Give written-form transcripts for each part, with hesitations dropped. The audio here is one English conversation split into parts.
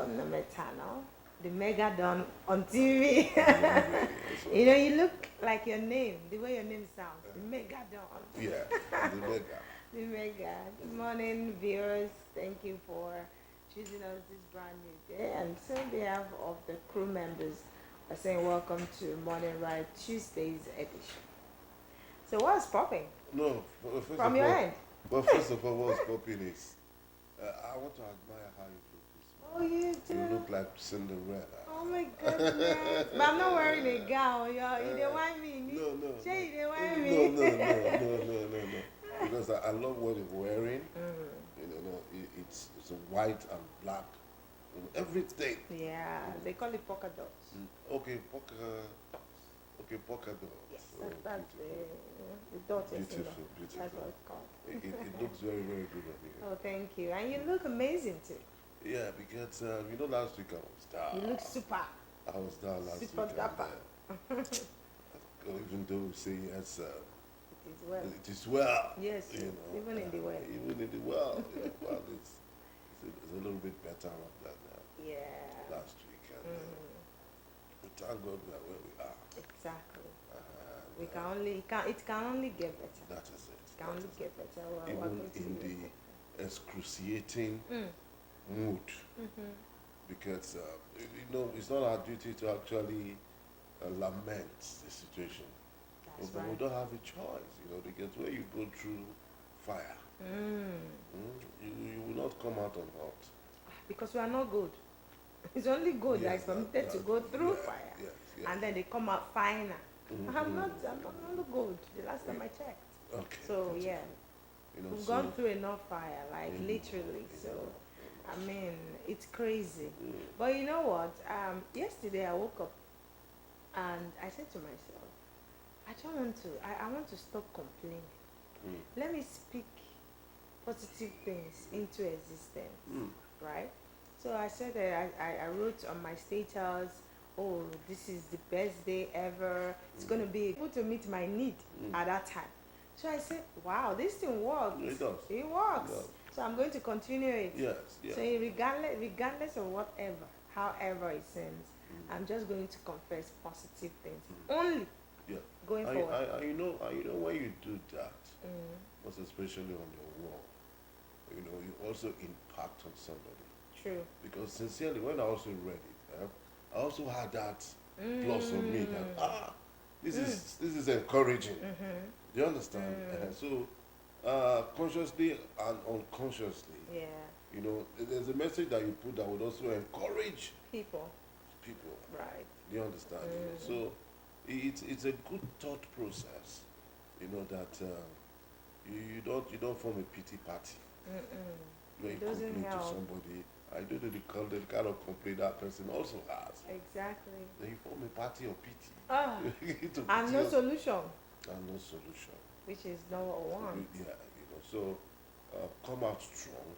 Don Metano, the Mega Don on TV. So, You look like your name, the way your name sounds, the Mega Don. yeah, the mega. The Mega. Good morning, viewers. Thank you for choosing us this brand new day. And so, on behalf of the crew members, I saying welcome to Morning Ride Tuesday's edition. So, what's popping No, first from of your all, end? well, first of all, what's popping is, I want to admire how you look this Oh, morning. you You do. look like Cinderella. Oh my goodness. But I'm not wearing a gown. You don't want me. No, no, Shay, you don't no, want no, me. no. Because I love what you're wearing. It's a white and black, everything. Yeah, they call it polka dots. Okay, okay, polka dots. Yes, Oh, that's the dot is in beautiful, there. beautiful. That's what it's called. It looks very, very good on you. Oh, thank you. And you look amazing too. Yeah, because last week I was down. You look super. I was down last Super week. dapper. Even though we say yes, It is well. it is well. Yes, even in the well. Even in the well, well, it's a little bit better off than Yeah. last week, and we thank God we are where we are. Exactly. And, We can only it can only get better. that is it. It can only get better. Well, Even welcome to in you. the excruciating mood, because it's not our duty to actually lament the situation. That's But we right. don't have a choice, because when you go through fire, you will not come out unhurt. Because we are not good. It's only good that is permitted to go through fire. Yes, yes. And then they come out finer. Mhm. I'm not good. The last time I checked. Okay. So that's yeah, okay. we've So, gone through enough fire, like Mhm. literally. So I mean, it's crazy. mm, But you know what? Yesterday I woke up and I said to myself, I don't want to. I want to stop complaining. mm, Let me speak positive things into existence, mm, right? So I said that I wrote on my status, oh, this is the best day ever. It's going to be able to meet my need at that time. So I said, wow, this thing works. It does. It works. It does. So I'm going to continue it. yes, yes. So regardless of whatever, however it seems, I'm just going to confess positive things. Only Yeah. going forward. You know when you do that, most especially on your wall, you also impact on somebody. True. Because sincerely, when I also read it, I also had that plus on me that this is encouraging. Do you understand? So consciously and unconsciously, Yeah. there's a message that you put that would also encourage People. people. Right. Do you understand? So it's a good thought process. That you don't form a pity party when It you doesn't complain to help. somebody. I don't know the kind of complaint that person also has. Exactly. Then you form a party of pity. Ah, To and pity no us- solution, and no solution. which is number one. Yeah, so come out strong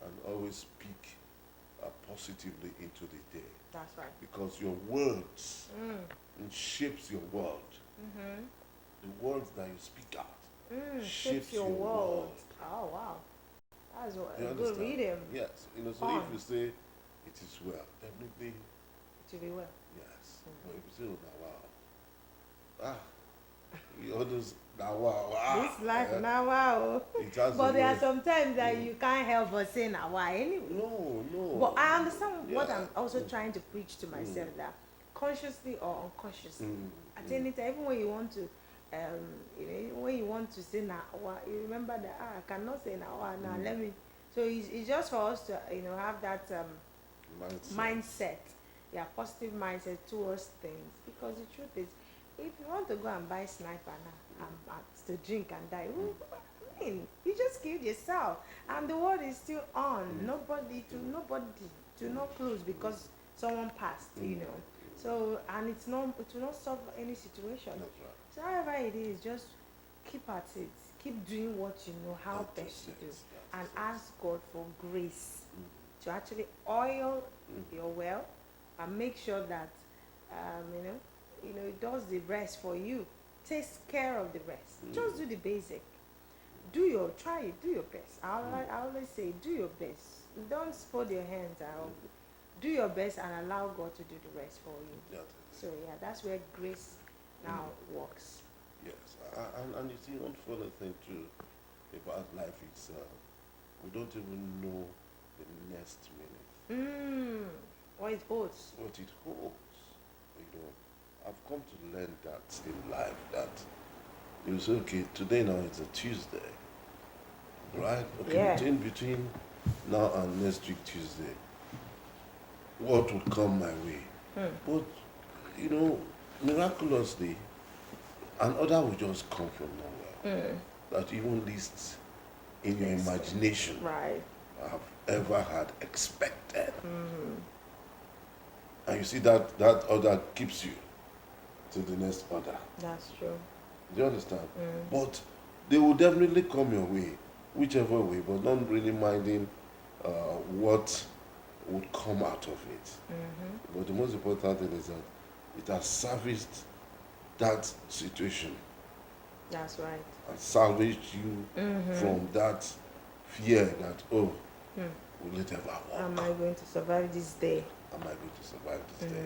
and always speak positively into the day, That's right. because your words shapes your world. The words that you speak out Shapes your world. Oh wow, that's You a good understand? reading. Yes, so Fun. if you say it is well, definitely To be well. yes. But if you say, oh, now wow, you others now wow, This life now wow. it has But a there are way- some times that you can't help but say now why anyway. No. But I understand what Yeah. I'm also trying to preach to myself, that consciously or unconsciously, Mm, at any time, even when you want to, when you want to say now, you remember that I cannot say now. Now let me. So it's just for us to have that mindset, yeah, positive mindset towards things. Because the truth is, if you want to go and buy sniper now to drink and die, I mean, you just killed yourself, and the world is still on. Nobody to not close because someone passed, So and it will not solve any situation. That's right. So however it is, just keep at it. Keep doing what you know how That best is to it. do, That and is it. ask God for grace to actually oil your well and make sure that it does the rest for you. Takes care of the rest. Just do the basic. Do your best. I always say do your best. Don't fold your hands out. do your best and allow God to do the rest for you. Yeah. So yeah, that's where grace now works. Yes. And you see, one funny thing too about life is we don't even know the next minute, What it holds. what it holds. You know, I've come to learn that in life that you say, okay, today now it's a Tuesday, right? Okay, Yeah. between now and next week Tuesday, what would come my way? But you know, miraculously, another will just come from nowhere. That even least in your imagination Right. have ever had expected. And you see that other keeps you to the next order. That's true. Do you understand? But they will definitely come your way, whichever way, but not really minding what would come out of it. But the most important thing is that it has serviced that situation That's right. and salvaged you from that fear that, oh, will it ever work? Am I going to survive this day? Am I going to survive this day?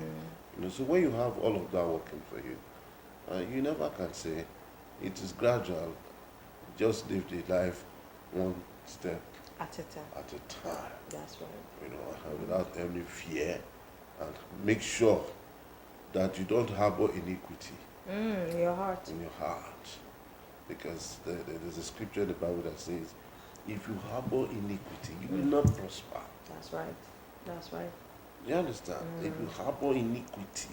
You know, so when you have all of that working for you, you never can say it is gradual. Just live the life one step At a time. at a time. That's right. You know, without any fear, and make sure that you don't harbor iniquity Your heart. in your heart, because there's a scripture in the Bible that says, if you harbor iniquity, you will not prosper. That's right. That's right. You understand? If you harbor iniquity,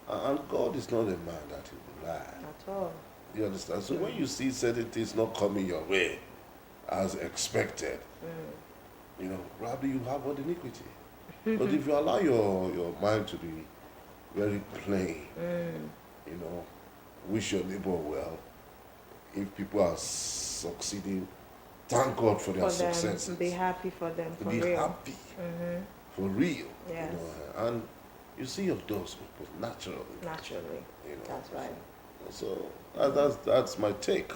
and God is not a man that he will lie. At all. You understand? So when you see certain things not coming your way as expected, you know, probably you harbor iniquity. But if you allow your mind to be very plain, you know, wish your neighbor well. If people are succeeding, thank God for their For them, successes. be happy for them. For Be real. happy for real. Yes. You know, and you see your doors open naturally. Naturally. You know, That's right. so that's my take.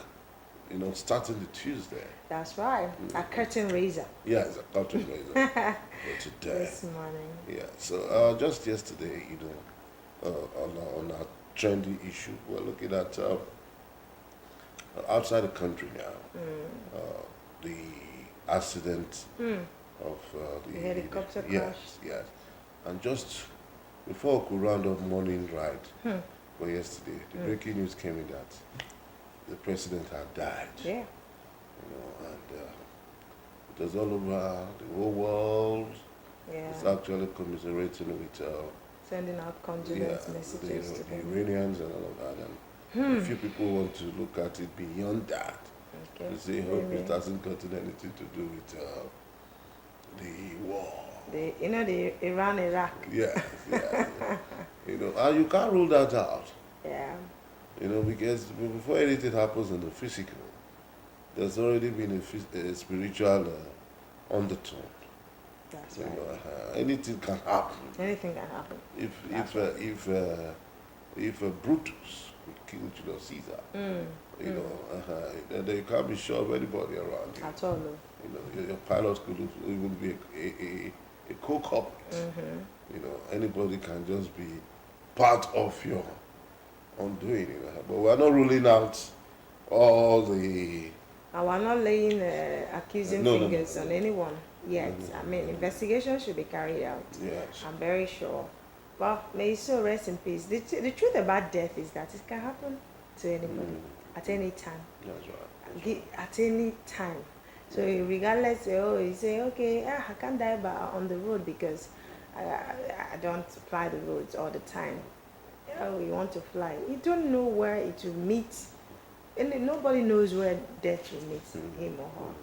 You know, starting the Tuesday. That's right. A curtain raiser Yeah, it's a curtain raiser for today. this morning. Yeah. So just yesterday, you know, on a trendy issue, we're looking at outside the country now. The accident of The helicopter yes, crash. yes. And just before we could round up morning ride for yesterday, the breaking news came in that the president had died. Yeah. You know, and it was all over the whole world. Yeah. It's actually commiserating with Sending out condolence messages to the them. Iranians and all of that. And a few people want to look at it beyond that. Okay. To say, hope it hasn't gotten anything to do with the war. The Iran Iraq. Yes, yes. You know, and you can't rule that out. Yeah. You know, because before anything happens in the physical, there's already been a spiritual undertone. That's You right. know, anything can happen. Anything can happen. If Brutus killed Julius Caesar, you know, then you can't be sure of anybody around you. At all. No. You know, your pilot could even be a co-culprit. You know, anybody can just be part of your undoing. You know, but we're not ruling out all the. And we're not laying accusing No, fingers on anyone yet. No. I mean, investigation should be carried out. Yes. I'm very sure. Well, may his soul rest in peace. The truth about death is that it can happen to anybody at any time. That's right. At any time. So regardless, you say, okay, I can't die on the road because I don't fly the roads all the time. Oh, you want to fly. You don't know where it will meet. And nobody knows where death will meet him or her.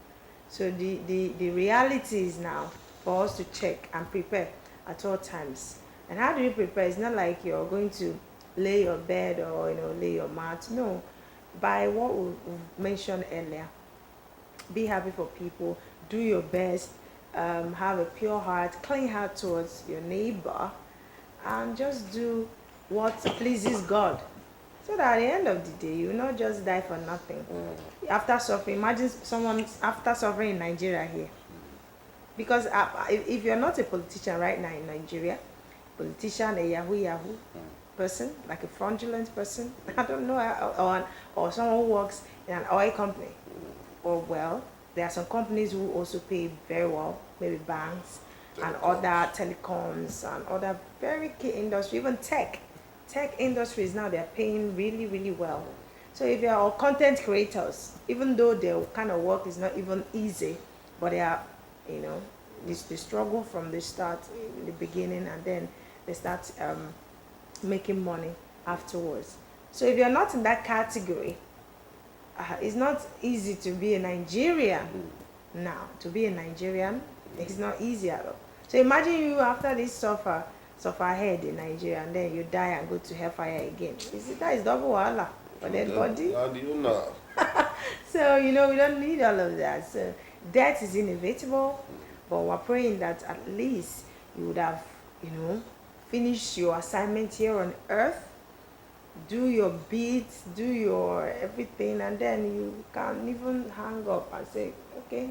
So the reality is now for us to check and prepare at all times. And how do you prepare? It's not like you're going to lay your bed or lay your mat. No, by what we mentioned earlier. Be happy for people. Do your best. Have a pure heart, clean heart towards your neighbor, and just do what pleases God. So that at the end of the day, you will not just die for nothing. After suffering, imagine someone after suffering in Nigeria here. because if you're not a politician right now in Nigeria, politician, a Yahoo person, like a fraudulent person, I don't know, or someone who works in an oil company, or well, there are some companies who also pay very well, maybe banks and other telecoms and other very key industry, even tech industries now, they're paying really, really well. So if you're all content creators, even though their kind of work is not even easy, but they are, you know, they struggle from the start in the beginning, and then they start making money afterwards. So if you're not in that category, it's not easy to be a Nigerian now. To be a Nigerian, it's not easy at all. So imagine you after this suffer ahead in Nigeria, and then you die and go to hellfire again. You see, that is double wahala for dead body. How do you know? So, you know, we don't need all of that. So death is inevitable, but we're praying that at least you would have, you know, finished your assignment here on earth, do your beats, do your everything, and then you can even hang up and say, okay,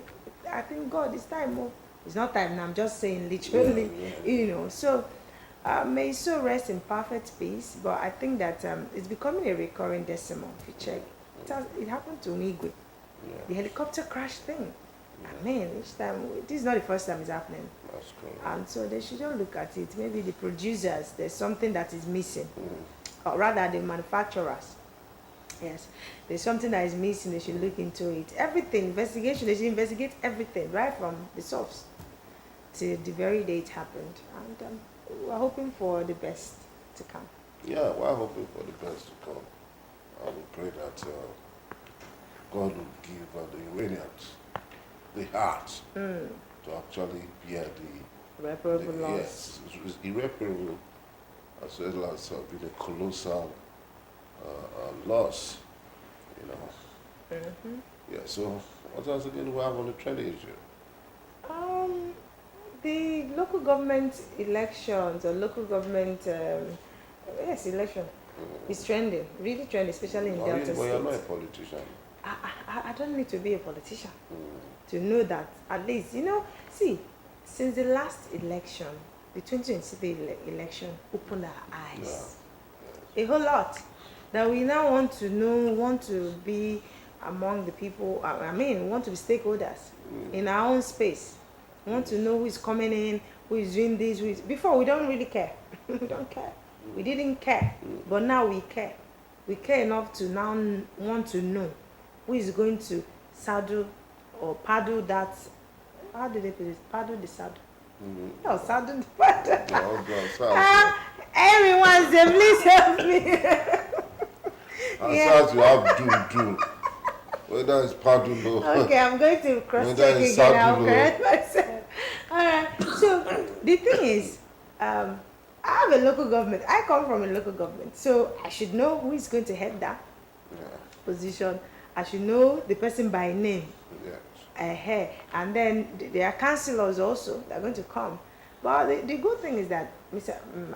I think God, it's time. Oh, it's not time now, I'm just saying literally, you know. So may his soul rest in perfect peace. But I think that it's becoming a recurring decimal. If you check, it happened to Igwe, the helicopter crash thing. I mean, each time, this is not the first time it's happening. That's correct. And so they should just look at it. Maybe the producers, there's something that is missing, or rather the manufacturers. Yes, there's something that is missing. They should look into it. Everything, investigation, they should investigate everything right from the source to the very day it happened. And we're hoping for the best to come. Yeah, we're hoping for the best to come. And we pray that God will give the Iranians the heart to actually bear the Irreparable loss. Yes, it's irreparable, as well as been a colossal loss, you know. Yeah, so what else again do we have on the trend issue? The local government elections, or local government, election is trending, really trending, especially in Delta State. Well, you're not a politician. I don't need to be a politician to know that. At least, you know, see, since the last election, the 2023 election opened our eyes a whole lot, that we now want to know, want to be among the people. I mean, want to be stakeholders in our own space. We want to know who is coming in, who is doing this. Before, we don't really care. We don't care. We didn't care, but now we care. We care enough to now want to know who is going to saddle or paddle that. How do they put it? Paddle the saddle. No, saddle the paddle. Everyone say, please help me. As you have do. Whether it's paddle or... Okay, I'm going to cross-check again. I'll correct myself. Alright, so the thing is, I have a local government. I come from a local government. So I should know who is going to head that position. I should know the person by name. And then there are councillors also that are going to come. But the good thing is that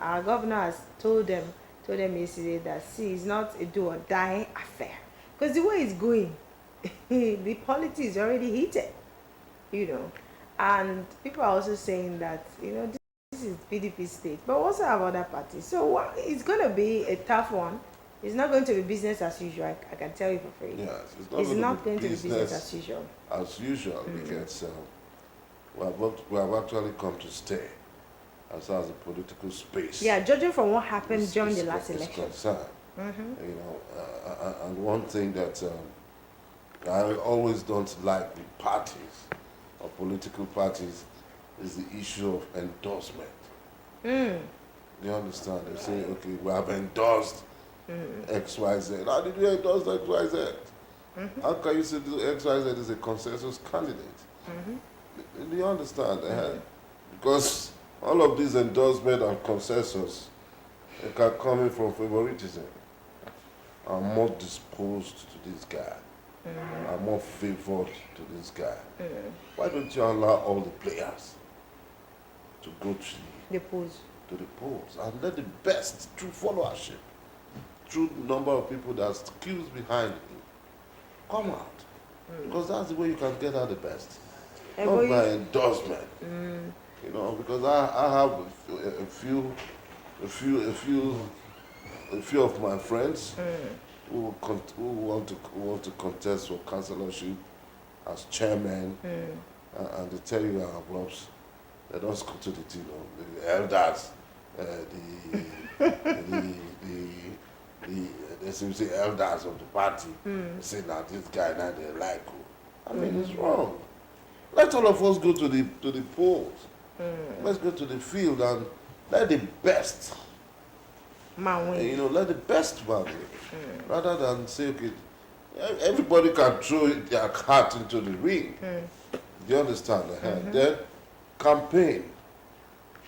our governor has told them yesterday that, see, it's not a do or die affair. Because the way it's going, the politics is already heated, you know. And people are also saying that, you know, this is PDP state, but also have other parties. So it's going to be a tough one. It's not going to be business as usual, I can tell you for free. Yes, it's not going to be business as usual. As usual, because we have actually come to stay as far as the political space. Yeah, judging from what happened during the last election. You know, and one thing that I always don't like with parties or political parties is the issue of endorsement. You understand? They say, okay, we have endorsed XYZ. How did you endorse XYZ? How can you say XYZ is a consensus candidate? Do you understand? Because all of these endorsement and consensus can come in from favoritism. I'm more disposed to this guy. I'm more favored to this guy. Why don't you allow all the players to go to the polls and let the best through followership, through number of people that's queues behind you, come out? Because that's the way you can get out the best. not by endorsement. You know, because I have a few of my friends who want to contest for councillorship as chairman, and they tell you Robs, they don't go to the elders, they seem to say elders of the party. They say now this guy now they like. I mean it's wrong. Let all of us go to the polls. Let's go to the field and let the best man win. You know, let the best man win. Rather than say, okay, everybody can throw their heart into the ring. Do you understand? Then campaign,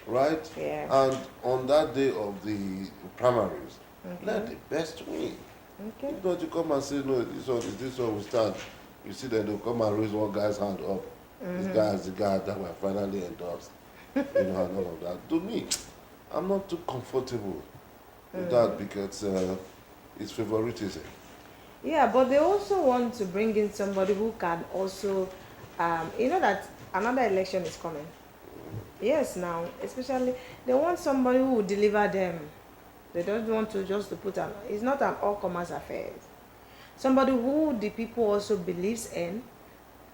right? Yeah. And on that day of the primaries, let the best win. Okay. If not, you come and say, no, this one will stand. You see that they'll come and raise one guy's hand up. This guy is the guy that we finally endorsed. You know, and all of that. To me, I'm not too comfortable with that because it's favoritism. Yeah, but they also want to bring in somebody who can also, you know that another election is coming. Yes, now, especially, they want somebody who will deliver them. They don't want to just to put it's not an all-comers affair. Somebody who the people also believes in,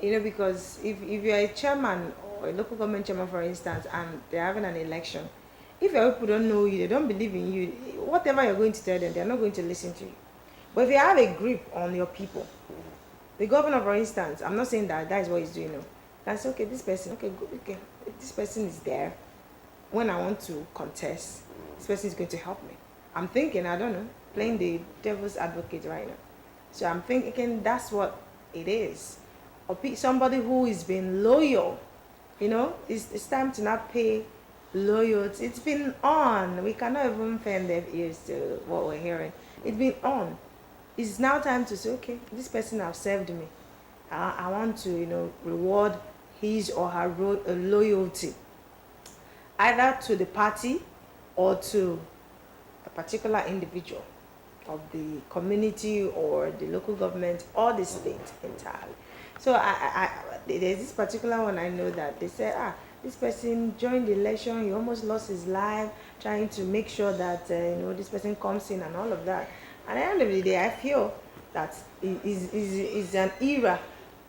you know, because if you're a chairman or a local government chairman, for instance, and they're having an election, if your people don't know you, they don't believe in you, whatever you're going to tell them, they're not going to listen to you. But if you have a grip on your people, the governor, for instance, I'm not saying that is what he's doing, no. You can say, okay, this person, okay, this person is there. When I want to contest, this person is going to help me. I'm thinking, I don't know, playing the devil's advocate right now. So I'm thinking that's what it is. Or somebody who is being loyal, you know, it's time to not pay loyalty. It's been on. We cannot even fan their ears to what we're hearing. It's been on. It's now time to say, okay, this person has served me. I want to, you know, reward his or her loyalty, either to the party or to a particular individual of the community or the local government or the state entirely. So there's this particular one I know that they said, this person joined the election, he almost lost his life trying to make sure that you know, this person comes in and all of that. And at the end of the day, I feel that is an era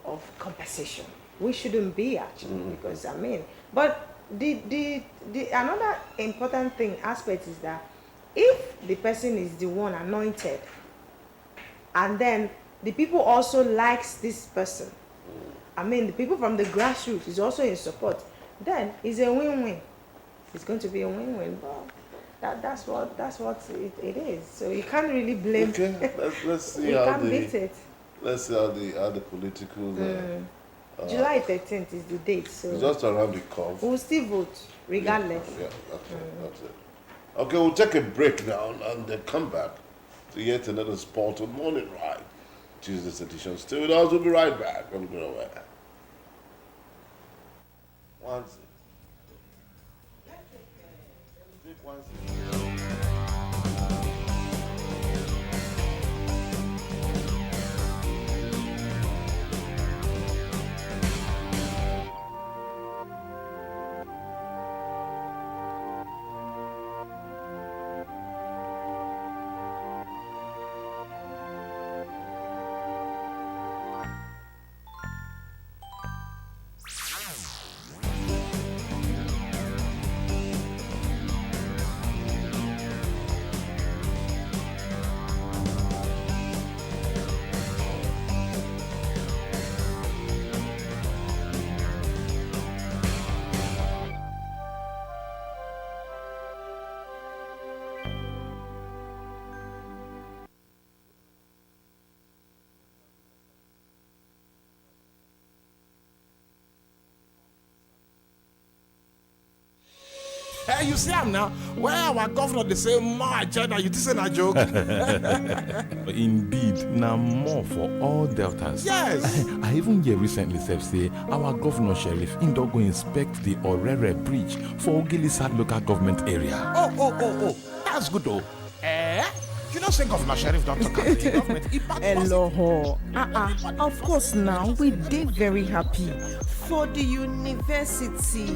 of compensation. We shouldn't be actually, because I mean, but the another important aspect is that if the person is the one anointed, and then the people also likes this person, I mean, the people from the grassroots is also in support, then it's a win-win. It's going to be a win-win. But that's what it is. So you can't really blame. Okay, let's see you how can't beat it. Let's see how the political. July 13th is the date. So it's just around the curve. We'll still vote regardless. Yeah, that's it. Okay, we'll take a break now and then come back to yet another Sport on Morning Ride, Tuesday's edition. Stay with us. We'll be right back. Don't go away. Once. Hey, you see him now? Where our governor they say more agenda, you this ain't a joke. Indeed, now more for all deltas. Yes. I even hear recently say our governor sheriff Indo go inspect the Orere Bridge for Ogilisad local government area. Oh, that's good though. You know, say Governor Sheriff don't talk about the government. Hello. Of course now, we did very happy for the university.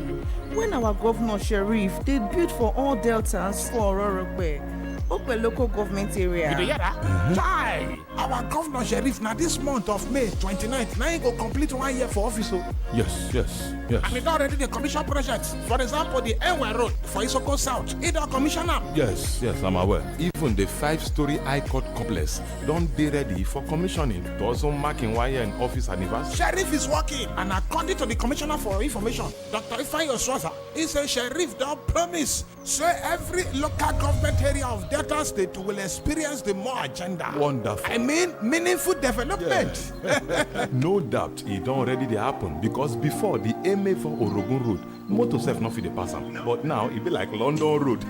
When our Governor Sheriff, they built for all deltas for Ororogbe, Okwe local government area. You hear that? Chai! Our Governor Sheriff now this month of May 29th, now he go complete 1 year for office. Yes. And he already the commission projects. For example, the Enwe Road for Isoko South. He don't commission up. Yes, I'm aware. Even the 5-story High Court complex don't be ready for commissioning to also marking 1 year in office anniversary. Sheriff is working, and according to the Commissioner for Information, Dr. Ifeanyi Oswaza, he said Sheriff don't promise. So every local government area of Delta State will experience the more agenda. Wonderful. I mean, meaningful development. No doubt it don't already dey happen because before the Emefo Orogun Road, motor self not fit dey pass am. But now it be like London Road.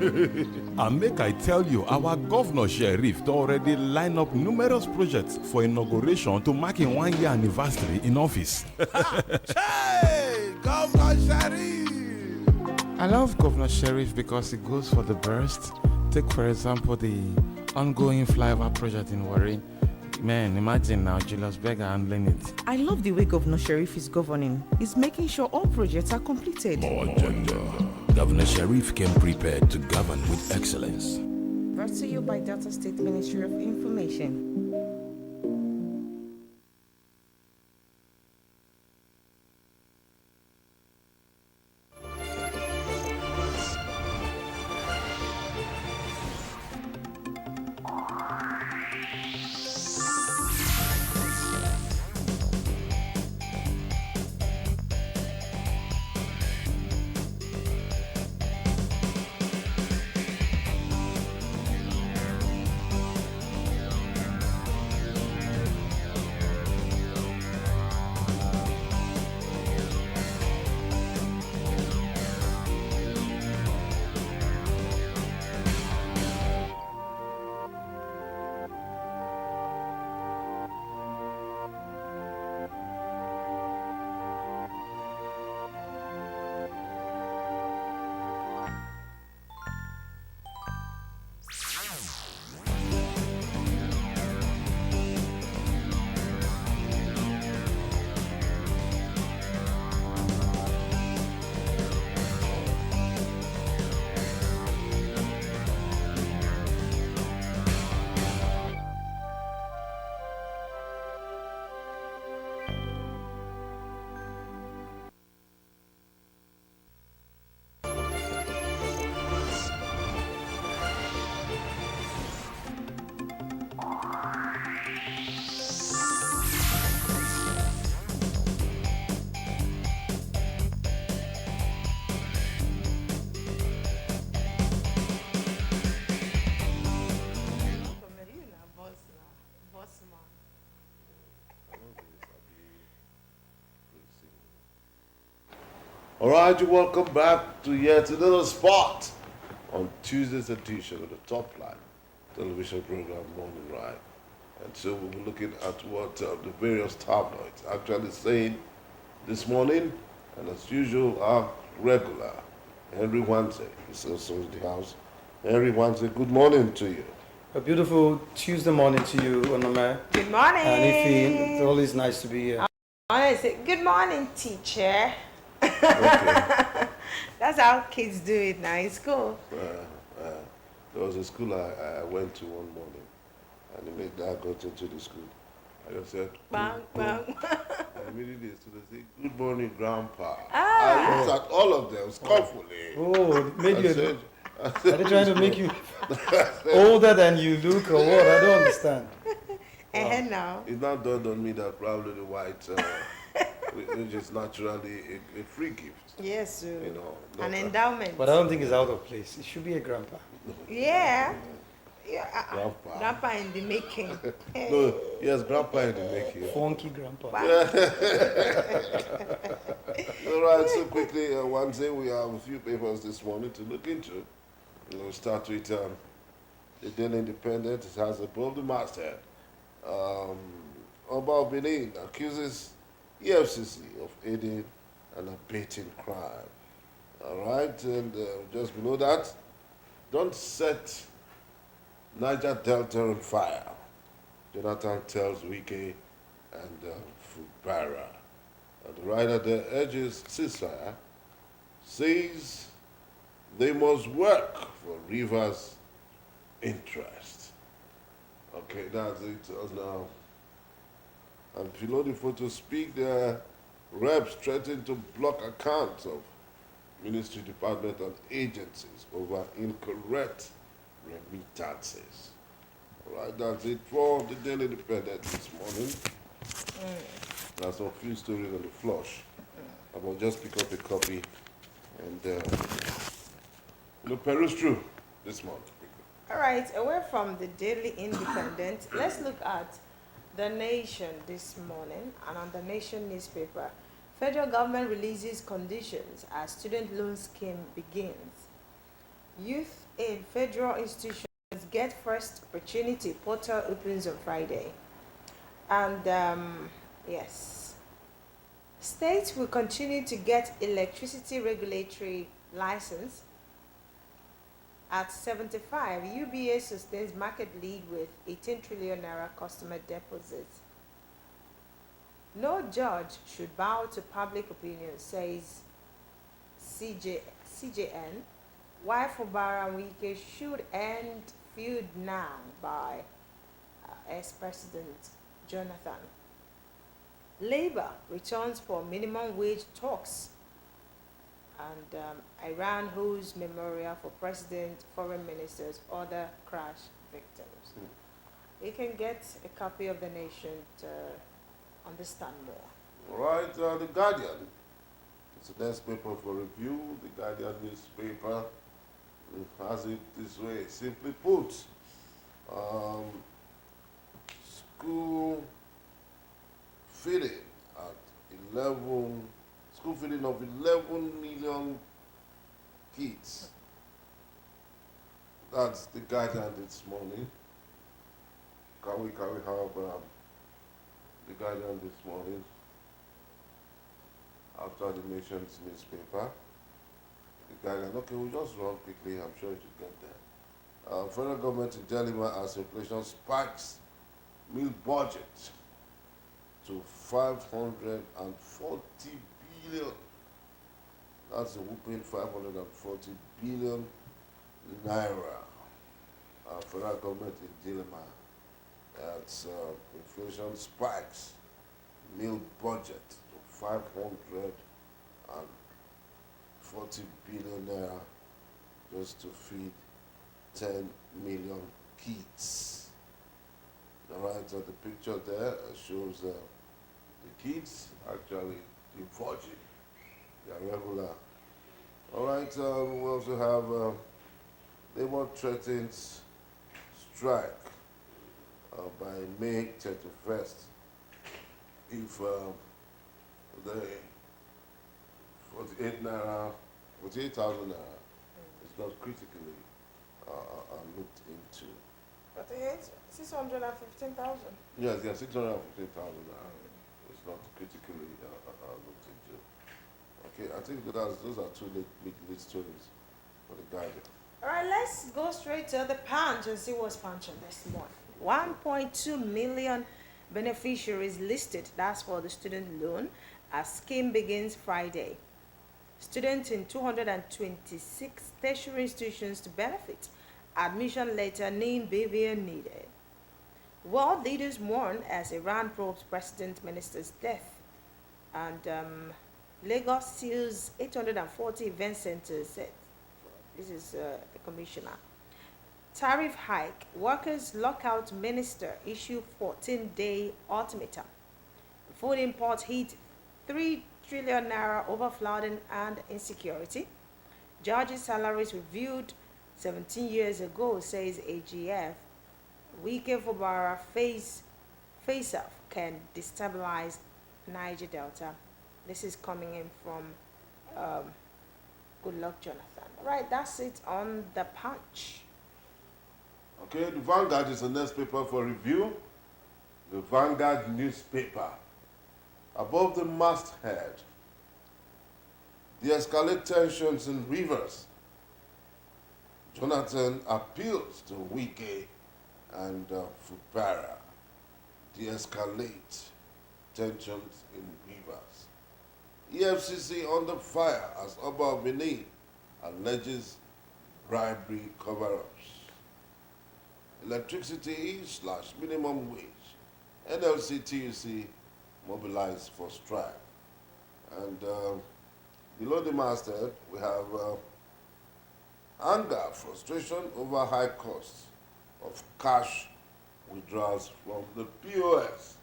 And make I tell you, our Governor Sheriff don already line up numerous projects for inauguration to mark in 1 year anniversary in office. Hey, Governor Sheriff! I love Governor Sheriff because it goes for the best. Take for example the ongoing flyover project in Warri. Man, imagine now Julius Berger handling it. I love the way Governor Sheriff is governing. He's making sure all projects are completed. More agenda. Governor Sheriff came prepared to govern with excellence. Brought to you by Delta State Ministry of Information. All right, you welcome back to yet another spot on Tuesday's edition of the Top Line television program Morning Ride. And so we'll be looking at what the various tabloids actually saying this morning. And as usual, our regular Henry Wanze is also in the house. Henry Wanze, good morning to you. A beautiful Tuesday morning to you, Onome. Good morning. And Ify, it's always nice to be here. I want to say good morning, teacher. Okay. That's how kids do it now in school. There was a school I went to one morning, and the mate that got into the school. I just said, Bang, bang. And immediately the students say, good morning, Grandpa. Ah. I looked at all of them scornfully. Oh, made I you. said, Are they trying to make you older than you look or what? I don't understand. And now. It now dawned on me that probably the white, which is naturally a free gift. Yes, You know, an not- endowment. But I don't think it's out of place. It should be a grandpa. Yeah. Grandpa. Grandpa in the making. No, yes, Grandpa in the making. Funky grandpa. All right, so quickly, Wednesday, we have a few papers this morning to look into. We'll start with the Daily Independent. It has above the masthead. Oba of Benin accuses EFCC of aiding and abetting crime. All right, and just below that, don't set Niger Delta on fire. Jonathan tells Wike and Fubara. The writer there urges ceasefire, says they must work for Rivers' interest. Okay, that's it now. And below the photo speak, the reps threaten to block accounts of ministry, department, and agencies over incorrect remittances. All right, that's it for the Daily Independent this morning. There's some few stories on the flush. I will just pick up a copy and peruse through this morning. All right, away from the Daily Independent, let's look at The Nation this morning. And on The Nation newspaper, federal government releases conditions as student loan scheme begins. Youth in federal institutions get first opportunity. Portal opens on Friday. And yes, states will continue to get electricity regulatory license. At 75, UBA sustains market lead with 18 trillion naira customer deposits. No judge should bow to public opinion, says CJN. Why Fubara and Wike should end feud now by ex-President Jonathan. Labour returns for minimum wage talks. And Iran holds memorial for president, foreign ministers, other crash victims. You can get a copy of The Nation to understand more. All right, The Guardian. It's the next paper for review. The Guardian newspaper has it this way. Simply put, school feeding of 11 million kids. That's The Guardian this morning. Can we have The Guardian this morning after The Nation's newspaper? The Guardian. Okay, we'll just run quickly. I'm sure you should get there. Federal government in Delima as inflation spikes meal budget to 540 billion. That's a whooping 540 billion naira. Federal government in Delima. That's inflation spikes meal budget to 540 billion naira just to feed 10 million kids. All right, so the picture there shows the kids actually divulging their regular. All right, we also have Labour threatens strike by May 31st if the 48,000 naira is not critically looked into. 615,000. Yes, 615,000 naira. It's not critically looked into. Okay, I think those are two lead stories for The Guardian. All right, let's go straight to the Punch and see what's punching this morning. 1.2 million beneficiaries listed. That's for the student loan. As scheme begins Friday. Students in 226 tertiary institutions to benefit. Admission letter named Bavier needed. World leaders mourn as Iran probes president minister's death. And Lagos seals 840 event centers. This is the commissioner. Tariff hike. Workers lockout minister issue 14-day ultimatum. Food imports hit 3 trillion naira over flooding and insecurity. Judges' salaries reviewed 17 years ago, says AGF. Wike Fubara face-off can destabilize Niger Delta. This is coming in from Goodluck Jonathan. All right, that's it on the Punch. Okay, the Vanguard is the next paper for review. The Vanguard newspaper. Above the masthead, de-escalate tensions in Rivers. Jonathan appeals to Wike and Fupara de-escalate tensions in Rivers. EFCC under fire as Oba of Benin alleges bribery cover-ups. Electricity / minimum wage. NLC TUC mobilized for strike. And below the masthead, we have anger, frustration over high costs of cash withdrawals from the POS.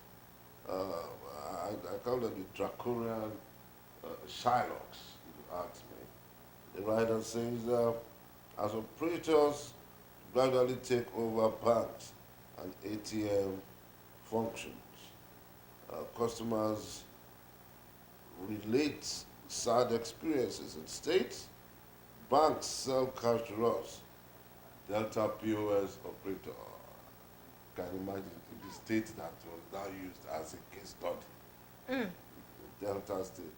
I call them the draconian Shylocks, if you ask me. The writer says, as operators gradually take over banks and ATM functions, customers relate sad experiences in states. Banks sell cash to us. Delta POS operator. Can imagine the state that was now used as a case study. Delta State,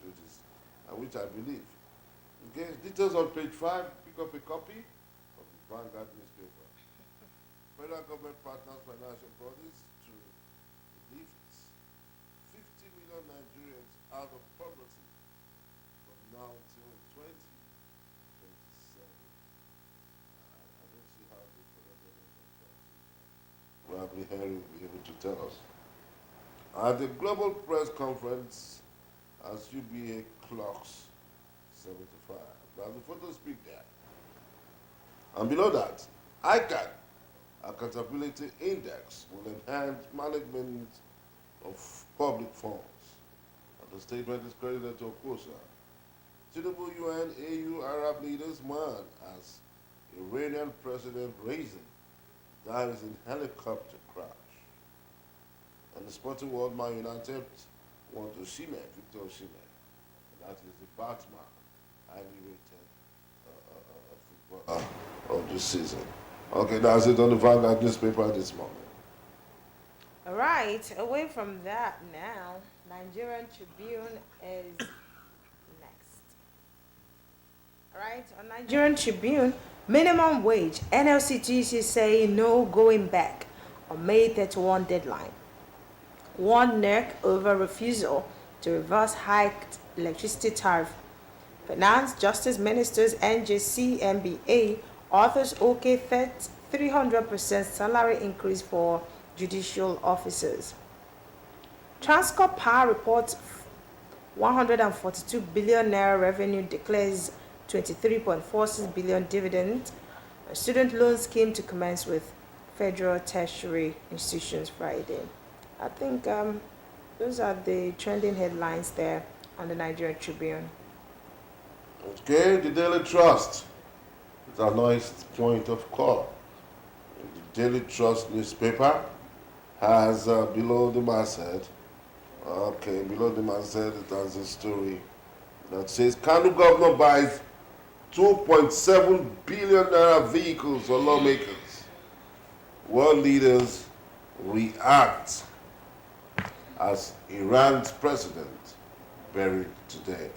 which I believe. Okay, details on page 5. Pick up a copy of the Vanguard newspaper. Federal government partners financial bodies to lift 50 million Nigerians out of poverty from now till 2027. I don't see how the federal government probably Henry will be able to tell us. At the global press conference, as UBA clocks 75. There's the photo speak there. And below that, ICANN, Accountability Index, will enhance management of public funds. And the statement is credited to Okosa. Tinubu UN, AU, Arab leaders mourn as Iranian president Raisi dies in helicopter crash. And the sporting world, Man United want Osimhen, Victor Osimhen. That is the Batman, highly rated footballer of this season. Okay, that's it on the Vanguard newspaper this moment. All right, away from that now, Nigerian Tribune is next. All right, on Nigerian Tribune, minimum wage, NLCTC say no going back on May 31 deadline. One neck over refusal to reverse hiked electricity tariff. Finance Justice Ministers NJC MBA authors OK 300% salary increase for judicial officers. Transcorp Power reports 142 billion naira revenue, declares 23.46 billion dividend. A student loan scheme to commence with federal tertiary institutions Friday. I think those are the trending headlines there on the Nigerian Tribune. Okay, the Daily Trust is our next point of call. The Daily Trust newspaper has below the masthead, it has a story that says Kano governor buys 2.7 billion naira vehicles for lawmakers. World leaders react as Iran's president buried today.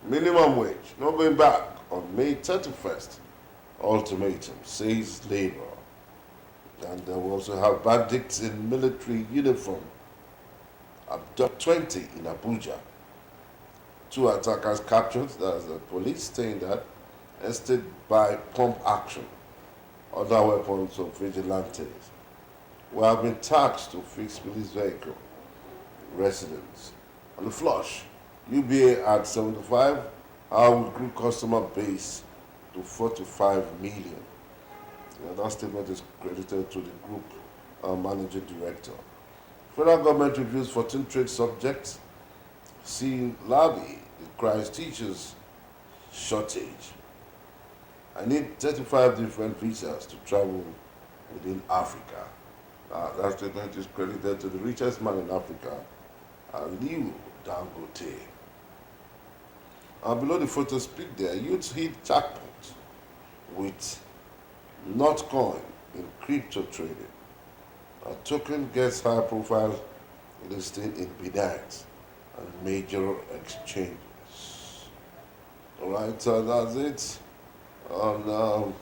Minimum wage, not going back on May 31st. Ultimatum, says Labour. And we also have bandits in military uniform. Abduct 20 in Abuja. 2 attackers captured, that's the police saying that, instead by pump action. Other weapons of vigilantes. We have been tasked to fix police vehicle. Residents. On the flush, UBA at 75, how we grew customer base to 45 million. That statement is credited to the group managing director. Federal government reviews 14 trade subjects. See Labi, the cries teachers shortage. I need 35 different visas to travel within Africa. That statement is credited to the richest man in Africa, Aliu Dangote. Below the photo speak there, youths hit jackpot with Notcoin in crypto trading. A token gets high profile listing in Binance and major exchanges. Alright, so that's it on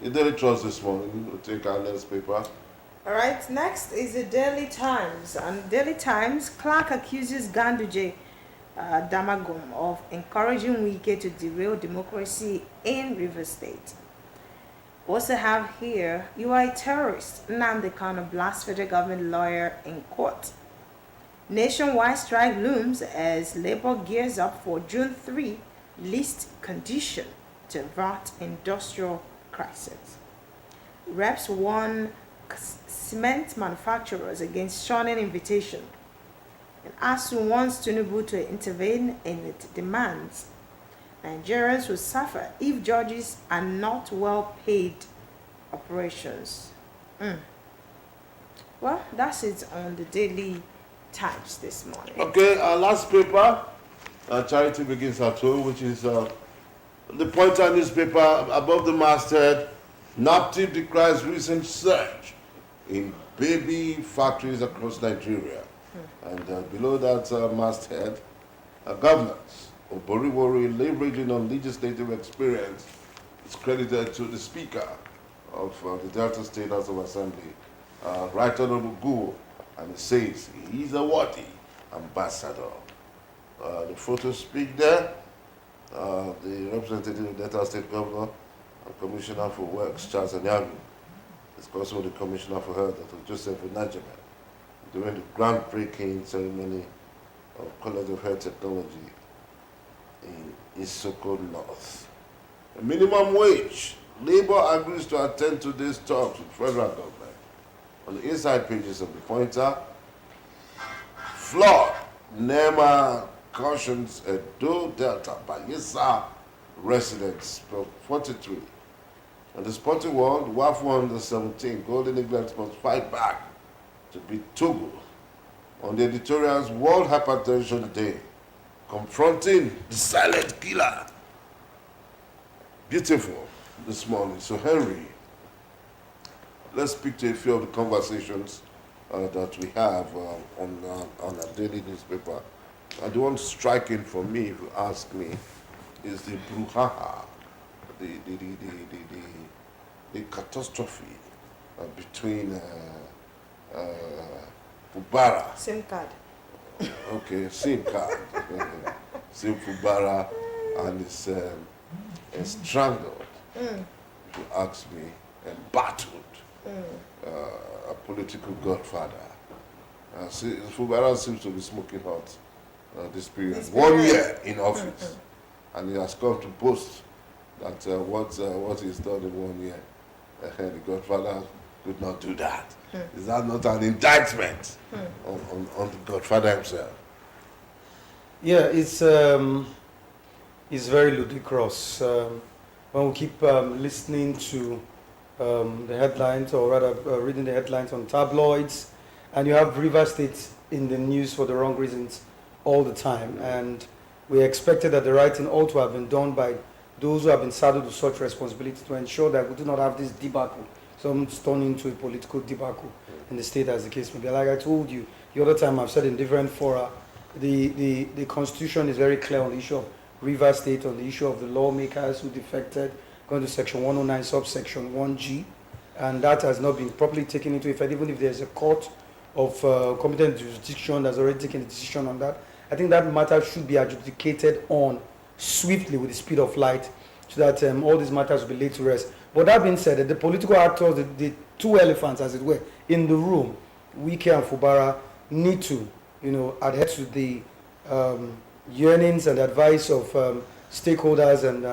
The Daily Trust this morning. We'll take our next paper. All right, next is the Daily Times. On Daily Times, Clark accuses Ganduje Damagum of encouraging Wike to derail democracy in Rivers State. We also have here, you are a terrorist. Nnamdi Kanu blasts federal government lawyer in court. Nationwide strike looms as Labour gears up for June 3 least condition to avert industrial crisis. Reps warn cement manufacturers against shunning invitation. And ASU wants Tinubu to intervene in its demands. Nigerians will suffer if judges are not well paid operations. Well, that's it on the Daily Times this morning. Okay, our last paper, Charity Begins at Home, which is the Pointer newspaper above the masthead. NAPTIP decries recent surge in baby factories across Nigeria. And below that masthead, governance of Boriwori leveraging on legislative experience is credited to the Speaker of the Delta State House of Assembly, Right Honorable Guo, and it says he's a worthy ambassador. The photos speak there. The representative of Delta State Governor and Commissioner for Works, Charles Anyagu, discussing with the Commissioner for Health, Dr. Joseph Najima, during the groundbreaking ceremony of College of Health Technology in Isoko North. A minimum wage. Labour agrees to attend to these talks with federal government. On the inside pages of the Pointer, flood. NEMA cautions Edo Delta Bayelsa residents, 43. And the sporting world, WAF 117, Golden Eagles must fight back to beat Togo. On the editorials, World Hypertension Day, confronting the silent killer. Beautiful this morning. So Henry, let's speak to a few of the conversations that we have on our daily newspaper. And the one striking for me, if you ask me, is the brouhaha, the catastrophe between Fubara. SIM card. Okay, SIM card. SIM Fubara and is strangled, if you ask me, and battled a political godfather. Fubara seems to be smoking hot this period. 1 year in office, and he has come to boast that what he's done in 1 year, the godfather could not do that. Is that not an indictment on the godfather himself? Yeah, it's very ludicrous. When we keep listening to the headlines, or rather reading the headlines on tabloids, and you have River State in the news for the wrong reasons all the time, and we expected that the writing ought to have been done by those who have been saddled with such responsibility to ensure that we do not have this debacle, some turn into a political debacle in the state, as the case may be. Like I told you the other time, I've said in different fora, the Constitution is very clear on the issue of River State, on the issue of the lawmakers who defected, going to Section 109, subsection 1G, and that has not been properly taken into effect, even if there's a court of competent jurisdiction that's already taken a decision on that. I think that matter should be adjudicated on swiftly with the speed of light, so that all these matters will be laid to rest. But that being said, the political actors, the two elephants, as it were, in the room, Wike and Fubara, need to, adhere to the yearnings and advice of stakeholders and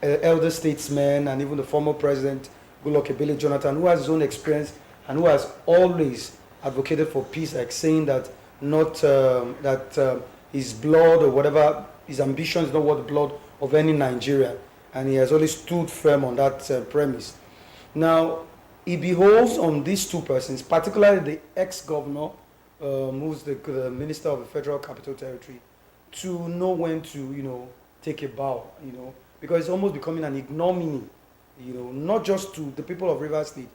elder statesmen, and even the former president, Goodluck Ebele Jonathan, who has his own experience and who has always advocated for peace, like saying that his blood or whatever, his ambition is not worth the blood of any Nigerian, and he has always stood firm on that premise. Now, it beholds on these two persons, particularly the ex-governor, who's the minister of the Federal Capital Territory, to know when to, take a bow, because it's almost becoming an ignominy, not just to the people of Rivers State,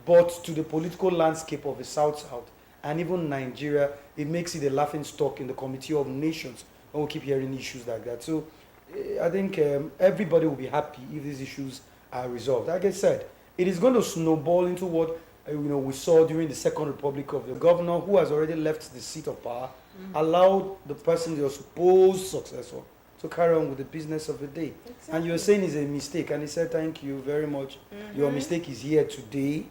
but to the political landscape of the South-South, and even Nigeria. It makes it a laughing stock in the Committee of Nations when we keep hearing issues like that. So I think everybody will be happy if these issues are resolved. Like I said, it is going to snowball into what we saw during the Second Republic of the governor who has already left the seat of power, allowed the person, your supposed successor, to carry on with the business of the day. Exactly. And you're saying it's a mistake, and he said, thank you very much. Your mistake is here today,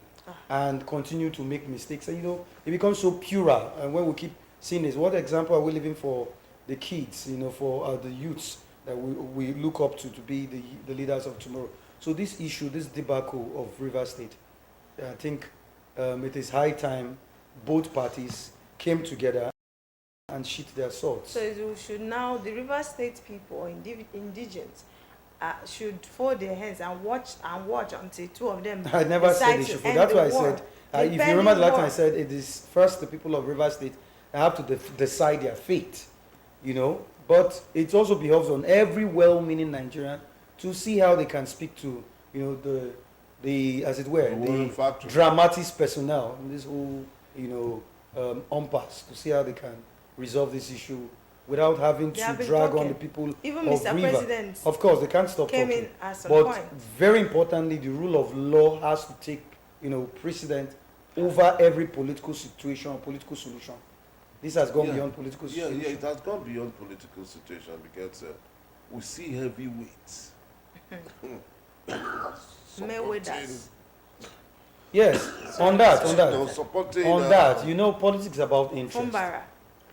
and continue to make mistakes. And it becomes so puerile. And when we keep seeing this, what example are we living for the kids, for the youths that we look up to be the leaders of tomorrow? So this issue, this debacle of Rivers State, I think it is high time both parties came together and sheathed their swords. So you should now, the Rivers State people or indigents should fold their hands and watch until two of them I never said they should fold. That's why I said, if you remember the last time I said, it is first the people of Rivers State that have to decide their fate, But it also behoves on every well-meaning Nigerian to see how they can speak to, the as it were, the dramatis personnel, this whole, impasse, to see how they can resolve this issue without having to drag on the people even of Mr. River. President Of course, they can't stop came talking. in at some But point. very importantly, the rule of law has to take, precedent over every political situation or political solution. This has gone beyond political situation. Yeah, it has gone beyond political situation because we see heavyweights. Mayweather's. Yes, on that, supporting, politics about interest. Fumbara.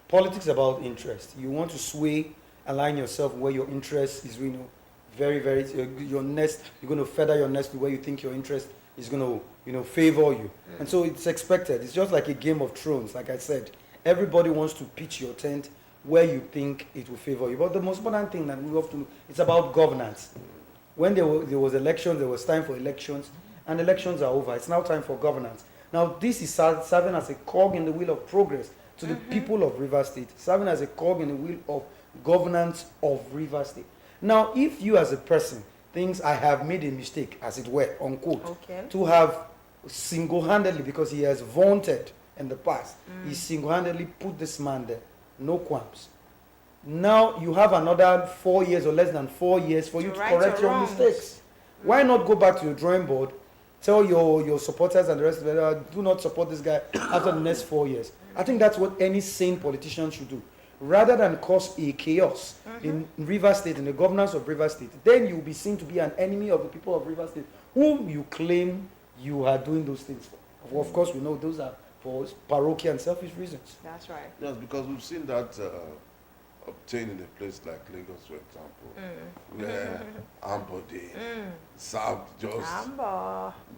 Politics about interest. You want to sway, align yourself where your interest is, very, very, your nest, you're going to feather your nest to where you think your interest is going to, favor you. And so it's expected. It's just like a Game of Thrones, like I said. Everybody wants to pitch your tent where you think it will favor you. But the most important thing that we have to, it's about governance. When there was elections, there was time for elections, and elections are over. It's now time for governance. Now, this is serving as a cog in the wheel of progress to the people of Rivers State, serving as a cog in the wheel of governance of Rivers State. Now, if you as a person thinks I have made a mistake, as it were, unquote, to have single-handedly, because he has vaunted in the past, he single-handedly put this man there, no qualms. Now you have another 4 years or less than 4 years for you to correct your mistakes. Why not go back to your drawing board, tell your supporters and the rest of them, do not support this guy after the next 4 years. I think that's what any sane politician should do. Rather than cause a chaos in Rivers State, in the governance of Rivers State, then you'll be seen to be an enemy of the people of Rivers State, whom you claim you are doing those things for. Of course, we know those are for parochial and selfish reasons. That's right. Yes, because we've seen that obtained in a place like Lagos, for example, where Ambode served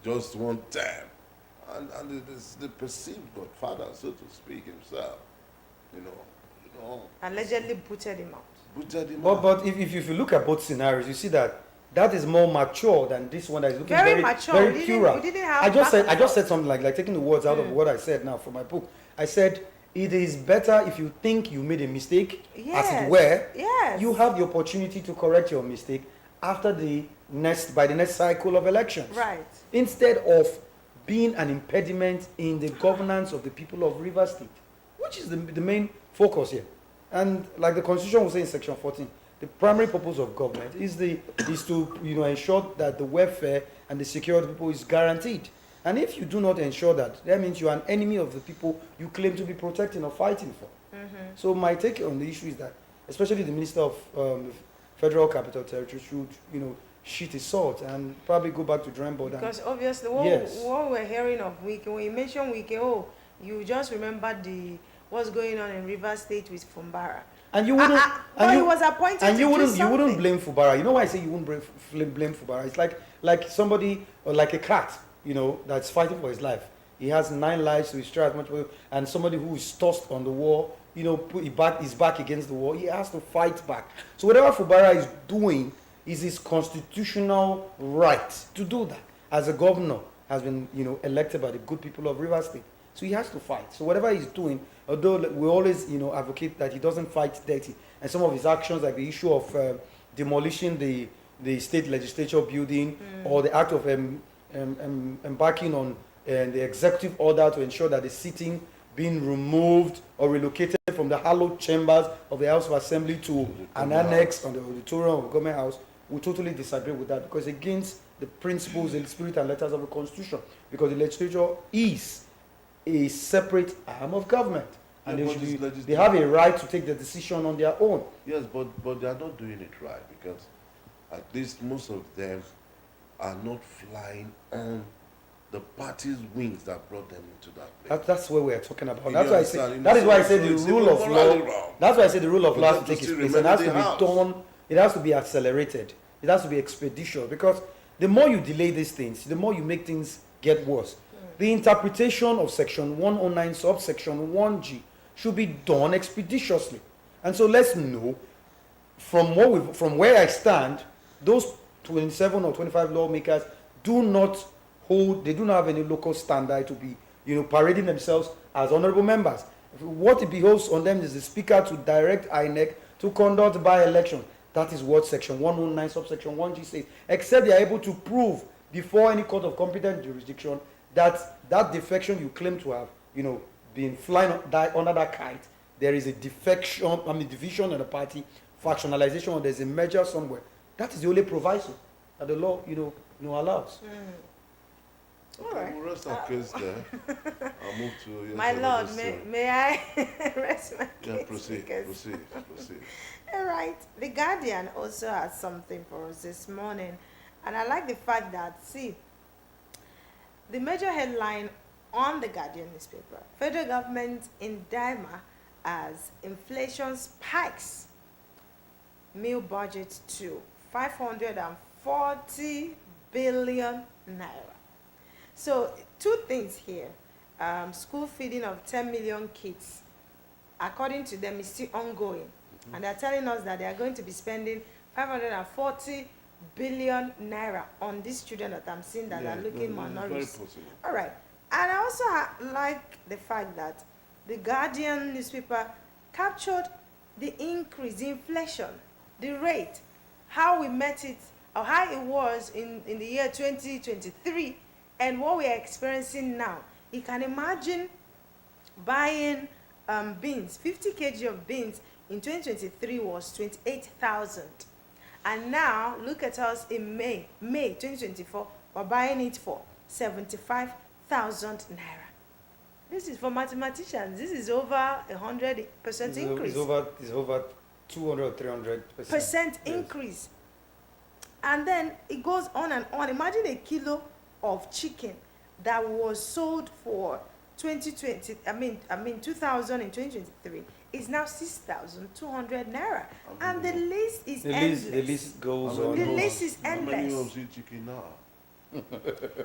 just one term, and the perceived godfather, so to speak, himself, Allegedly butchered him out. But if you look at both scenarios, you see that is more mature than this one that is looking very mature. Very puerile. We didn't have I just said something like taking the words out of what I said now from my book. I said it is better if you think you made a mistake, as it were. Yes. You have the opportunity to correct your mistake after by the next cycle of elections. Right. Instead of being an impediment in the governance of the people of Rivers State, which is the main focus here. And like the Constitution will say in Section 14, the primary purpose of government is to ensure that the welfare and the security of the people is guaranteed. And if you do not ensure that means you are an enemy of the people you claim to be protecting or fighting for. So my take on the issue is that, especially the Minister of Federal Capital Territory should, sheath his sword and probably go back to drawing board. Because obviously, what we're hearing of Wike, when you mention Wike, you just remember what's going on in Rivers State with Fumbara. And you wouldn't. He was appointed. And you wouldn't blame Fubara. You know why I say you wouldn't blame Fubara? It's like somebody or like a cat, that's fighting for his life. He has 9 lives, so he's trying as much. And somebody who is tossed on the wall, put his back against the wall. He has to fight back. So whatever Fubara is doing is his constitutional right to do that. As a governor has been, elected by the good people of Rivers State. So he has to fight. So whatever he's doing, although we always, advocate that he doesn't fight dirty, and some of his actions, like the issue of demolishing the state legislature building, or the act of embarking on the executive order to ensure that the sitting being removed or relocated from the hallowed chambers of the House of Assembly to an annex on the auditorium of the government house, we totally disagree with that, because against the principles, the spirit and letters of the Constitution, because the legislature is a separate arm of government, and they have a right to take the decision on their own. Yes, but they are not doing it right, because at least most of them are not flying on the party's wings that brought them into that place. That's what we're talking about. You That's why I understand? say. That is why I say the It's rule of morally law. wrong. That's why I say the rule of For law them has to to take its still place. It remember has to the be house. done. It has to be accelerated. It has to be expeditious, because the more you delay these things, the more you make things get worse. The interpretation of Section 109, subsection 1G, should be done expeditiously. And so let's know, from where I stand, those 27 or 25 lawmakers do not have any local standard to be, parading themselves as honorable members. What it behoves on them is the Speaker to direct INEC to conduct by-election. That is what Section 109, subsection 1G says. Except they are able to prove before any court of competent jurisdiction that defection you claim to have, been flying under that kite, there is a division in the party, factionalization, or there's a merger somewhere. That is the only proviso that the law, allows. Okay, All right. we'll rest our case there. I'll move to My Lord, may I rest my case? Yeah, proceed. All right. The Guardian also has something for us this morning. And I like the fact that, see, the major headline on the Guardian newspaper, federal government in dilemma as inflation spikes, meal budget to 540 billion naira. So, two things here. School feeding of 10 million kids, according to them, is still ongoing. And they're telling us that they are going to be spending 540 billion naira on these children that I'm seeing that are looking malnourished. All right. And I also like the fact that the Guardian newspaper captured the increase, the inflation, the rate, how we met it, or how it was in the year 2023, and what we are experiencing now. You can imagine buying beans, 50 kg of beans in 2023 was 28,000. And now, look at us in May 2024, we're buying it for 75,000 naira. This is for mathematicians. This is over 100% increase. It's over 200 or 300%. Increase. And then it goes on and on. Imagine a kilo of chicken that was sold for 2020, 2000 in 2023 is now 6,200 naira. And the list is endless. The list goes on. The list is How many endless. of you chicken now?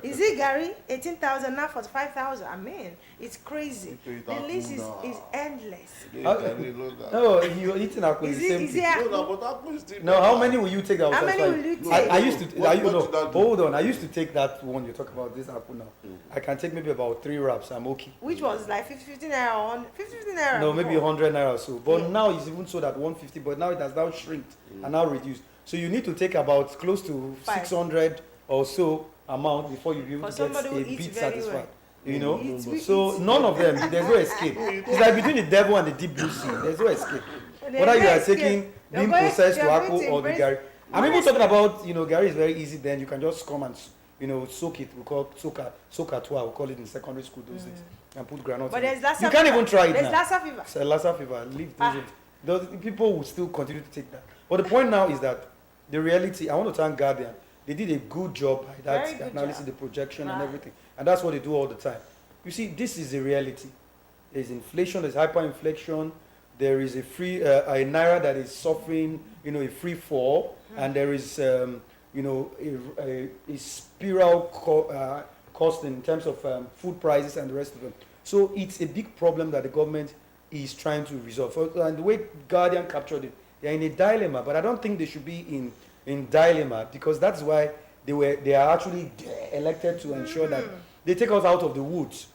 Is it Gary? 18,000 now, 45,000. I mean, it's crazy. The list is endless. No, you're eating apple. Is the same it thing. But apple is still No, how better. many will you take that? How many will you take? I used to. What did that do? Hold on. I used to take that one you talk about, this apple now. I can take maybe about 3 wraps. I'm okay. Which was like 50 naira on 50 naira. No, maybe before. 100 naira or so. But now it's even sold at 150. But now it has now shrinked and now reduced. So you need to take about close to 600 or so amount before you be able to get a bit satisfied. You know, so none of them. There's no escape. It's like between the devil and the deep blue sea. There's no escape. Whether you are taking being processed to apple or the Gary. I'm even talking about, Gary is very easy. Then you can just come and soak it. We call soka twa. We call it in secondary school those days, and put granite. But there's Lassa you can't fever. even try it There's now. Lassa fever. It's a Lassa fever. Leave those people will still continue to take that. But the point now is that the reality. I want to thank Guardian. They did a good job by that Very good analysis, job. the projection, and Right. everything. And that's what they do all the time. You see, this is the reality. There's inflation, there's hyperinflation, there is a naira that is suffering, a free fall, and there is, a spiral cost in terms of food prices and the rest of them. So it's a big problem that the government is trying to resolve. And the way Guardian captured it, they're in a dilemma, but I don't think they should be in dilemma, because that's why they are actually elected to ensure that they take us out of the woods.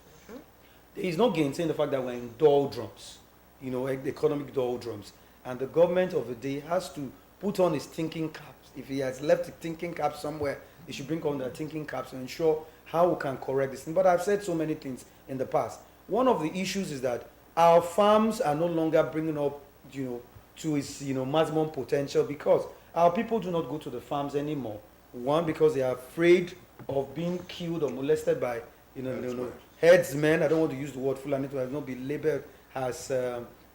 There is no gainsaying the fact that we're in doldrums, economic doldrums, and the government of the day has to put on his thinking caps. If he has left the thinking cap somewhere, he should bring on the thinking caps to ensure how we can correct this thing. But I've said so many things in the past. One of the issues is that our farms are no longer bringing up, to its maximum potential, because our people do not go to the farms anymore One, because they are afraid of being killed or molested by, Herdsmen. herdsmen. I don't want to use the word Fulani to have not be labeled as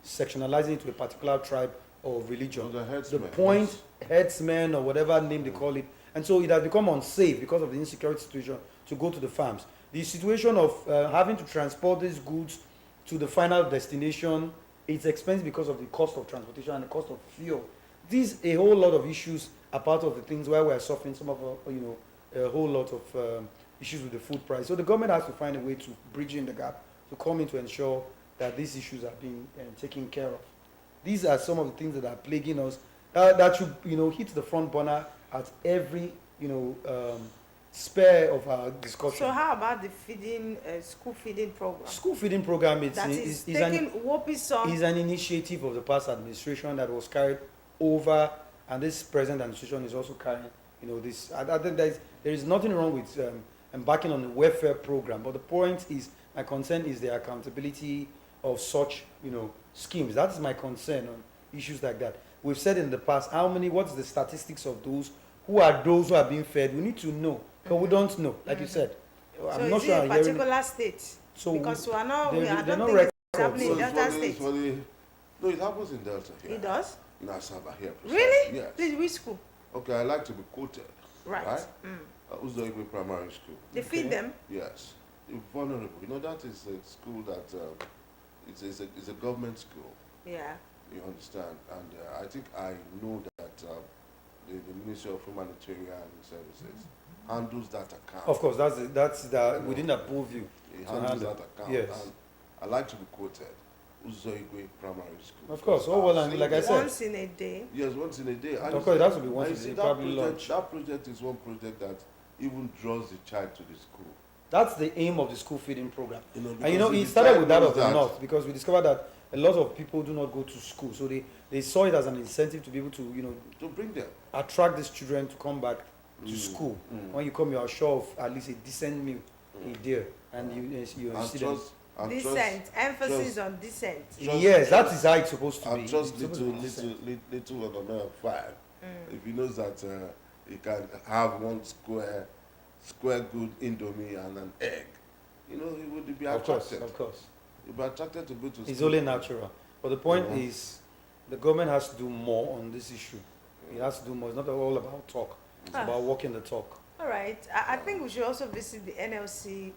sectionalizing it to a particular tribe or religion. Those are The herdsmen, point, yes. herdsmen or whatever name they call it. And so it has become unsafe because of the insecurity situation to go to the farms. The situation of having to transport these goods to the final destination, it's expensive because of the cost of transportation and the cost of fuel. These a whole lot of issues are part of the things where we are suffering some of a whole lot of issues with the food price. So the government has to find a way to bridge in the gap to come in to ensure that these issues are being taken care of. These are some of the things that are plaguing us that should hit the front burner at every spare of our discussion. So how about the school feeding program? School feeding program is taking whooping some. is an initiative of the past administration that was carried over, and this present administration is also carrying this. I think there is nothing wrong with embarking on the welfare program, but the point is, my concern is the accountability of such schemes. That's my concern on issues like that. We've said in the past what's the statistics of those who are being fed. We need to know, because we don't know, like you said. I'm so not is sure it a particular state? So because we are not, I they're don't not think it's records. happening in It's Delta funny, State. no, it happens in Delta here. It does? In Asaba here. precisely. Really? Yes. Please, which school? Okay, I like to be quoted. Right. Uzoigwe Primary School. They feed them? Yes. You're vulnerable. That is a school that it's a government school. Yeah. You understand? And I think I know that the Ministry of Humanitarian Services handles that account. Of course, that's within the purview. It handles that account. Yes. And I like to be quoted. Uzoigwe Primary School. Of course. Oh well, and like I said. Once in a day. Yes, once in a day. And Of course, it has to be and once you in a see day, that probably project, lunch. that project is one project that even draws the child to the school. That's the aim of the school feeding program. And because it the started child with that knows of the North, because we discovered that a lot of people do not go to school. So they saw it as an incentive to be able to, to bring them. attract these children to come back to school. When you come, you are sure of at least a decent meal a day. And you see them. Decent. Emphasis on decent. Yes, that is how it's supposed to be. And trust It's supposed to be decent. little Onomeo 5. If he knows that he can have one square good Indomie and an egg, he would be attracted. Of course. He'll be attracted to go to school. It's only natural. But the point is, the government has to do more on this issue. It has to do more. It's not all about talk. It's about walking the talk. All right. I think we should also visit the NLC.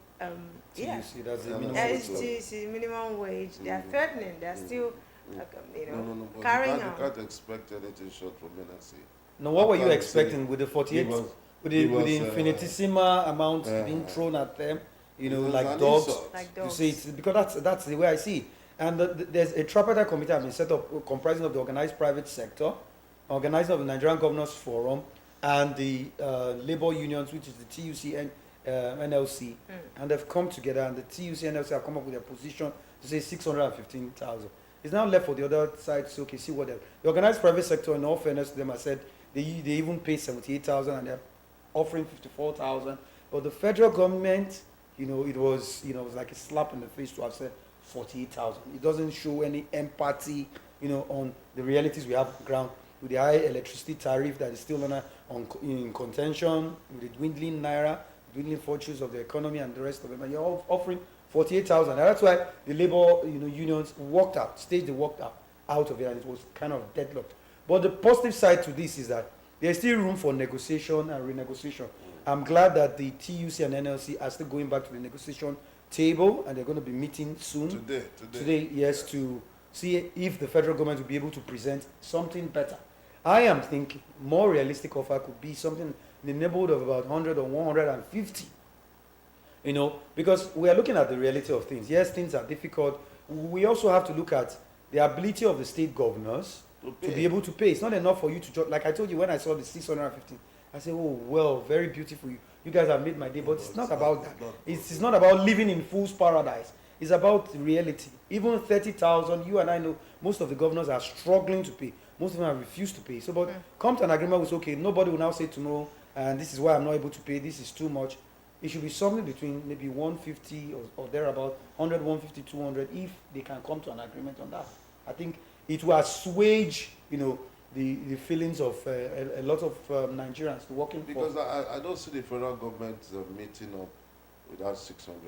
Yeah. TUC, that's the minimum Yeah. wage. SGC, minimum wage. They are threatening. They are still, No, but carrying you on. can't expect anything short from NLC. Now, what were you After expecting with the 48, Give us- with the give us, infinitesimal amount being thrown at them, it was like an dogs? insult. Like You dogs. see, because that's the way I see it. And there's a tripartite committee has been set up comprising of the organized private sector, organizing of the Nigerian Governors Forum, and the labor unions, which is the TUC and NLC. And they've come together, and the TUC and NLC have come up with a position to say 615,000. It's now left for the other side to say, okay, see what the organized private sector, in all fairness to them, I said they even pay 78,000 and they're offering 54,000. But the federal government, it was like a slap in the face to have said 48,000. It doesn't show any empathy, on the realities we have on the ground with the high electricity tariff that is still in contention, with the dwindling naira, dwindling fortunes of the economy and the rest of it. And you're all offering 48,000. And that's why the labor unions staged the walked out of it, and it was kind of deadlocked. But the positive side to this is that there's still room for negotiation and renegotiation. I'm glad that the TUC and NLC are still going back to the negotiation table, and they're going to be meeting soon. Today, yes, to see if the federal government will be able to present something better. I am thinking more realistic offer could be something in the neighborhood of about 100 or 150. Because we are looking at the reality of things. Yes, things are difficult. We also have to look at the ability of the state governors to be able to pay. It's not enough for you to like I told you when I saw the 615. I said, oh, well, very beautiful. You guys have made my day. But it's not about that. It's not about living in fool's paradise. It's about reality. Even 30,000, you and I know most of the governors are struggling to pay. Most of them have refused to pay. So, but come to an agreement with, okay, nobody will now say tomorrow, and this is why I'm not able to pay, this is too much. It should be something between maybe 150 or thereabout, 100, 150, 200, if they can come to an agreement on that. I think it will assuage, the feelings of a lot of Nigerians working Because for. I don't see the federal government meeting up without 600.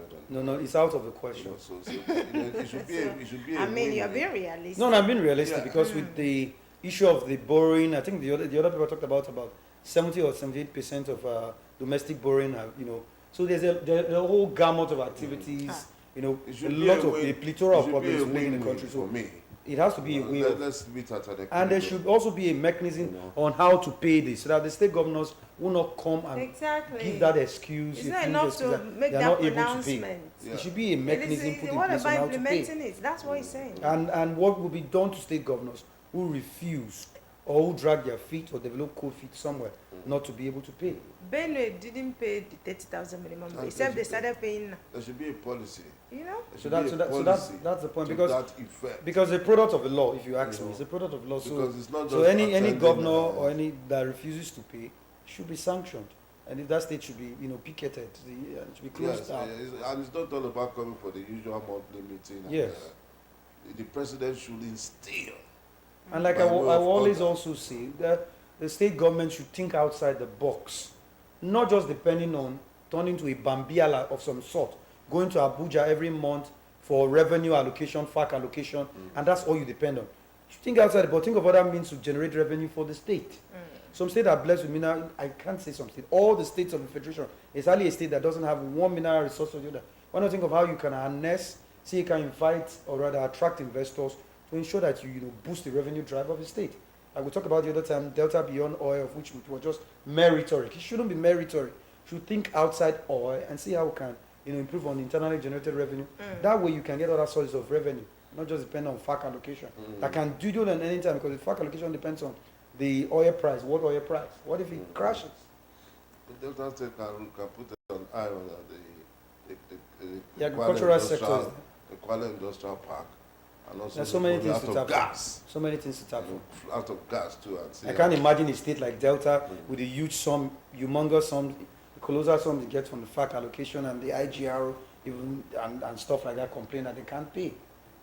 No, it's out of the You question. know, it should be it should be a I mean, you're win-win. being realistic. No, I'm being realistic Yeah. because with the issue of the borrowing, I think the other people talked about 70 or 78% of domestic borrowing, so there's a whole gamut of activities, It a should be lot a of win- a plethora it of should be problems a living in the win-win country. So for me. it has to be a way of, Let's meet at an and there equilibrium. should also be a mechanism You know. on how to pay this so that the state governors will not come and Exactly. give that excuse. It's a not huge enough excuse to that make they're that not able to pay. pronouncement. Yeah. It should be a mechanism put in What place on about how to pay. implementing it? That's what he's saying. And what will be done to state governors who refuse or who drag their feet or develop cold feet somewhere not to be able to pay. Benue didn't pay the 30,000 minimum, And except they they should started paying now. There should be a policy. You know? There So should that's be so, a that, so that's policy that's the point to because that effect. the product of the law, if you ask You me, know, it's a product of law. So because it's not just so any attending, governor or any that refuses to pay should be sanctioned, and if that state should be picketed, it should be closed yes, down. and it's not all about coming for the usual monthly meeting. And, Yes. The president should instill. And like By I way will of always order. also say that the state government should think outside the box, not just depending on turning to a Bambiala of some sort, going to Abuja every month for revenue allocation, FAC allocation, and that's all you depend on. You think outside, but think of other means to generate revenue for the state. Some states are blessed with mineral. I can't say some states. All the states of the federation, it's hardly a state that doesn't have one mineral resource or the other. Why not think of how you can harness, see you can invite or rather attract investors to ensure that you boost the revenue drive of the state. Like we talked about the other time, Delta Beyond Oil, of which was just mere rhetoric. It shouldn't be mere rhetoric. You should think outside oil and see how we can improve on internally generated revenue. That way you can get other sources of revenue, not just depend on FAC allocation. That can do at any time because the FAC allocation depends on the oil price, world oil price. What if it crashes? The Delta State can put an eye on The agricultural Kwale sector Industrial- is- the Kwale Industrial Park. And also There's so many the things out to of tap gas. So many things to tap on. Out of gas too. And see I how- can't imagine a state like Delta with a huge sum, humongous sum, colossal sum they get from the FAC allocation and the IGR even and stuff like that complain that they can't pay.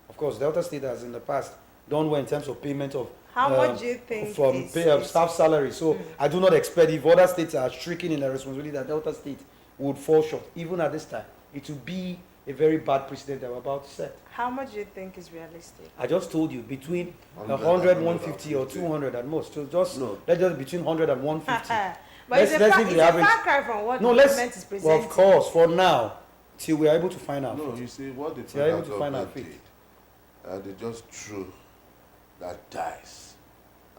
Of course, Delta State has in the past done well in terms of payment of How much do you think from is- pay of is- staff salary. So I do not expect if other states are shrinking in their responsibility that Delta State would fall short. Even at this time, it will be a very bad precedent that we're about to set. How much do you think is realistic? I just told you between 100, 100, 150 or 150. 200 at most. So just No. let's just between 100 and 150. But it's a let's far, leave it's the a average. far cry from what No, the let's. government is Well, presenting. of course, for now, till we are able to find out. No, you see what the So you're able federal to find our government feet. did. They just threw that dice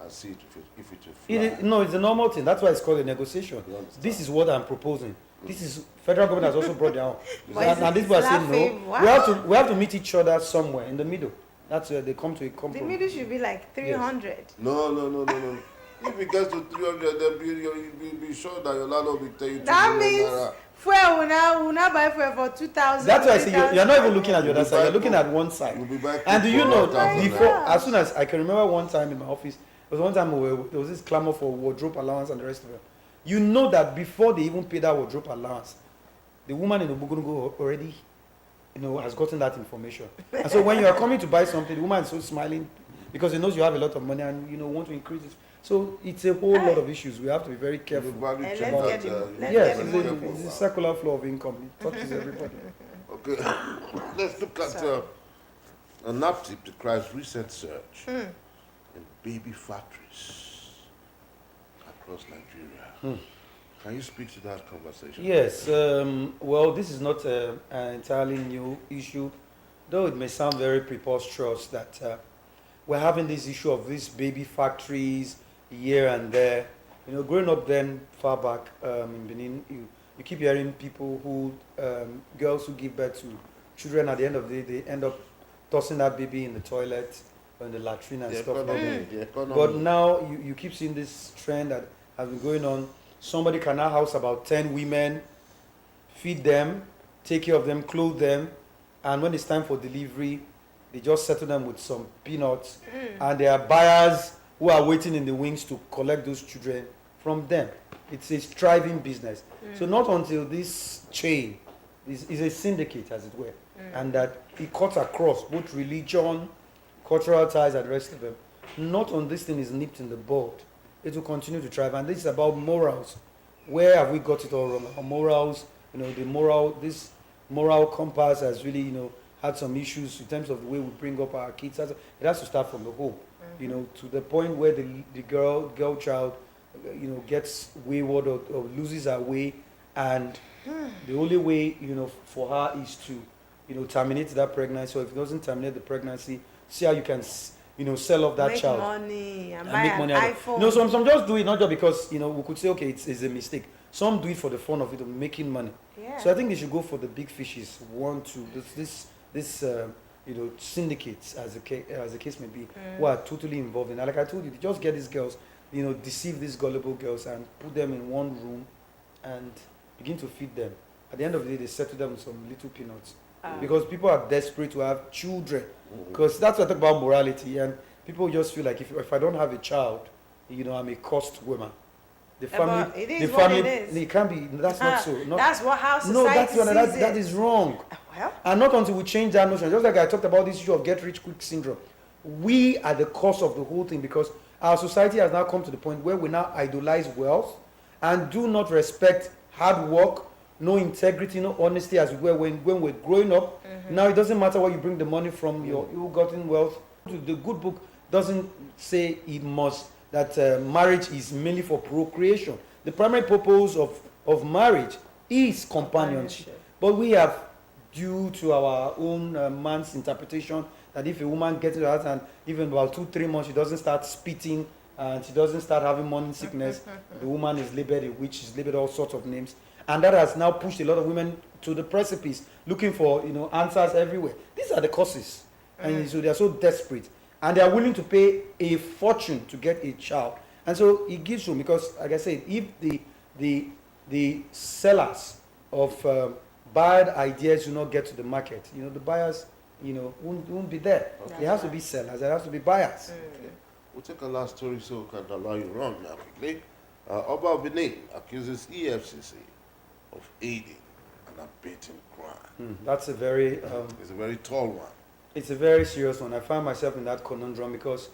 and see if it will fly. It is, no, it's a normal thing. That's why it's called a negotiation. You understand? This is what I'm proposing. This is federal government has also brought their own. But and this it's was saying laughing. no. Wow. We have to meet each other somewhere in the middle. That's where they come to a The compromise. middle should be like 300. No. If it gets to 300, then you'll be sure that your landlord will tell you 2 That million means naira. fuel will now buy fuel for 2,000. That's why I say you're not even looking at the other You'll side. You're buy looking for- at one side. You'll be buying And do you know, 4,000 before, naira. as soon as I can remember one time in my office, there was one time there was this clamor for wardrobe allowance and the rest of it. You know that before they even pay that wardrobe allowance, the woman in Obugungo already, has gotten that information. And so when you are coming to buy something, the woman is so smiling because he knows you have a lot of money and, want to increase it. So it's a whole lot of issues. We have to be very You careful. value Let's check get that, the- you let's Yes, get it's the a, money it's a first. circular flow of income. It touches everybody. Okay, let's look at a NAPTIP decries recent surge in baby factories across Nigeria. Can you speak to that conversation? Yes, well, this is not an entirely new issue, though it may sound very preposterous that we're having this issue of these baby factories here and there. Growing up then far back in Benin, you keep hearing people who, girls who give birth to children, at the end of the day, they end up tossing that baby in the toilet or in the latrine and The stuff like that. economy, the economy. But now you keep seeing this trend that has been going on. Somebody can now house about 10 women, feed them, take care of them, clothe them, and when it's time for delivery, they just settle them with some peanuts, and there are buyers who are waiting in the wings to collect those children from them. It's a thriving business. So not until this chain is a syndicate, as it were, and that it cuts across both religion, cultural ties, and the rest of them. not on this thing is nipped in the bud, it will continue to thrive. And this is about morals. Where have we got it all wrong? Our morals, this moral compass has really, had some issues in terms of the way we bring up our kids. It has to start from the home, to the point where the girl child, gets wayward or loses her way, and the only way, for her is to, terminate that pregnancy. Or if it doesn't terminate the pregnancy, see how you can, sell off that make child. Money and Make buy money an out of it. iPhone. Some just do it not just because, we could say, okay, it's a mistake. Some do it for the fun of it, of making money. Yeah. So I think they should go for the big fishes. Syndicates, as the case may be, who are totally involved in it. Like I told you, just get these girls, deceive these gullible girls and put them in one room and begin to feed them. At the end of the day, they settle them with some little peanuts. Because people are desperate to have children. Because that's what I talk about morality. And people just feel like if I don't have a child, I'm a cursed woman. The family, But it is the what family, it is. it can't be. That's not so. That's how society no, that's what, sees that it. is wrong. Well, And not until we change that notion. Just like I talked about this issue of get rich quick syndrome, we are the cause of the whole thing because our society has now come to the point where we now idolize wealth and do not respect hard work, no integrity, no honesty as we were when we're growing up. Now it doesn't matter where you bring the money from, your ill-gotten wealth. The good book doesn't say that marriage is mainly for procreation. The primary purpose of marriage is companionship. But we have, due to our own man's interpretation, that if a woman gets into that and even about 2-3 months she doesn't start spitting and she doesn't start having morning sickness, the woman is labeled a witch, is labeled all sorts of names. And that has now pushed a lot of women to the precipice, looking for answers everywhere. These are the causes. And so they are so desperate. And they are willing to pay a fortune to get a child. And so it gives room because, like I said, if the sellers of bad ideas do not get to the market, the buyers, won't be there. There has to be sellers, there has to be buyers. Okay. We'll take a last story so we can allow you to run now quickly. Oba of Benin accuses EFCC of aiding and abetting crime. That's a very... It's a very tall one. It's a very serious one. I find myself in that conundrum because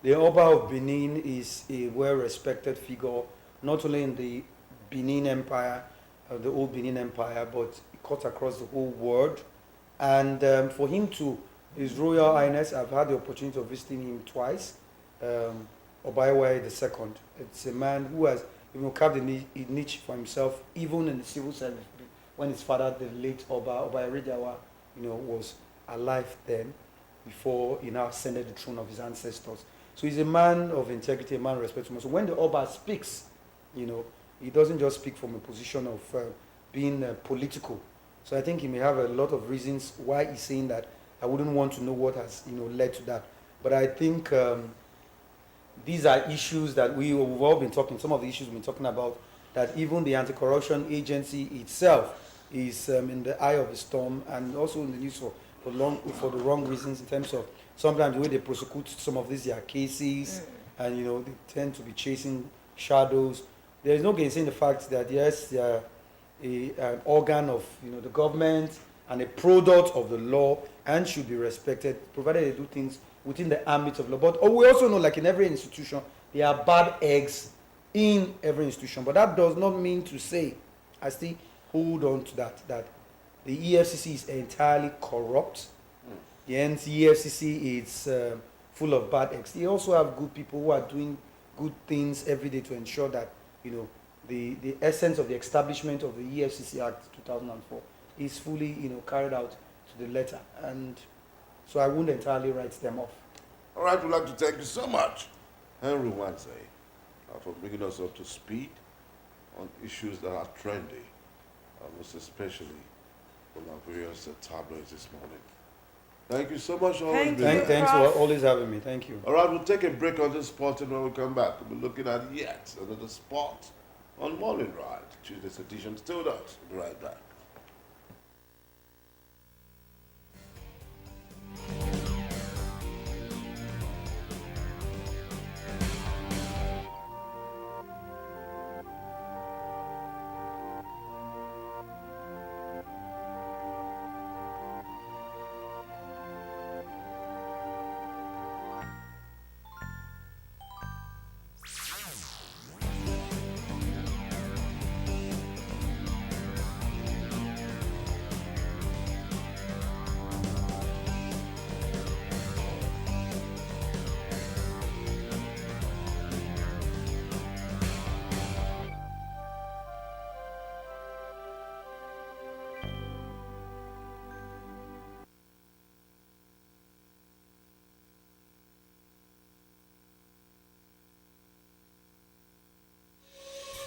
the Oba of Benin is a well-respected figure, not only in the Benin Empire, the old Benin Empire, but it cuts across the whole world. And for him to, His Royal Highness, I've had the opportunity of visiting him twice, Obaiwe II. It's a man who has carved a niche for himself, even in the civil service, when his father, the late Oba Iridawa, was alive then, before he now ascended the throne of his ancestors. So he's a man of integrity, a man of respect. So when the Oba speaks, he doesn't just speak from a position of being political. So I think he may have a lot of reasons why he's saying that. I wouldn't want to know what has led to that. But I think these are issues that we've all been talking, some of the issues we've been talking about, that even the anti-corruption agency itself is in the eye of the storm and also in the news for the wrong reasons, in terms of sometimes the way they prosecute some of these their cases, and they tend to be chasing shadows. There is no gainsaying the fact that yes, they are an organ of the government and a product of the law and should be respected, provided they do things within the ambit of law. But we also know, like in every institution, there are bad eggs in every institution. But that does not mean to say, I still hold on to that the EFCC is entirely corrupt. The EFCC is full of bad eggs. They also have good people who are doing good things every day to ensure that the essence of the establishment of the EFCC Act 2004 is fully carried out to the letter. And so I wouldn't entirely write them off. All right, we'd like to thank you so much, Henry Wanze, for bringing us up to speed on issues that are trendy, most especially from our various tabloids this morning. Thank you so much. Thanks for always having me. Thank you. All right, we'll take a break on this spot, and when we come back, we'll be looking at yet another spot on Morning Ride. Tuesday's edition still does. We'll be right back.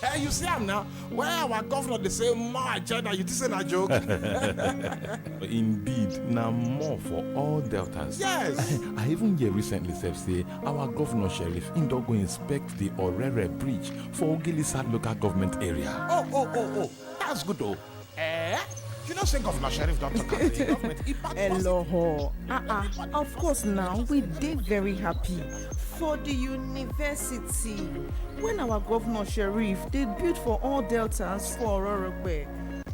Hey, you see him now? Where our governor they say more agenda, you this ain't a joke. Indeed, now more for all deltas. Yes. I even hear recently say our governor sheriff Indo go inspect the Orere bridge for Ogilisad local government area. Oh. That's good though. You know, say Governor Sheriff Dr. Kante, government. Hello. Of course now, we did very happy for the university. When our governor Sheriff did build for all deltas for Ororogbe,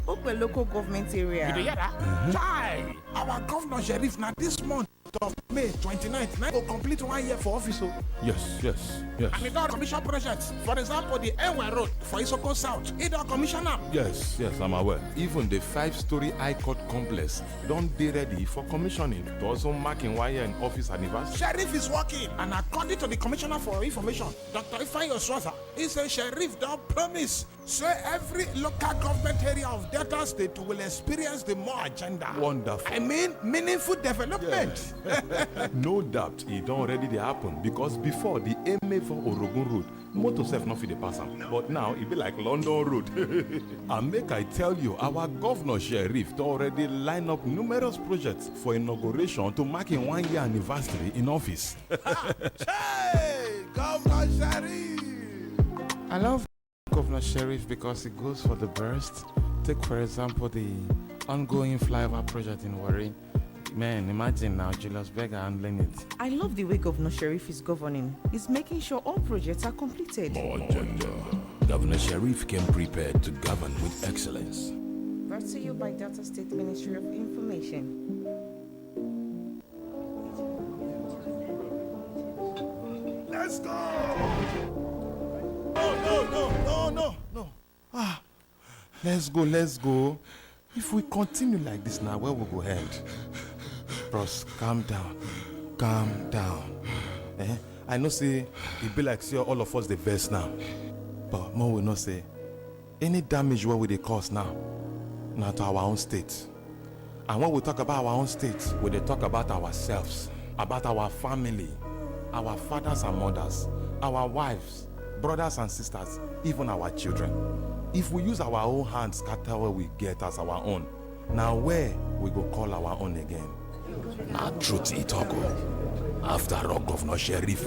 Okwe local government area. You hear that? Chai! Our governor Sheriff now this month of May 29th, now go complete 1 year for office. Yes. And it all commission projects. For example, the Enwe Road for Isoko South. It all commissioner. Yes, I'm aware. Even the 5-story High Court complex don't be ready for commissioning to also mark in 1 year in office anniversary. Sheriff is working, and according to the Commissioner for Information, Dr. Ifeanyi Oswaza, he said Sheriff don't promise. So every local government area of Delta State will experience the more agenda. Wonderful. I mean, meaningful development. No doubt it already dey happen because before the Emevo Orogun Road, motor self not fit dey pass am. But now it be like London Road. And make I tell you, our governor Sheriff don already line up numerous projects for inauguration to mark in 1 year anniversary in office. Hey, Governor Sheriff! I love Governor Sheriff because it goes for the best. Take for example the ongoing flyover project in Warri. Man, imagine now Julius Berger handling it. I love the way Governor Sheriff is governing. He's making sure all projects are completed. More agenda. Governor Sheriff came prepared to govern with excellence. Brought to you by Delta State Ministry of Information. Let's go! No. Let's go. If we continue like this now, where we go head? Bros, calm down. I know say it be like say all of us the verse now. But more will not say any damage where we they cause now to our own state. And when we talk about our own state, we they talk about ourselves, about our family, our fathers and mothers, our wives, brothers and sisters, even our children. If we use our own hands scatter where we get as our own, now where we go call our own again? Now truth it talk. After all, Governor Sheriff,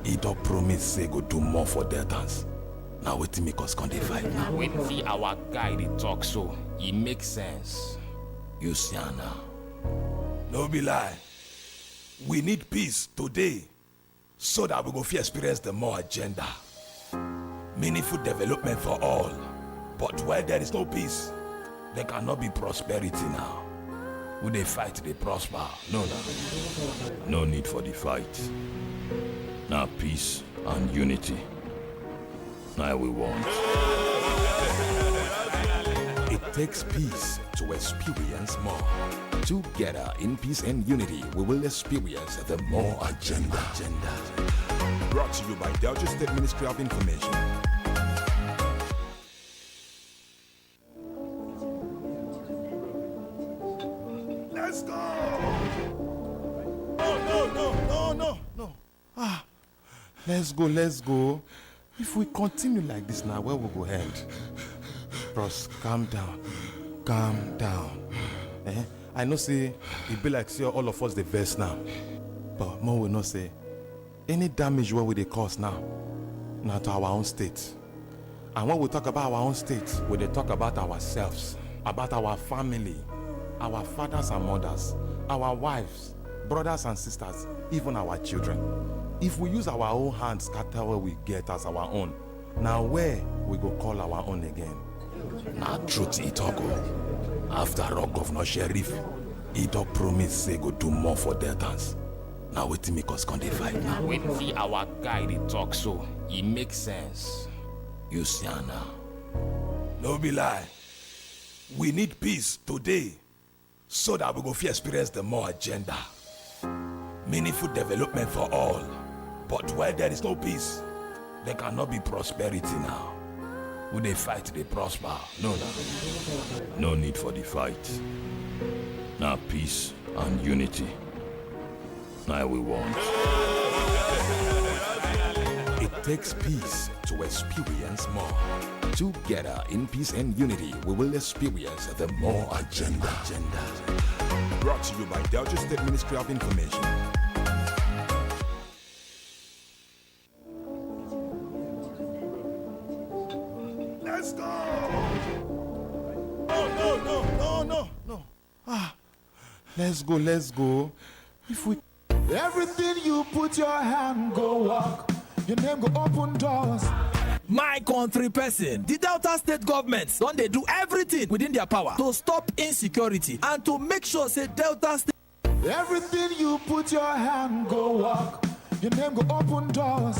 he don't promise say go do more for Deltans. Now wait make us come dey fight now. When see our guy they talk so, it makes sense. You see now. No be lie. We need peace today so that we go fit experience the more agenda. Meaningful development for all. But where there is no peace, there cannot be prosperity now. When they fight, they prosper. No need for the fight. Now peace and unity. Now we want. It takes peace to experience more. Together in peace and unity, we will experience the more agenda. Brought to you by Delta State Ministry of Information. Let's go! No. Let's go. If we continue like this now, where we go head? Bros, calm down. I know say it be like say all of us the verse now. But more will not say any damage where we they cause now to our own state. And when we talk about our own state, we they talk about ourselves, about our family, our fathers and mothers, our wives, brothers and sisters, even our children. If we use our own hands scatter where we get as our own, now where we go call our own again? Now truth it talk. After all, Governor Sheriff, he don't promise say go do more for Deltans. Now wait make us come dey fight now. When see our guy they talk so, it makes sense. You see now. No be lie. We need peace today so that we go fit experience the more agenda. Meaningful development for all. But where there is no peace, there cannot be prosperity now. When they fight, they prosper. No need for the fight. Now peace and unity. Now we want. It takes peace to experience more. Together in peace and unity, we will experience the more agenda. Brought to you by Delta State Ministry of Information. Let's go! No. Let's go. If we everything you put your hand go walk, your name go open doors. My country person, the Delta State government don dey do everything within their power to stop insecurity and to make sure say Delta State. Everything you put your hand go walk, your name go open doors.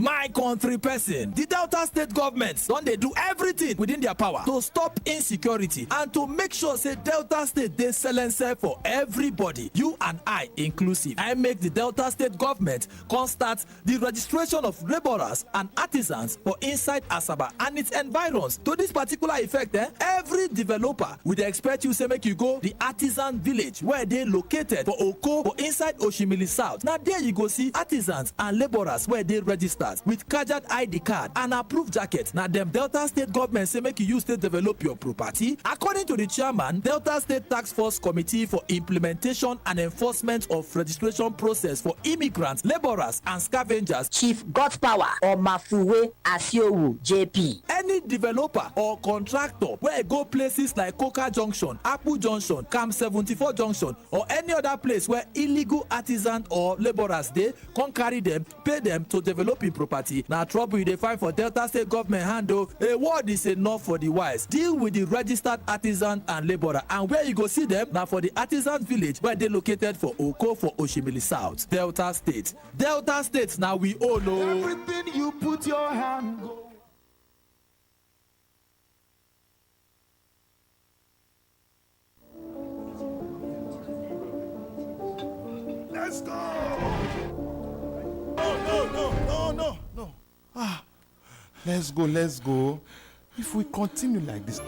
My country person, the Delta State government don dey do everything within their power to stop insecurity and to make sure say Delta State dey silence for everybody, you and I inclusive. I make the Delta State government come start the registration of laborers and artisans for inside Asaba and its environs. To this particular effect, every developer we dey expect you say make you go the artisan village where they located for Oko for inside Oshimili South. Now there you go see artisans and laborers where they register with Kajat ID card and approved jacket. Now them Delta State government say make you use to develop your property. According to the chairman, Delta State Task Force Committee for Implementation and Enforcement of Registration Process for Immigrants, Laborers and Scavengers, Chief Godpower or Mafuwe Asiowu JP. Any developer or contractor where go places like Coca Junction, Apu Junction, Camp 74 Junction or any other place where illegal artisans or laborers they come carry them, pay them to develop in property. Now trouble you dey find for Delta State government handle. A word is enough for the wise. Deal with the registered artisan and laborer, and where you go see them now for the artisan village where they located for Oko for Oshimili South. Delta State now we all know. Everything you put your hand go. Let's go! No. Let's go. If we continue like this.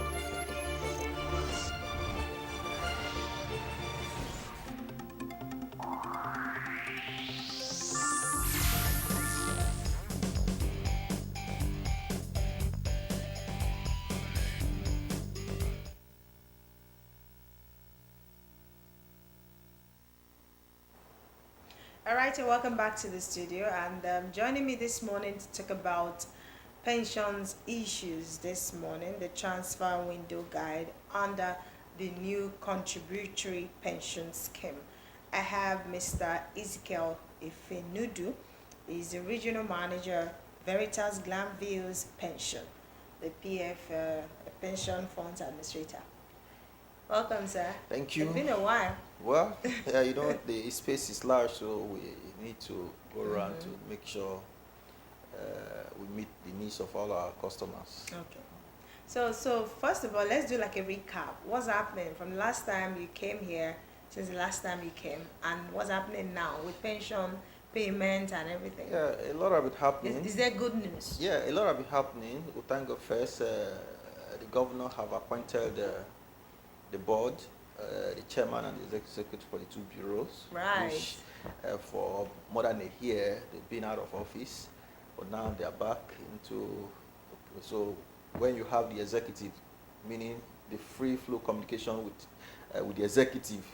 All right, and welcome back to the studio. And joining me this morning to talk about pensions issues this morning, the transfer window guide under the new contributory pension scheme. I have Mr. Ezekiel Ifenudu. He's the regional manager, Veritas Glanville's Pension, the PF Pension Funds Administrator. Welcome, sir. Thank you. It's been a while. Well, the space is large, so we need to go around to make sure we meet the needs of all our customers. Okay. So first of all, let's do like a recap. What's happening from the last time you came here, since the last time you came, and what's happening now with pension payment and everything? Yeah, a lot of it happening. Is there good news? Yeah, a lot of it happening. We thank God first. The governor have appointed the board, the chairman and the executive for the two bureaus. Right. Which, for more than a year, they've been out of office, but now they are back into. So when you have the executive, meaning the free flow communication with the executive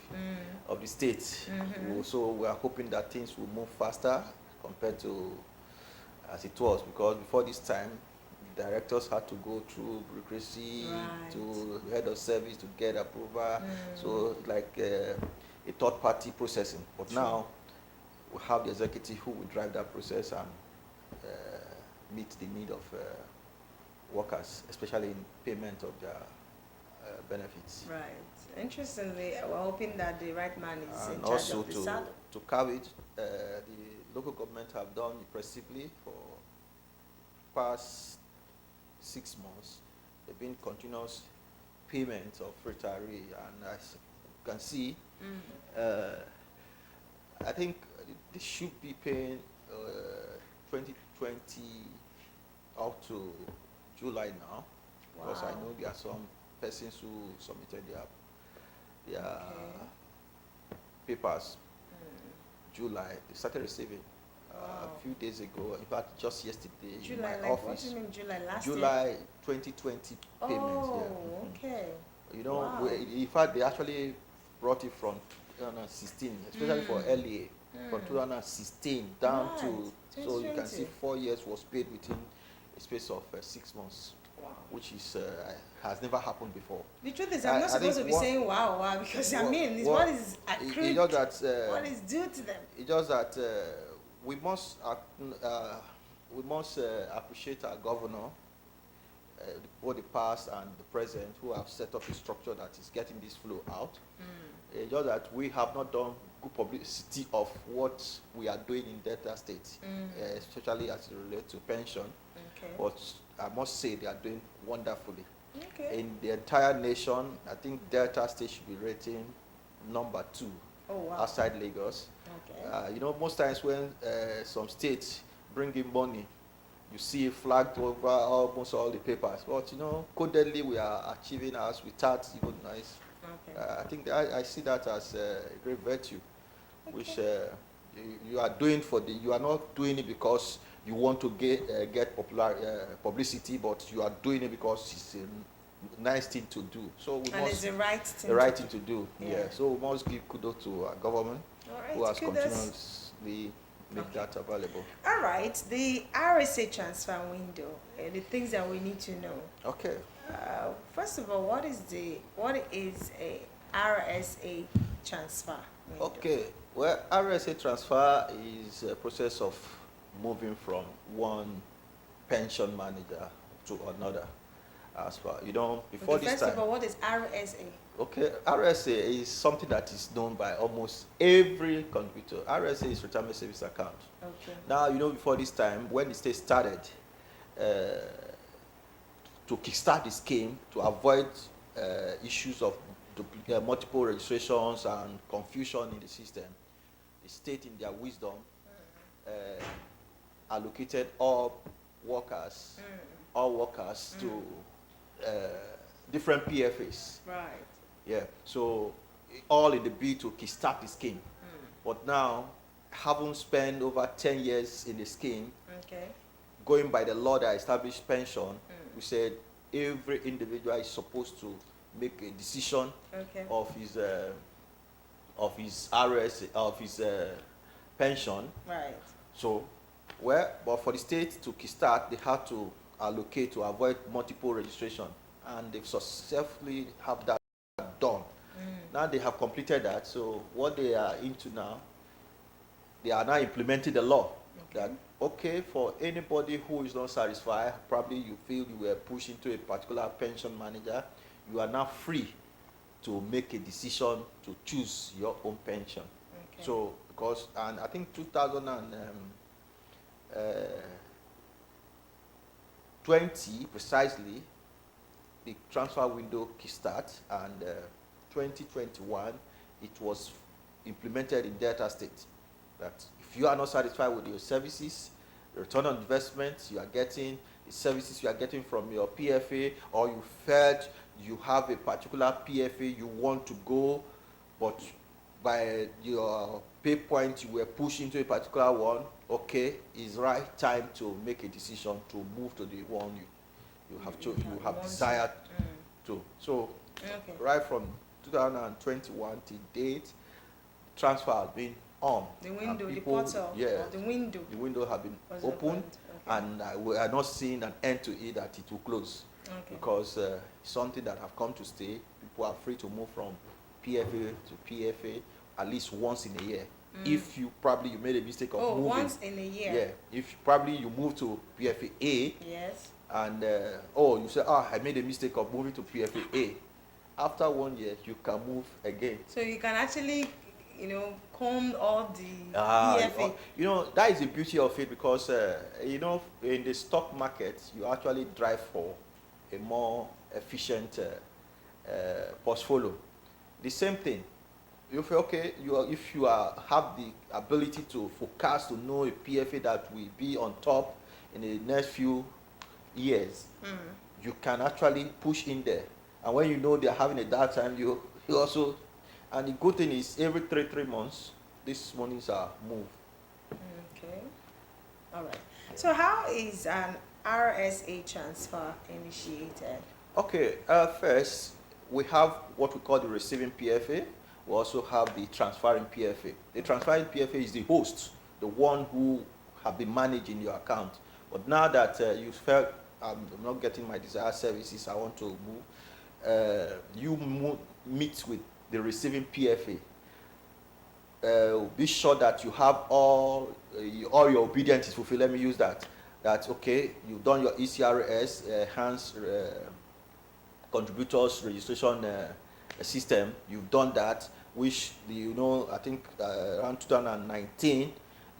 of the state, so we are hoping that things will move faster compared to as it was, because before this time, directors had to go through bureaucracy to head of service to get approval. So like a third party processing. But now we have the executive who will drive that process and meet the need of workers, especially in payment of their benefits. Right. Interestingly, we're hoping that the right man is And in charge also of the saddle. to carry it, the local government have done impressively for past 6 months. There've been continuous payment of retiree, and as you can see, I think they should be paying 2020 up to July now, because I know there are some persons who submitted their papers July. They started receiving a few days ago. In fact, just yesterday July, in my like, what office. do you mean July last July year? 2020 Oh, payments. Yeah. okay. You know, Wow. in fact, they actually brought it from 2016, especially for LA, from 2016 down Right. to, so you can see 2020. 4 years was paid within a space of 6 months, Wow. which is has never happened before. The truth is, I I'm not supposed think to be what- saying wow, because I what- mean, it's what- what is accrued, It's just that what is due to them. it's just that we must appreciate our governor, both the past and the present, who have set up a structure that is getting this flow out. It's just that we have not done good publicity of what we are doing in Delta State, especially as it relates to pension. Okay. But I must say they are doing wonderfully. Okay. In the entire nation, I think Delta State should be rating number 2 Oh, wow. outside Lagos. Okay. You know, most times when some states bring in money, you see it flagged over almost all the papers. But you know, codedly we are achieving ours without even noise. Okay. I think I see that as a great virtue, which you are doing you are not doing it because you want to get publicity, but you are doing it because it's a nice thing to do. So we And must it's the right thing. the right to thing to do. Yeah. Yeah. So we must give kudos to our government, All right, who has kudos. continuously make that available. All right, the RSA transfer window, the things that we need to know. Okay. First of all, what is a RSA transfer window? Okay. Well, RSA transfer is a process of moving from one pension manager to another. As far you know, before Okay, this first time. of all, what is RSA? Okay, RSA is something that is known by almost every contributor. RSA is retirement savings account. Okay. Now, you know, before this time, when the state started to kickstart the scheme to avoid issues of multiple registrations and confusion in the system, the state, in their wisdom, allocated all workers to different PFAs. Right. Yeah, so all in the bid to kickstart the scheme. But now, having spent over 10 years in the scheme, Okay. going by the law that established pension, we said every individual is supposed to make a decision Okay. of his RS, of his pension. Right. So, well, but for the state to kickstart, they had to allocate to avoid multiple registration, and they've successfully have that done. Now they have completed that. So what they are into now, they are now implementing the law. That okay, for anybody who is not satisfied, probably you feel you were pushed into a particular pension manager, you are now free to make a decision to choose your own pension. Okay. So because, and I think 2020 precisely, the transfer window kickstart, and 2021 it was implemented in Delta State. That if you are not satisfied with your services, the return on investment you are getting, the services you are getting from your PFA, or you felt you have a particular PFA you want to go, but by your pay point you were pushed into a particular one, okay, it's right time to make a decision to move to the one you have desired to. So Okay. right from 2021 to date, transfer has been on. The and window, people- the portal, yeah, or the window. the window have been was opened, Okay. and we are not seeing an end to it, that it will close. Okay. Because it's something that have come to stay. People are free to move from PFA to PFA at least once in a year. If you made a mistake of moving. Once in a year. Yeah. If probably you move to PFA A, Yes. and you say, I made a mistake of moving to PFA A. After 1 year, you can move again. So you can actually, comb all the Ah, PFA. you know, that is the beauty of it, because in the stock market, you actually drive for a more efficient portfolio. The same thing. You feel okay. If you have the ability to forecast to know a PFA that will be on top in the next few years, you can actually push in there. And when you know they're having a dark time, you also. And the good thing is, every three months, these monies are moved. Okay. All right. So how is an RSA transfer initiated? Okay, first, we have what we call the receiving PFA. We also have the transferring PFA. The transferring PFA is the host, the one who have been managing your account. But now that you felt I'm not getting my desired services, I want to move, meet with the receiving PFA. Be sure that you have all your obedience is fulfilled. Let me use that. That's okay. You've done your ECRS, enhanced contributors registration system. You've done that, which I think around 2019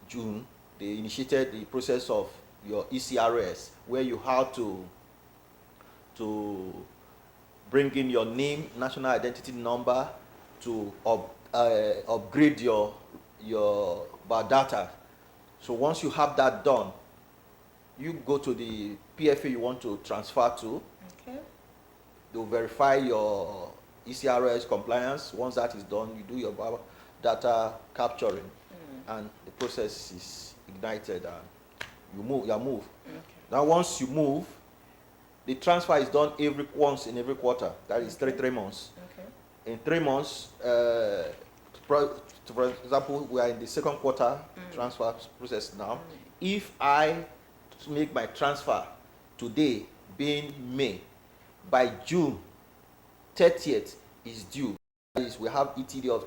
June they initiated the process of your ECRS, where you have to bring in your name, national identity number, to upgrade your data. So once you have that done, you go to the PFA you want to transfer to. Okay. They'll verify your ECRS compliance. Once that is done, you do your data capturing, and the process is ignited, and you move. Okay. Now, once you move, the transfer is done once in every quarter. That is 3 months. Okay. In 3 months, for example, we are in the second quarter transfer process now. If I make my transfer today, being May, by June 30th is due. That is, we have ETD of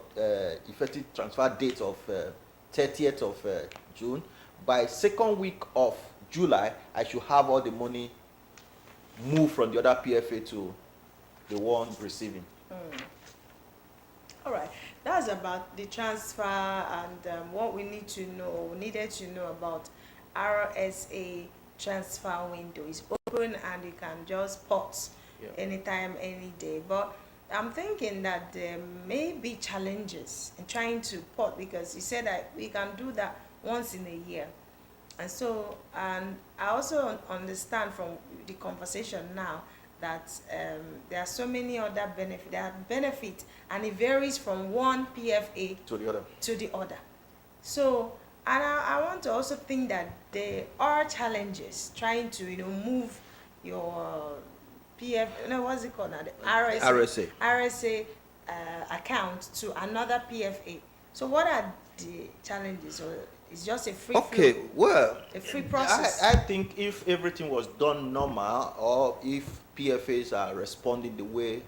effective transfer date of 30th of June. By second week of July, I should have all the money moved from the other PFA to the one receiving. All right. That's about the transfer and what we needed to know about RSA transfer window. Is open and you can just pause anytime, any day. But I'm thinking that there may be challenges in trying to port, because you said that we can do that once in a year. And so, and I also understand from the conversation now that there are so many other benefits. There are benefits, and it varies from one PFA to the other. So, and I want to also think that there are challenges trying to move your what's it called now? The RSA account to another PFA. So, what are the challenges? Or it's just a free a free process? I think if everything was done normal, or if PFAs are responding the way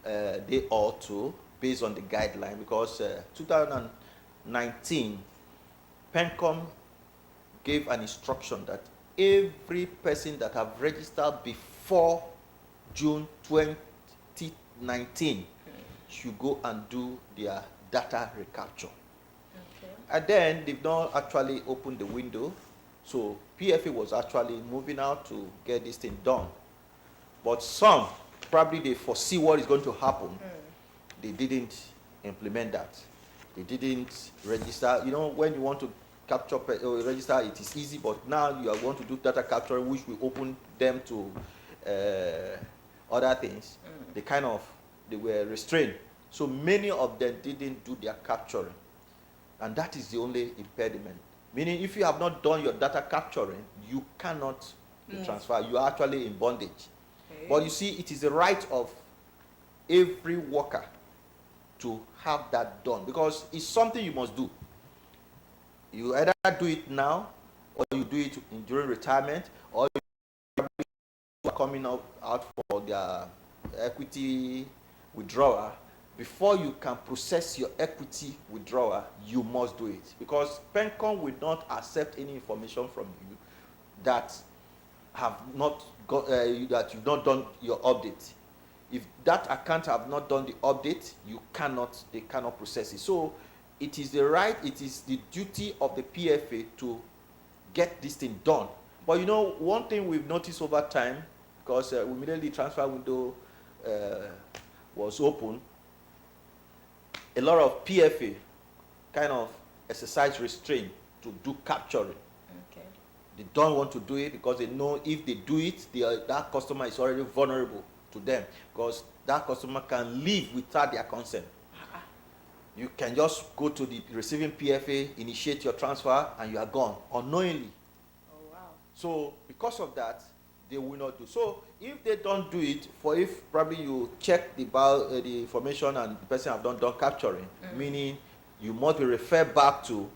they ought to, based on the guideline, because 2019, PENCOM gave an instruction that every person that have registered before June 2019 should go and do their data recapture. Okay. And then they've not actually opened the window, so PFA was actually moving out to get this thing done. But some, probably they foresee what is going to happen. They didn't implement that. They didn't register. When you want to capture or register, it is easy, but now you are going to do data capturing, which will open them to other things. They were restrained. So many of them didn't do their capturing. And that is the only impediment. Meaning, if you have not done your data capturing, you cannot transfer. You are actually in bondage. Okay. But you see, it is the right of every worker to have that done, because it's something you must do. You either do it now, or you do it during retirement, or you are coming out for their equity withdrawal. Before you can process your equity withdrawal, you must do it, because PENCOM will not accept any information from you that have not got that you've not done your update. If that account have not done the update, they cannot process it. So it is the duty of the PFA to get this thing done. But one thing we've noticed over time, because immediately transfer window was open, a lot of PFA kind of exercise restraint to do capturing. Okay. They don't want to do it because they know if they do it, that customer is already vulnerable to them, because that customer can leave without their consent. You can just go to the receiving PFA, initiate your transfer, and you are gone unknowingly. So because of that, they will not do. So if they don't do it, for if probably you check the information and the person have done capturing, meaning you must be referred back to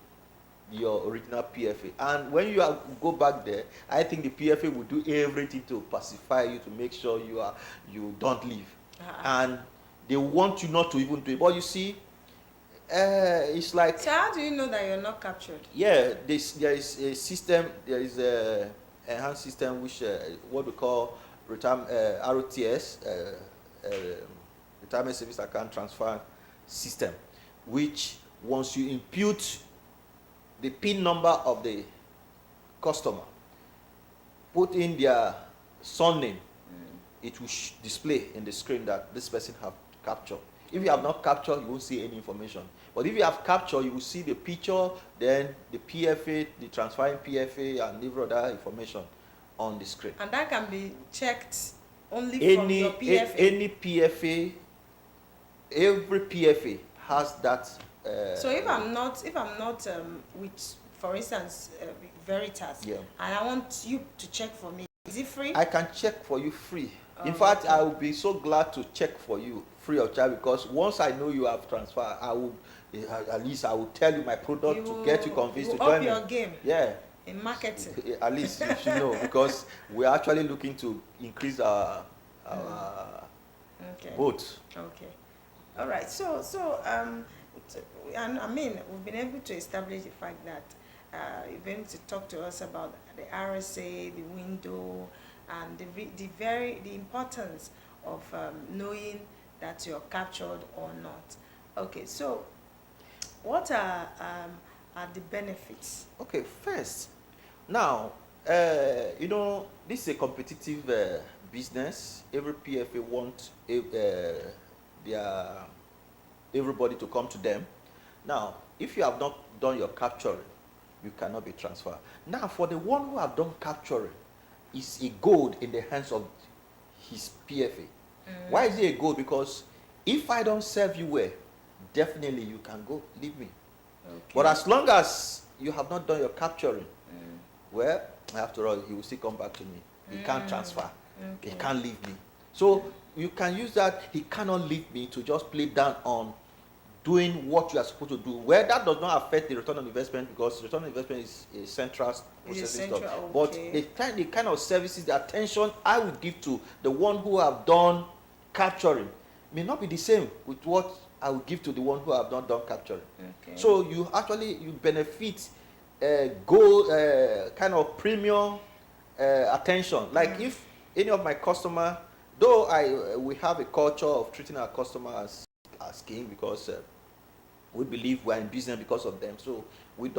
your original PFA. And when you go back there, I think the PFA will do everything to pacify you, to make sure you don't leave. And they want you not to even do it. But you see, it's like... So how do you know that you're not captured? Yeah, there is a system, there is a enhanced system which what we call ROTS, Retirement Service Account Transfer System, which once you impute the PIN number of the customer, put in their surname, it will display in the screen that this person have captured. If you have not captured, you won't see any information. But if you have captured, you will see the picture, then the PFA, the transferring PFA, and every other information on the screen. And that can be checked only from your PFA? Any PFA, every PFA has that. So if I'm not with, for instance, Veritas, and I want you to check for me, is it free? I can check for you free. In fact, I will be so glad to check for you free of charge, because once I know you have transferred, I will at least I will tell you my product to get you convinced to join me. Up your game. Yeah. In marketing. At least you should know, because we're actually looking to increase our vote. Okay. All right. So and I mean, we've been able to establish the fact that you've been able to talk to us about the RSA, the window, and the importance of knowing that you're captured or not. Okay, so what are the benefits? Okay, first, now you know, this is a competitive business. Every PFA wants everybody to come to them. Now, if you have not done your capturing, you cannot be transferred. Now, for the one who have done capturing, is a gold in the hands of his PFA. Why is it a gold? Because if I don't serve you well, definitely you can go, leave me. Okay. But as long as you have not done your capturing, well, after all, he will still come back to me. He can't transfer. Okay. He can't leave me. So you can use that, he cannot leave me, to just play down on doing what you are supposed to do. Well, that does not affect the return on investment, because return on investment is a central processing stuff. Okay. But the kind of services, the attention I would give to the one who have done capturing may not be the same with what I would give to the one who have not done capturing. Okay. So you benefit kind of premium attention. Like if any of my customer, though we have a culture of treating our customers as king, because we believe we are in business because of them, so we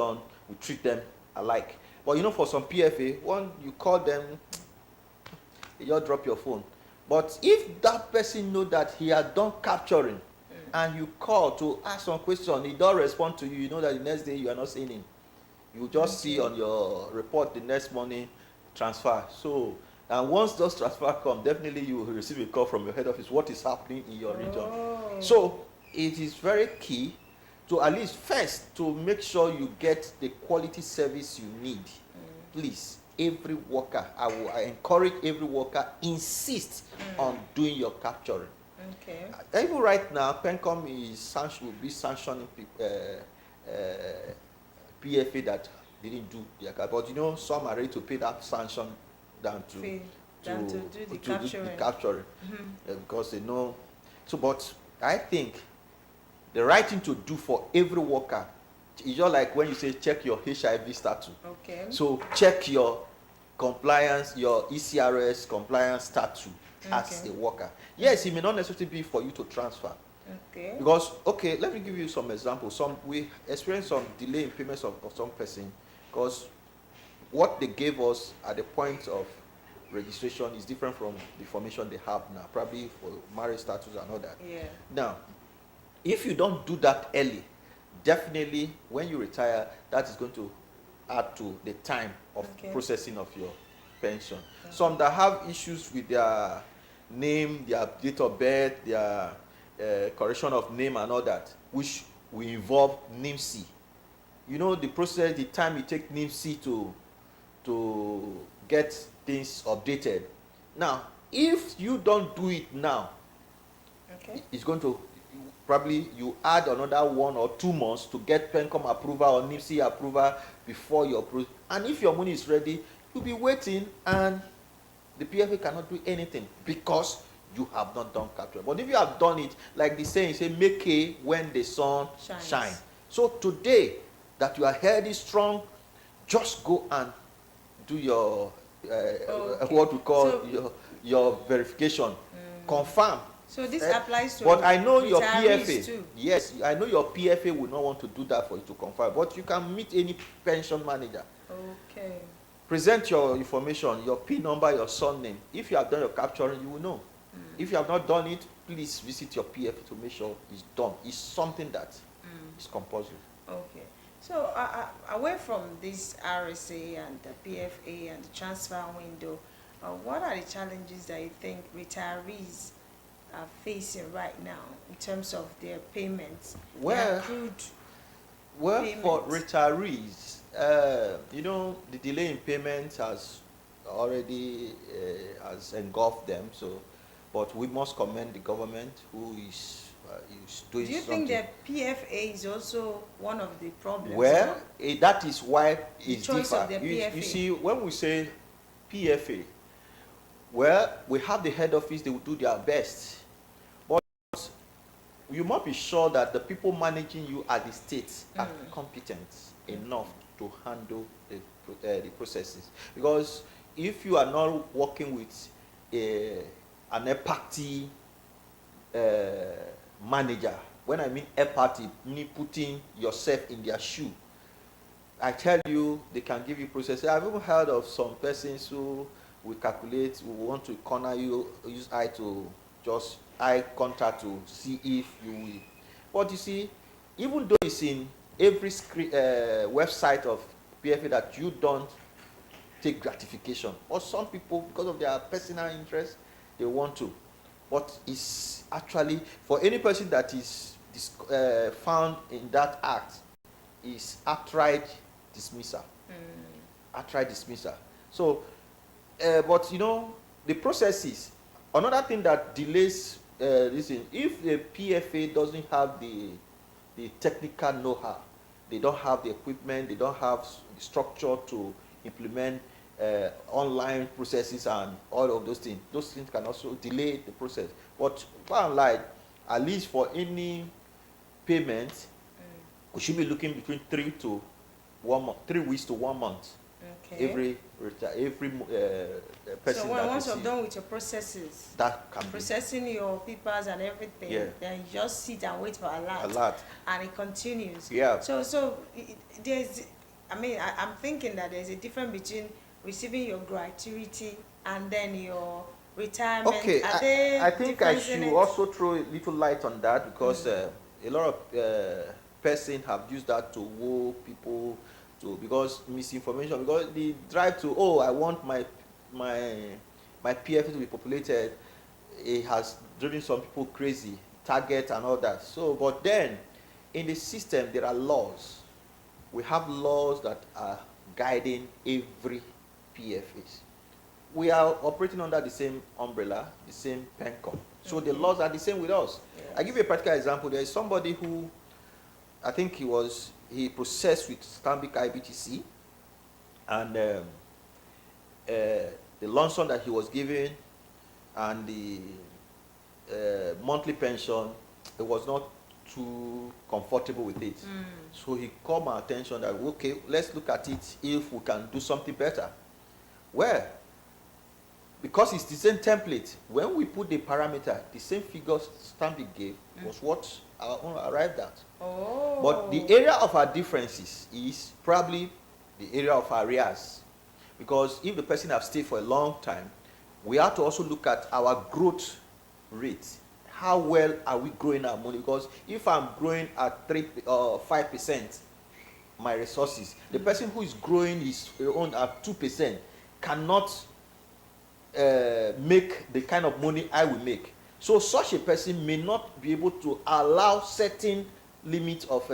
treat them alike. But you know, for some PFA, when you call them, you just drop your phone. But if that person know that he has done capturing, and you call to ask some question, he don't respond to you, you know that the next day you are not seeing him. You just see on your report the next morning transfer. So, and once those transfer come, definitely you will receive a call from your head office, what is happening in your region. So it is very key to at least first to make sure you get the quality service you need. Please, every worker, I encourage every worker, insist on doing your capturing. Okay. Even right now, PENCOM will be sanctioning PFA that didn't do their capture. But you know, some are ready to pay that sanction down to do the capturing. Because they know. So, but I think the right thing to do for every worker is just like when you say check your HIV status. Okay. So check your compliance, your ECRS compliance status as a worker. Yes, it may not necessarily be for you to transfer. Okay. Because, okay, let me give you some examples. We experienced some delay in payments of some person, because what they gave us at the point of registration is different from the information they have now, probably for marriage status and all that. Yeah. Now, if you don't do that early, definitely when you retire, that is going to add to the time of processing of your pension. Some that have issues with their name, their date of birth, their correction of name and all that, which will involve NIMC. You know, the process, the time it takes NIMC to get things updated. Now, if you don't do it now, Okay. it's going to probably you add another 1 or 2 months to get PENCOM approval or NIPSI approval before you approve. And if your money is ready, you'll be waiting and the PFA cannot do anything because you have not done capture. But if you have done it, like the saying, say, make hay when the sun shines. So today that you are healthy, strong, just go and do your what we call your verification. Confirm. So this applies to but I know your retirees PFA. too. Yes, I know your PFA will not want to do that for you to confirm. But you can meet any pension manager. Okay. Present your information, your PIN number, your surname. If you have done your capturing, you will know. If you have not done it, please visit your PFA to make sure it's done. It's something that is compulsory. Okay. So away from this RSA and the PFA and the transfer window, what are the challenges that you think retirees are facing right now in terms of their payments? Well, payments? For retirees, you know, the delay in payments has already has engulfed them. So, but we must commend the government who is doing something. Do you think that PFA is also one of the problems? Well, that is why it's choice of different. the PFA. You see, when we say PFA, well, we have the head office, they will do their best. But you must be sure that the people managing you at the state are competent enough to handle the processes. Because if you are not working with an party manager, when I mean party, meaning putting yourself in their shoe, I tell you, they can give you processes. I've even heard of some persons who will calculate, who want to corner you, use eye contact to see if you will. But you see, even though it's in every website of PFA that you don't take gratification, or some people, because of their personal interest, they want to. But it's actually, for any person that is found in that act, is outright dismissal. Outright dismissal. So, but you know, the processes, another thing that delays this is, if the PFA doesn't have the technical know-how, they don't have the equipment, they don't have the structure to implement online processes and all of those things can also delay the process. But by and large, at least for any payment, we should be looking between 3 weeks to 1 month. Okay. Every person. So once you're done with your processes, that can processing your papers and everything, then you just sit and wait for alert. And it continues. Yeah. So there's, I mean, I'm thinking that there's a difference between receiving your gratuity and then your retirement. Okay, I think I should also throw a little light on that, because a lot of persons have used that to woo people because misinformation, because the drive to, I want my PFA to be populated, it has driven some people crazy, target and all that. So, but then in the system there are laws. We have laws that are guiding every PFAs. We are operating under the same umbrella, the same PENCOM. So the laws are the same with us. Yes. I give you a practical example. There is somebody who, I think he processed with Stanbic IBTC, and the lump sum that he was given and the monthly pension, it was not too comfortable with it. So he called my attention that, okay, let's look at it if we can do something better. Well, because it's the same template, when we put the parameter, the same figures Stanbic gave was what our own arrived at. But the area of our differences is probably the area of arrears. Because if the person has stayed for a long time, we have to also look at our growth rate. How well are we growing our money? Because if I'm growing at 3 or 5%, my resources, the person who is growing his own at 2% cannot make the kind of money I will make. So such a person may not be able to allow certain limits of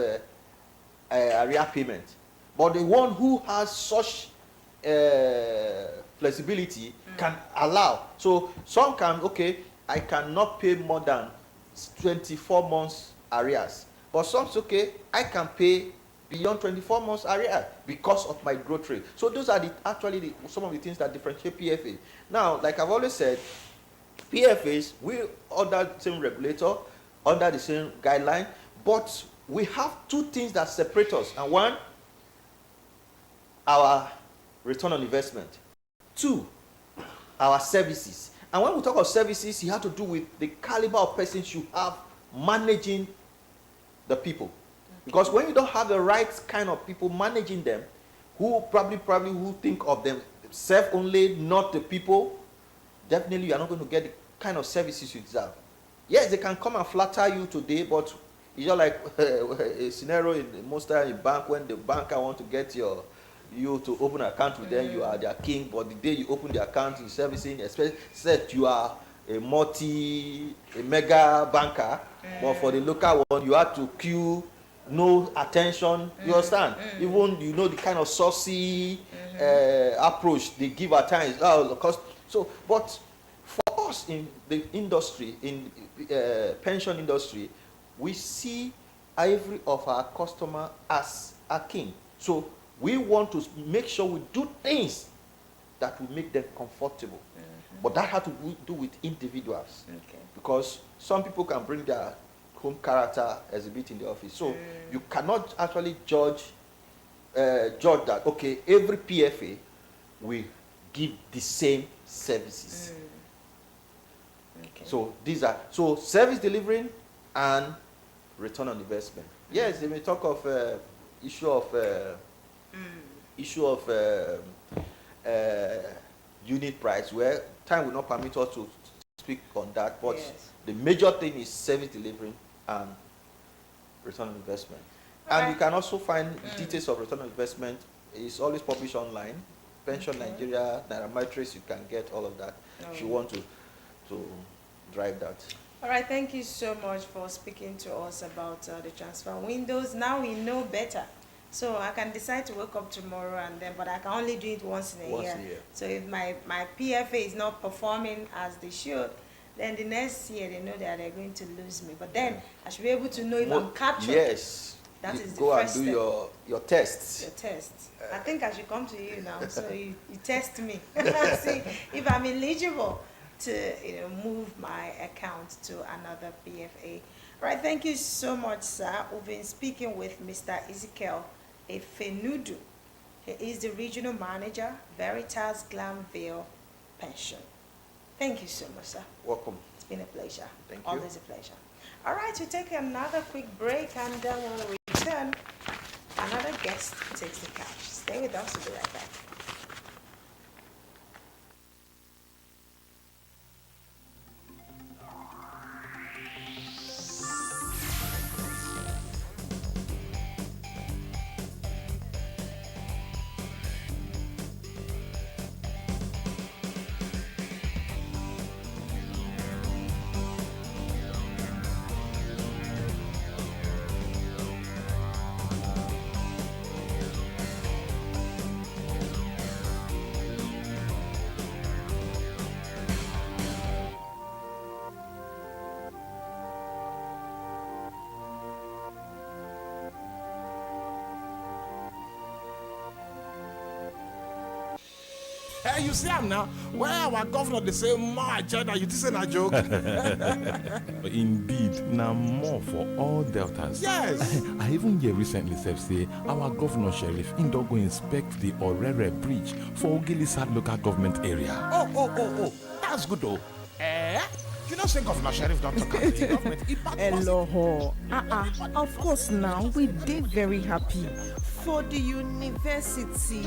arrear payment. But the one who has such flexibility can allow. So some can, okay, I cannot pay more than 24 months arrears. But some say, okay, I can pay beyond 24 months arrears because of my growth rate. So those are some of the things that differentiate PFA. Now, like I've always said, PFAs, we under the same regulator, under the same guideline, but we have two things that separate us. And one, our return on investment. Two, our services. And when we talk of services, you have to do with the caliber of persons you have managing the people. Because when you don't have the right kind of people managing them, who probably who think of themselves only, not the people, definitely you are not going to get the kind of services you deserve. Yes, they can come and flatter you today, but it's just like a scenario in most times in bank, when the banker want to get you to open an account with them, you are their king, but the day you open the account in servicing, especially said you are a mega banker, but for the local one, you have to queue, no attention, you understand? Even you know the kind of saucy approach they give at times. So, but for us in the industry, in pension industry, we see every of our customer as a king. So we want to make sure we do things that will make them comfortable. But that has to do with individuals. Because some people can bring their home character exhibit in the office. So you cannot actually judge that, okay, every PFA will give the same services. So these are, service delivering and return on investment. Yes, they may talk of issue of unit price, where time will not permit us to speak on that, but the major thing is service delivering and return on investment. And you can also find details of return on investment. It's always published online. Pension Nigeria, Nairametrics, you can get all of that if you want to drive that. All right, thank you so much for speaking to us about the transfer windows. Now we know better. So I can decide to wake up tomorrow but I can only do it once in a year. So if my PFA is not performing as they should, then the next year they know that they're going to lose me. But then I should be able to know if I'm captured. Yes. That is the go first and do step. your tests. Your tests. I think I should come to you now, so you test me. See if I'm eligible to move my account to another PFA. All right, thank you so much, sir. We've been speaking with Mr. Ezekiel Efenudu. He is the regional manager, Veritas Glanville Pension. Thank you so much, sir. Welcome. It's been a pleasure. Thank you. Always a pleasure. All right, we take another quick break, and then when we return, another guest takes the couch. Stay with us, we'll be right back. Hey, you see him now? Where our governor they say more agenda, you this ain't a joke. Indeed, now more for all deltas. Yes. I even hear recently say our governor sheriff Indo go inspect the Orere Bridge for Ogilisad local government area. Oh. That's good though. You know say Governor Sheriff don't talk about the government. Hello. Of course now we did very happy for the university.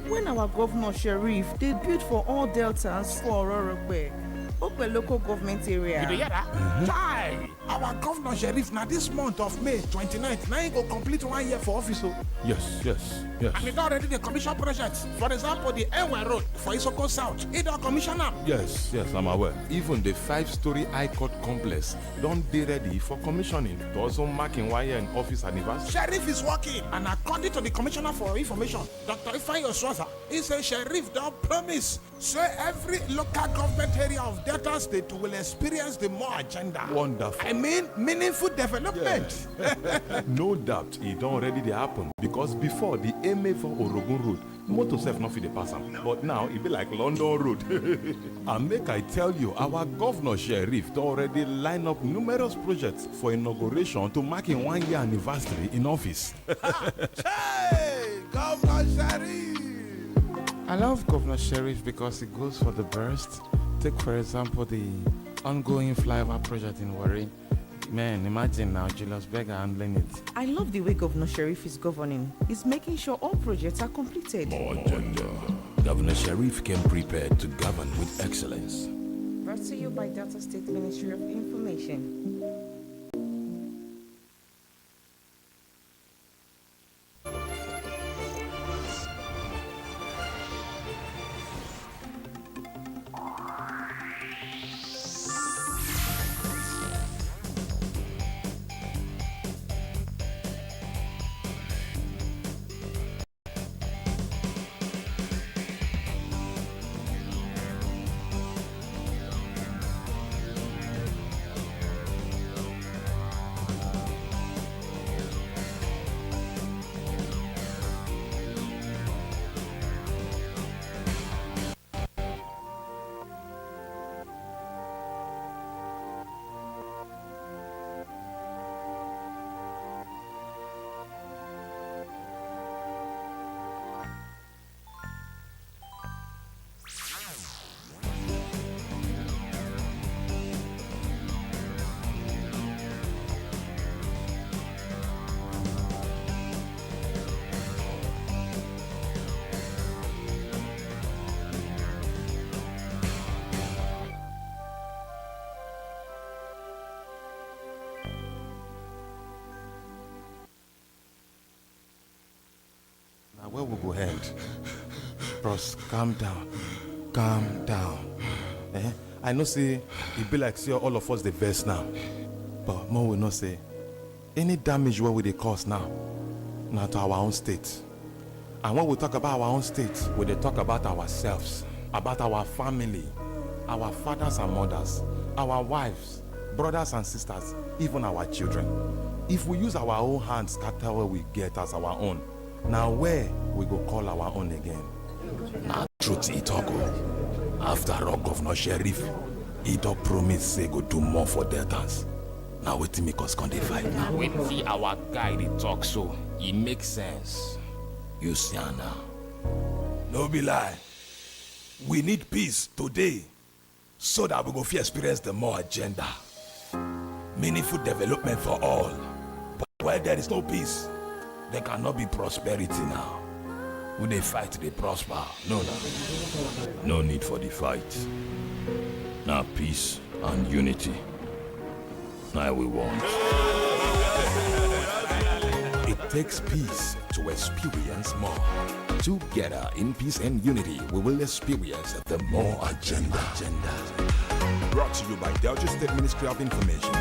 When our governor Sheriff they built for all deltas for Ororogbe, Okwe local government area. You hear that? Chai! Our governor Sheriff now this month of May 29th, now he go complete 1 year for office. Yes. And he already the commission projects. For example, the Enwe Road for Isoko South. He don't commission them. Yes, I'm aware. Even the 5-story High Court complex don't be ready for commissioning to also mark in 1 year in office anniversary. Sheriff is working, and according to the Commissioner for Information, Dr. Ifeanyi Oswaza, He said, Sheriff, don't promise. Say every local government area of Delta State will experience the more agenda. Wonderful. I mean, meaningful development. No doubt it don't already dey happen because before the Emevo Orogun Road, motor sef no fit dey pass am. But now it be like London Road. And make I tell you, our governor Sheriff don already line up numerous projects for inauguration to mark in 1 year anniversary in office. Hey, Governor Sheriff. I love Governor Sheriff because he goes for the best. Take, for example, the ongoing flyover project in Warri. Man, imagine now Julius Berger handling it. I love the way Governor Sheriff is governing. He's making sure all projects are completed. More agenda. Governor Sheriff came prepared to govern with excellence. Brought to you by Delta State Ministry of Information. Now where we go end? Bros, calm down. Calm down. I know say it be like say all of us the verse now. But more will not say any damage what we they cause now to our own state. And when we talk about our own state, we they talk about ourselves, about our family, our fathers and mothers, our wives, brothers and sisters, even our children. If we use our own hands, scatter what we get as our own. Now where we go call our own again? Now truth he talk. After all, Governor Sheriff, he don't promise say go do more for Deltans. Now wait till make us come dey fight now. When see our guy they talk so, it makes sense. You see now. No be lie. We need peace today so that we go fit experience the more agenda. Meaningful development for all. But where there is no peace, there cannot be prosperity now. When they fight, they prosper. No need for the fight. Now peace and unity. Now we want. It takes peace to experience more. Together in peace and unity, we will experience the more agenda. Brought to you by Delta State Ministry of Information.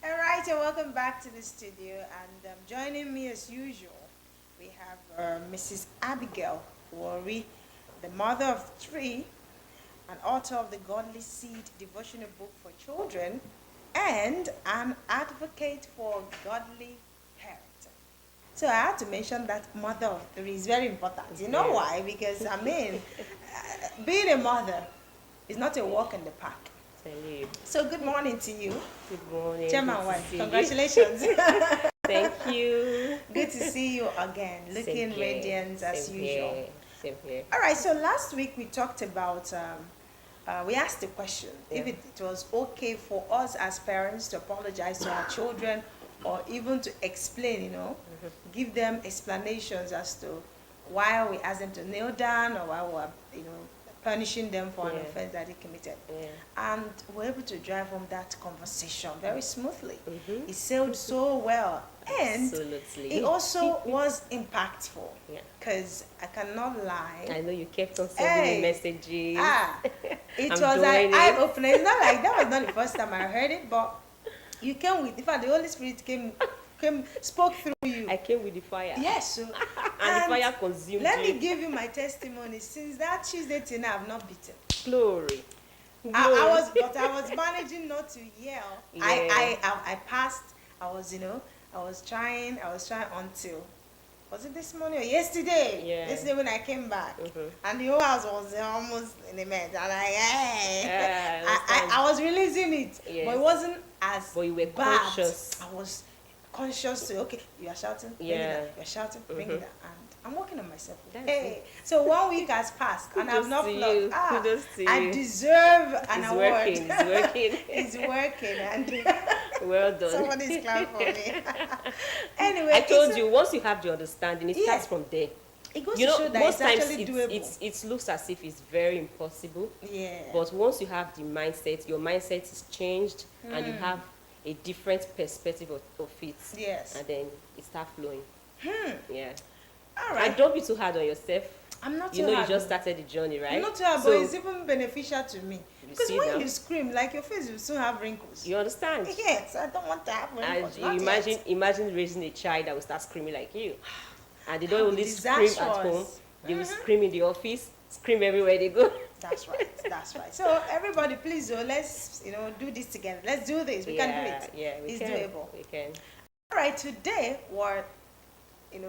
Alright, and welcome back to the studio, and joining me as usual we have Mrs. Abigail Worry, the mother of 3, an author of the Godly Seed devotional book for children, and an advocate for godly parenting. So I had to mention that mother of 3 is very important. You know why? Because, I mean, being a mother is not a walk in the park. So good morning to you. Good morning. Chairman wife, congratulations. Thank you. Good to see you again, looking radiant as usual. Same here. All right, so last week we talked about, we asked the question, if it was okay for us as parents to apologize to our children or even to explain, you know, give them explanations as to why we asked them to kneel down or why we're, you know, punishing them for an offense that they committed. And we're able to drive home that conversation very smoothly. It sailed so well. And it also was impactful. Because I cannot lie. I know you kept on sending me messages. It was an eye-opener. It's not like that was not the first time I heard it, but you came with, in fact, the Holy Spirit spoke through you. I came with the fire. Yes. So, and the fire consumed Let me give you my testimony. Since that Tuesday till now, I've not beaten. Glory. I was managing not to yell. I passed. I was trying until, was it this morning or yesterday? Yesterday when I came back, and the whole house was almost in a mess. And I was releasing it, but it wasn't as But you were bad. conscious. I was conscious to, okay, you are shouting, bring it down. You are shouting, bring it down. And I'm working on myself. So 1 week has passed and I've not flogged. Kudos to you. I deserve an award. It's working. It's working. And well done. Somebody's clapping for me. Anyway, I told you, once you have the understanding, it starts from there. It goes to show that most it's times actually doable. it looks as if it's very impossible. But once you have the mindset, your mindset is changed and you have a different perspective of it. And then it starts flowing. Yeah. All right. And don't be too hard on yourself. I'm not too too hard. hard. You just started the journey, right? I'm not too hard, but it's even beneficial to me. Because see when now? you scream, like your face will soon have wrinkles. You understand? Yes, I don't want to have wrinkles. And you imagine raising a child that will start screaming like you. And they don't only scream at home, they will scream in the office, scream everywhere they go. That's right. That's right. So everybody, please, let's do this together. Let's do this. We can do it. Yeah, it's doable. We can. All right. Today we're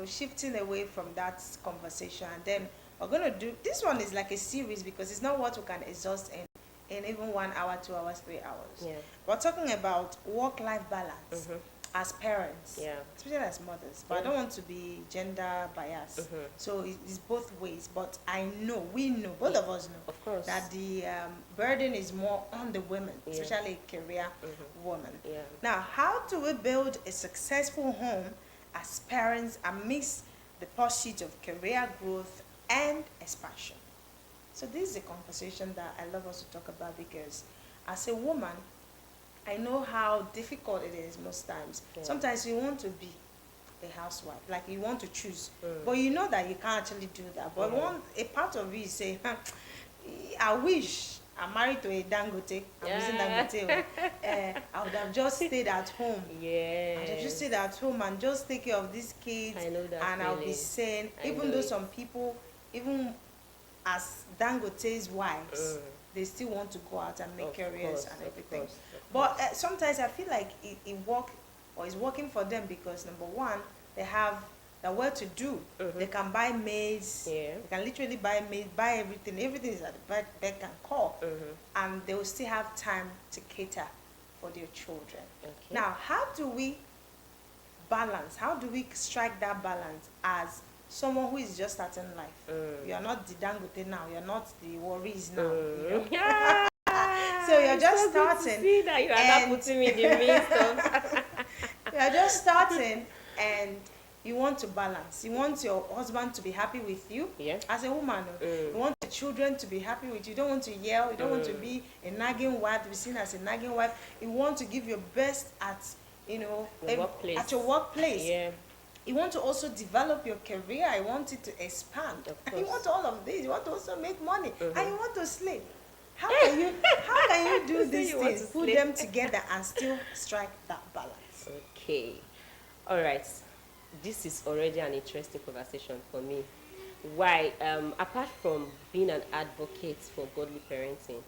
shifting away from that conversation, and then we're gonna do this one is like a series because it's not what we can exhaust in even 1 hour, 2 hours, 3 hours. We're talking about work-life balance as parents, especially as mothers. But I don't want to be gender biased, so it's both ways. But we know, both of us know, of course, that the burden is more on the women, especially career women. Now, how do we build a successful home as parents amidst the pursuit of career growth and expansion? So this is a conversation that I love us to talk about because as a woman, I know how difficult it is most times. Sometimes you want to be a housewife, like you want to choose, but you know that you can't actually do that. But a part of you is saying, I wish I'm married to a Dangote. I'm using Dangote. I would have just stayed at home. I would have just stayed at home and just take care of these kids. I know that and I'll be sane. Even though some people, even as Dangote's wives, they still want to go out and make careers and everything. But sometimes I feel like it's working for them because number one, they're well to do. They can buy maids. They can literally buy maids, buy everything. Everything is at the beck and call. And they will still have time to cater for their children. Now, how do we balance? How do we strike that balance as someone who is just starting life? You are not the Dangote now. You are not the worries now. So you're just starting. See that you are not putting me in the midst of. You're just starting, and you want to balance. You want your husband to be happy with you as a woman. You want the children to be happy with you. You don't want to yell. You don't want to be a nagging wife, to be seen as a nagging wife. You want to give your best at at your workplace. You want to also develop your career. I want it to expand. And you want all of this. You want to also make money. And you want to sleep. How can you do these things, put them together and still strike that balance? Okay. All right. this is already an interesting conversation for me. Why? Apart from being an advocate for godly parenting,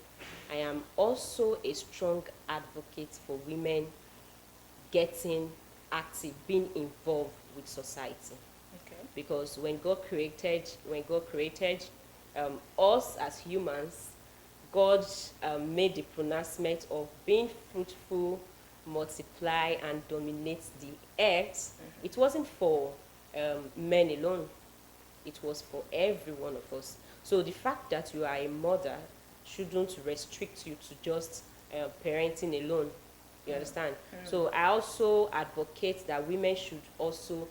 I am also a strong advocate for women getting active, being involved with society. Okay. Because when God created us as humans, God made the pronouncement of being fruitful, multiply, and dominate the earth. It wasn't for men alone. It was for every one of us. So the fact that you are a mother shouldn't restrict you to just parenting alone. You understand? So I also advocate that women should also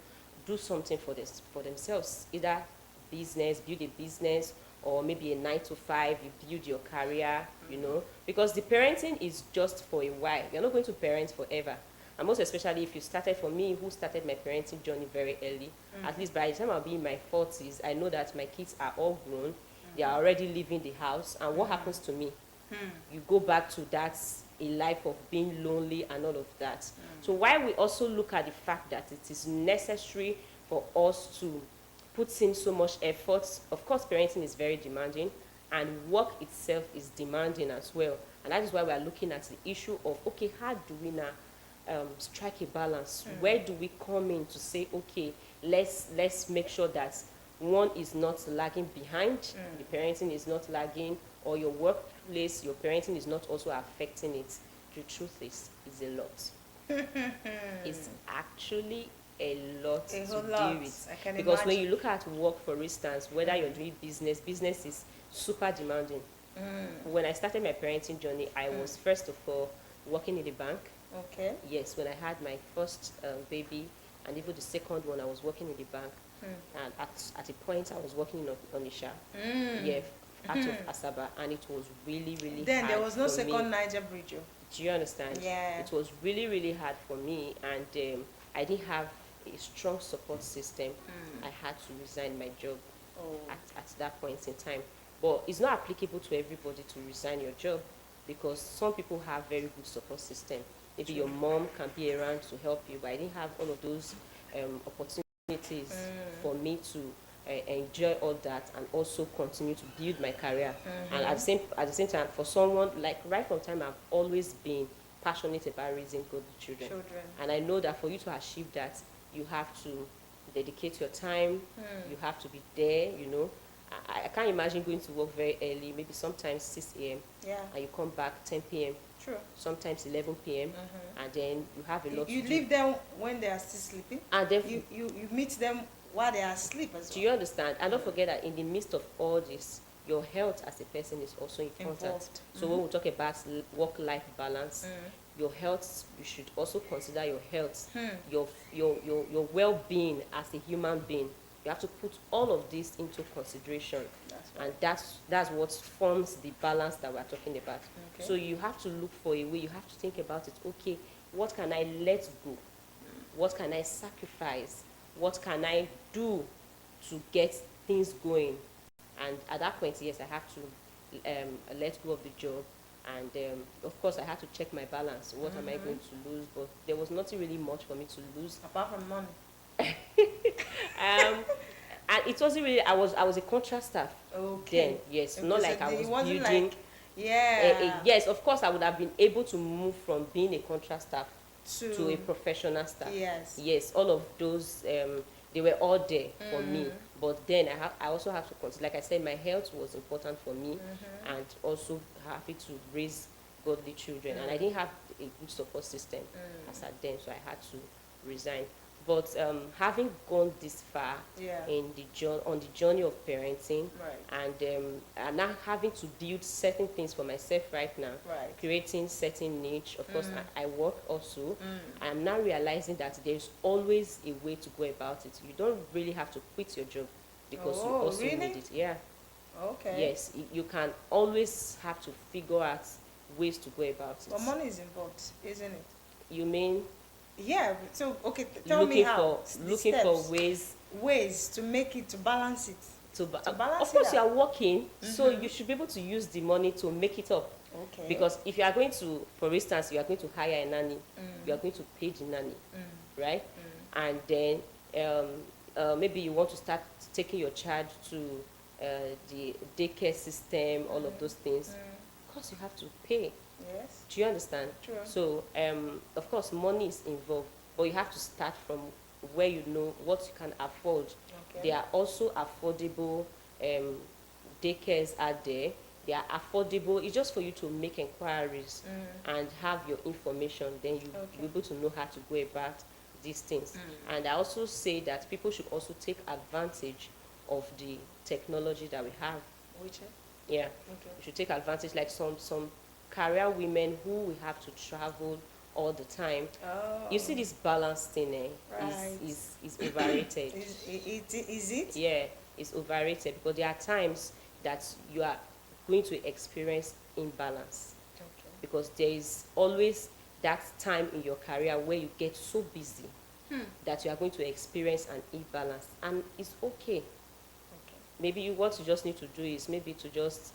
do something for themselves, either build a business, or maybe a 9-to-5, you build your career, you know, because the parenting is just for a while. You're not going to parent forever. And most especially if you started, for me, who started my parenting journey very early, at least by the time I'll be in my 40s, I know that my kids are all grown, they are already leaving the house, and what happens to me? You go back to that, a life of being lonely and all of that. So while we also look at the fact that it is necessary for us to put in so much effort, of course parenting is very demanding, and work itself is demanding as well. And that is why we are looking at the issue of, okay, how do we now strike a balance? Where do we come in to say, okay, let's make sure that one is not lagging behind, the parenting is not lagging, or your workplace, your parenting is not also affecting it. The truth is a lot. It's actually a lot to deal with. Because when you look at work, for instance, whether you're doing business is super demanding. When I started my parenting journey, I was first of all working in the bank. Okay. Yes, when I had my first baby, and even the second one, I was working in the bank. And at a point, I was working in Onisha. Yeah, out of Asaba, and it was really, really then hard. There was no for second me. Niger Bridge. Do you understand? Yeah. It was really, really hard for me, and I didn't have a strong support system. I had to resign my job at that point in time. But it's not applicable to everybody to resign your job, because some people have very good support system. Maybe your mom can be around to help you, but I didn't have all of those opportunities for me to enjoy all that and also continue to build my career. And at the same time, for someone, like right from time, I've always been passionate about raising good children. And I know that for you to achieve that, you have to dedicate your time, you have to be there, you know. I can't imagine going to work very early, maybe sometimes 6 a.m. And you come back 10 p.m. True. Sometimes 11 p.m. And then you have a lot to do. You leave them when they are still sleeping? And then you meet them while they are asleep as well. Do you understand? And don't forget that in the midst of all this, your health as a person is also important. So when we talk about work-life balance, your health, you should also consider your health, your well-being as a human being. You have to put all of this into consideration. And that's what forms the balance that we're talking about. So you have to look for a way, you have to think about it. Okay, what can I let go? What can I sacrifice? What can I do to get things going? And at that point, yes, I have to let go of the job. And of course, I had to check my balance. What am I going to lose? But there was nothing really much for me to lose. Apart from money. And it wasn't really, I was a contract staff then, yes. Okay, not so like I was building. like, yes, of course, I would have been able to move from being a contract staff to a professional staff. Yes, all of those, they were all there for me. But then I also have to consider, like I said, my health was important for me, and also happy to raise godly children. And I didn't have a good support system as at then, so I had to resign. But having gone this far on the journey of parenting, and now having to build certain things for myself right now, creating certain niche. Of course, I work also. I'm now realizing that there's always a way to go about it. You don't really have to quit your job because you also need it. Yeah. Okay. Yes, you can always have to figure out ways to go about it. But money is involved, isn't it? You mean? Yeah, so okay, tell me how. Looking for ways to make it, to balance it. To balance. Of course, you are working, so you should be able to use the money to make it up. Okay. Because if you are going to, for instance, you are going to hire a nanny, you are going to pay the nanny, right? And then maybe you want to start taking your child to the daycare system, all of those things. Of course, you have to pay. Yes. Do you understand? True. So, of course, money is involved, but you have to start from where you know what you can afford. Okay. There are also affordable daycares out there. They are affordable. It's just for you to make inquiries and have your information. Then you'll be able to know how to go about these things. And I also say that people should also take advantage of the technology that we have. Which? Yeah. Okay. We should take advantage, like some career women who will have to travel all the time. Oh. You see this balance thing Right. is overrated. Is it? Yeah, it's overrated because there are times that you are going to experience imbalance. Okay. Because there is always that time in your career where you get so busy that you are going to experience an imbalance, and it's okay. Maybe what you just need to do is maybe to just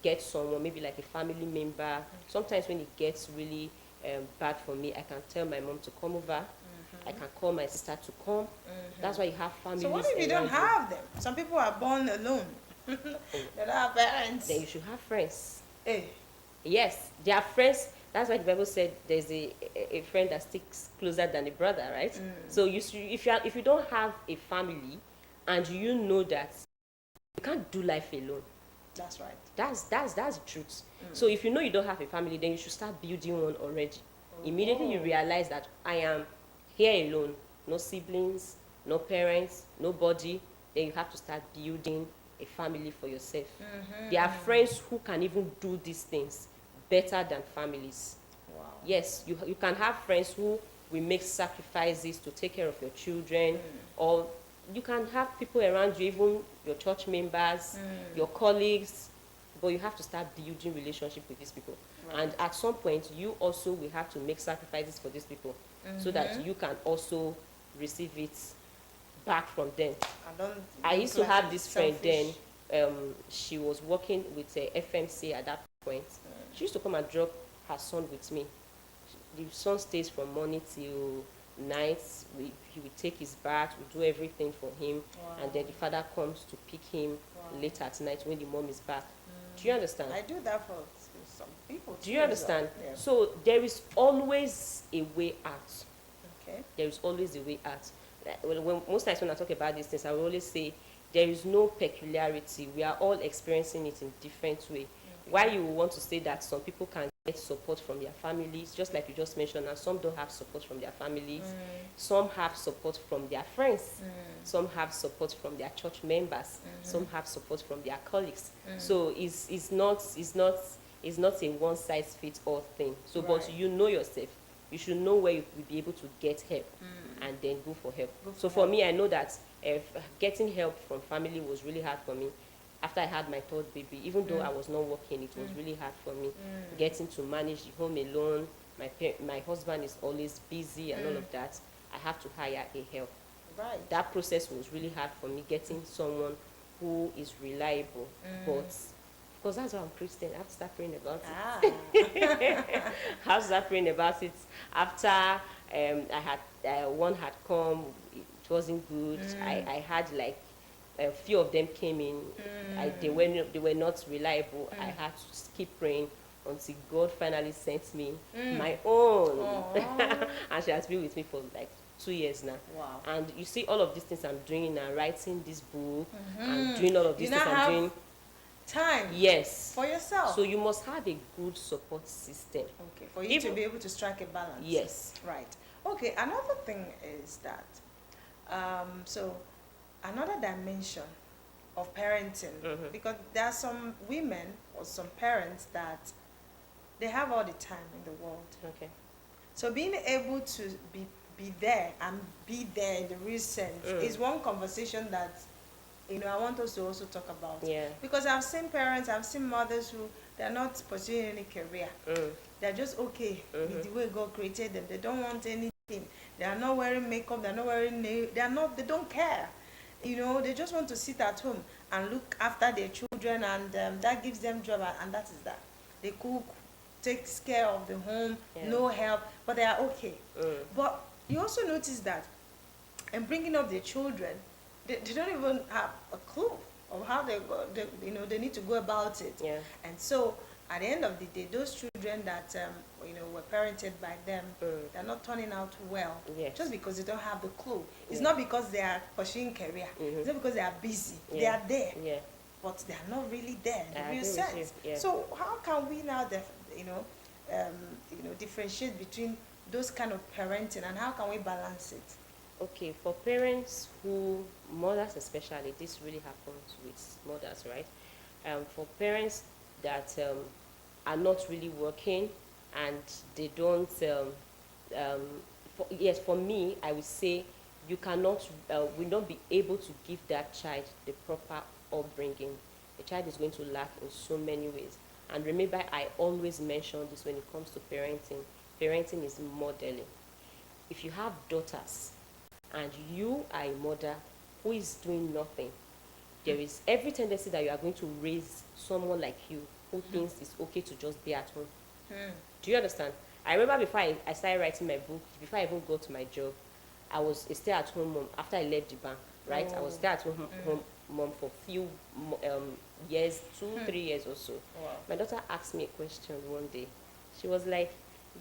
get someone, maybe like a family member. Sometimes when it gets really bad for me, I can tell my mom to come over. I can call my sister to come. That's why you have families. So what if you don't have them? Some people are born alone. They don't have parents. Then you should have friends. Hey. Yes, they are friends. That's why the Bible said there's a friend that sticks closer than a brother, right? So if you don't have a family, and you know that you can't do life alone. That's right. That's the truth. So if you know you don't have a family, then you should start building one already. Immediately you realize that I am here alone, no siblings, no parents, nobody, then you have to start building a family for yourself. There are friends who can even do these things better than families. Wow. Yes, you can have friends who will make sacrifices to take care of your children, or you can have people around you, even your church members, your colleagues, but you have to start building relationship with these people. Right. And at some point, you also will have to make sacrifices for these people so that you can also receive it back from them. I used to have this friend then, she was working with a FMC at that point. She used to come and drop her son with me. The son stays from morning till night. He will take his bath, we do everything for him, and then the father comes to pick him late at night when the mom is back. Do you understand? I do that for some people. Do you understand? Yeah. So there is always a way out. Okay. There is always a way out. Most times when I talk about these things, I will always say there is no peculiarity. We are all experiencing it in different way. Why you want to say that some people can get support from their families, just like you just mentioned, and some don't have support from their families. Some have support from their friends. Some have support from their church members. Some have support from their colleagues. So it's not a one size fits all thing. So, but you know yourself. You should know where you will be able to get help, and then go for help. So for me, I know that getting help from family was really hard for me. After I had my third baby, even though I was not working, it was really hard for me getting to manage the home alone. My husband is always busy and all of that. I have to hire a help. Right. That process was really hard for me, getting someone who is reliable. But because that's why I'm Christian, I have to start praying about it. I have to start praying about it. After one had come, it wasn't good. I had like a few of them came in. They were not reliable. I had to keep praying until God finally sent me my own. And she has been with me for like 2 years now. Wow. And you see all of these things I'm doing now, writing this book, and doing all of these things I'm doing. Time. Yes. For yourself. So you must have a good support system. Okay. For you to be able to strike a balance. Yes. Right. Okay. Another thing is that, so another dimension of parenting, because there are some women or some parents that they have all the time in the world. Okay. So being able to be there and be there in the real sense is one conversation that I want us to also talk about. Yeah. Because I've seen parents, I've seen mothers who they're not pursuing any career. They're just okay with the way God created them. They don't want anything. They are not wearing makeup. They're not wearing nails. They don't care. They just want to sit at home and look after their children, and that gives them joy, and that is that. They cook, takes care of the home, no help, but they are okay. But you also notice that and bringing up their children, they don't even have a clue of how they need to go about it. Yeah. And so at the end of the day, those children that were parented by them, they're not turning out well. Yes. Just because they don't have the clue. It's Yeah. not because they are pursuing career. It's not because they are busy. Yeah. They are there. Yeah. But they are not really there in I the real agree with sense. you. Yeah. So how can we now differentiate between those kind of parenting, and how can we balance it? Okay, for parents mothers especially, this really happens with mothers, right? For parents that are not really working and they don't, for me, I would say you will not be able to give that child the proper upbringing. The child is going to lack in so many ways. And remember, I always mention this when it comes to parenting. Parenting is modeling. If you have daughters and you are a mother who is doing nothing, there is every tendency that you are going to raise someone like you who thinks it's okay to just be at home. Do you understand? I remember before I started writing my book, before I even got to my job, I was a stay-at-home mom. After I left the bank, right? I was stay-at-home mom for a few years, 2-3 years or so. Wow. My daughter asked me a question one day. She was like,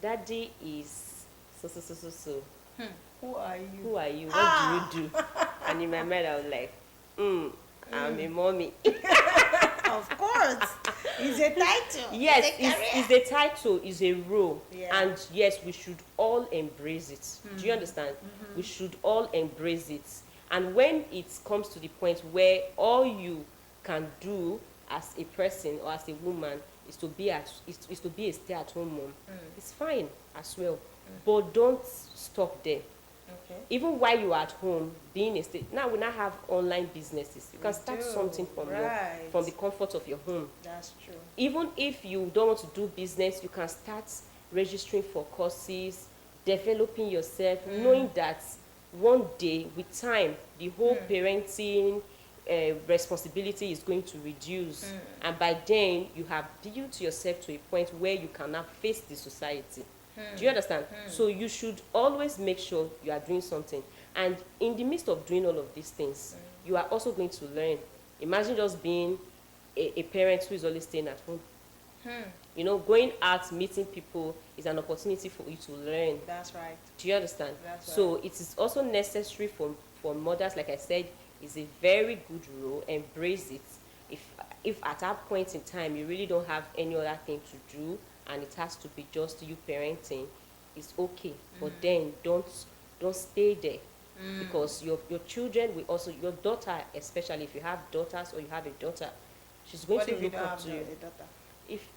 "Daddy is so. Who are you? Who are you? What do you do?" And in my mind, I was like, I'm a mommy. Of course. It's a title. Yes, it's it's a title, it's a role. Yeah. And yes, we should all embrace it. Do you understand? We should all embrace it. And when it comes to the point where all you can do as a person or as a woman is to be a stay-at-home mom, it's fine as well. But don't stop there. Okay. Even while you are at home, being a state. Now we now have online businesses. You can start something from the comfort of your home. That's true. Even if you don't want to do business, you can start registering for courses, developing yourself, knowing that one day with time, the whole parenting responsibility is going to reduce. And by then, you have built yourself to a point where you can now face the society. Do you understand? So you should always make sure you are doing something. And in the midst of doing all of these things, you are also going to learn. Imagine just being a parent who is always staying at home. You know, going out, meeting people is an opportunity for you to learn. That's right. Do you understand? That's right. So it is also necessary for mothers, like I said, is a very good role. Embrace it. If at that point in time you really don't have any other thing to do, and it has to be just you parenting, it's okay. But then don't stay there, because your children will also, your daughter, especially if you have daughters or you have a daughter, she's going to look up to you.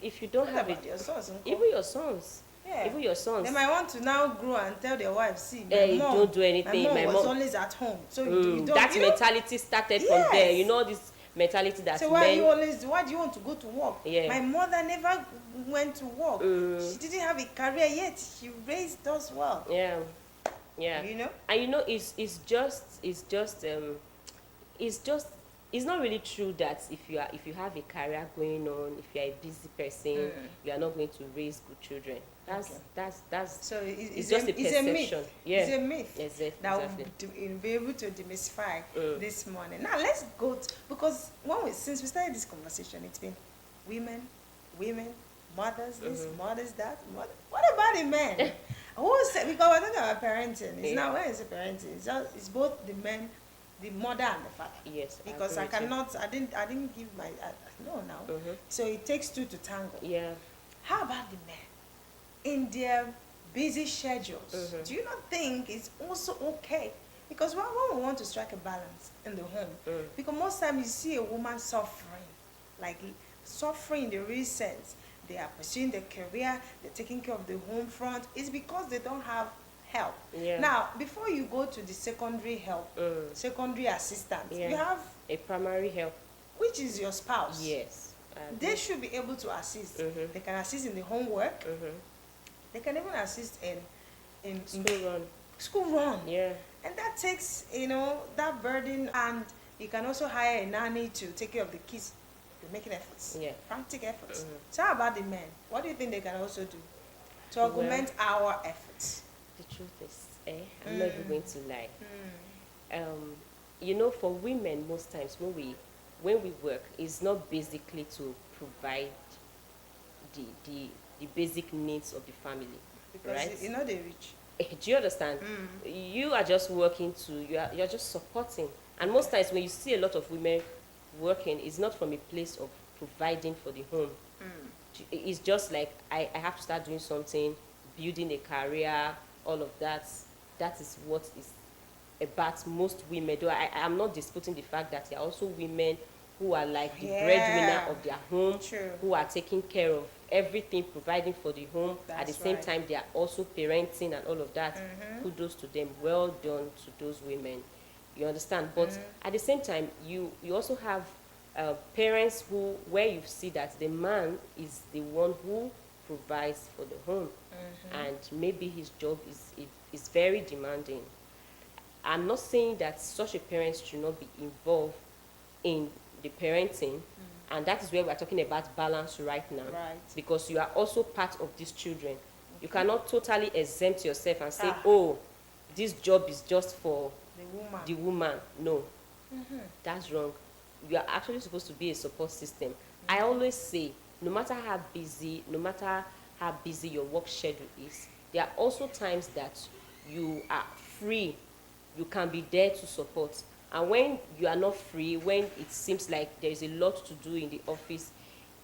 If you don't have your sons, even your sons. Yeah. Even your sons. They might want to now grow and tell their wife, see, you don't do anything. My mom was always at home. So you don't, that mentality started from there. You know, this mentality that so why do you want to go to work? Yeah. My mother never went to work. She didn't have a career yet. She raised us well. Yeah. You know? And you know, it's not really true that if you have a career going on, if you are a busy person, you are not going to raise good children. That's so it's just a perception. A myth. Yeah. It's a myth. Exactly. That we'll be able to demystify this morning. Now let's go because since we started this conversation, it's been women, mothers, this, mothers, that. What about the men? Who said, because we're talking about parenting. It's not when it's a parenting. It's both the men, the mother and the father. Yes. Because I didn't give my no now. So it takes two to tango. Yeah. How about the men? In their busy schedules, do you not think it's also okay? Because when we want to strike a balance in the home, because most times you see a woman suffering in the real sense. They are pursuing their career, they're taking care of the home front. It's because they don't have help. Yeah. Now, before you go to the secondary help, secondary assistance, you have a primary help, which is your spouse. Yes. They should be able to assist. They can assist in the homework. They can even assist in school run. Yeah. And that takes, that burden, and you can also hire a nanny to take care of the kids. They're making efforts. Yeah. Frantic efforts. So how about the men? What do you think they can also do to augment our efforts? The truth is, I'm not even going to lie. you know, for women, most times when we work, it's not basically to provide the basic needs of the family, because right? you know they rich. Do you understand? You are just working you're just supporting. And most times when you see a lot of women working, it's not from a place of providing for the home. It's just like, I have to start doing something, building a career, all of that. That is what is about most women. Though I'm not disputing the fact that there are also women who are like the breadwinner of their home, who are taking care of everything, providing for the home. At the same time, they are also parenting and all of that. Kudos to them. Well done to those women. You understand? But at the same time, you also have parents where you see that the man is the one who provides for the home, and maybe his job is very demanding. I'm not saying that such a parent should not be involved in the parenting, and that is where we're talking about balance right now, because you are also part of these children. You cannot totally exempt yourself and say, oh, this job is just for the woman. No, that's wrong. You are actually supposed to be a support system. I always say, no matter how busy your work schedule is, there are also times that you are free. You can be there to support. And when you are not free, when it seems like there is a lot to do in the office,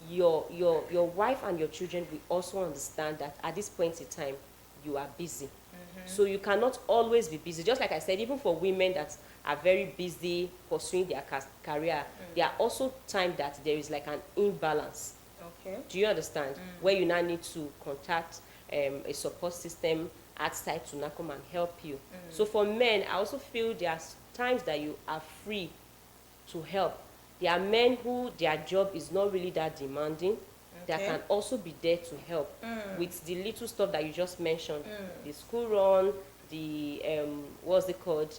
your wife and your children will also understand that at this point in time, you are busy. So you cannot always be busy. Just like I said, even for women that are very busy pursuing their career, there are also times that there is like an imbalance. Okay. Do you understand? Where you now need to contact a support system outside to now come and help you. So for men, I also feel there are times that you are free to help. There are men who their job is not really that demanding, that can also be there to help with the little stuff that you just mentioned, the school run, the what's it called,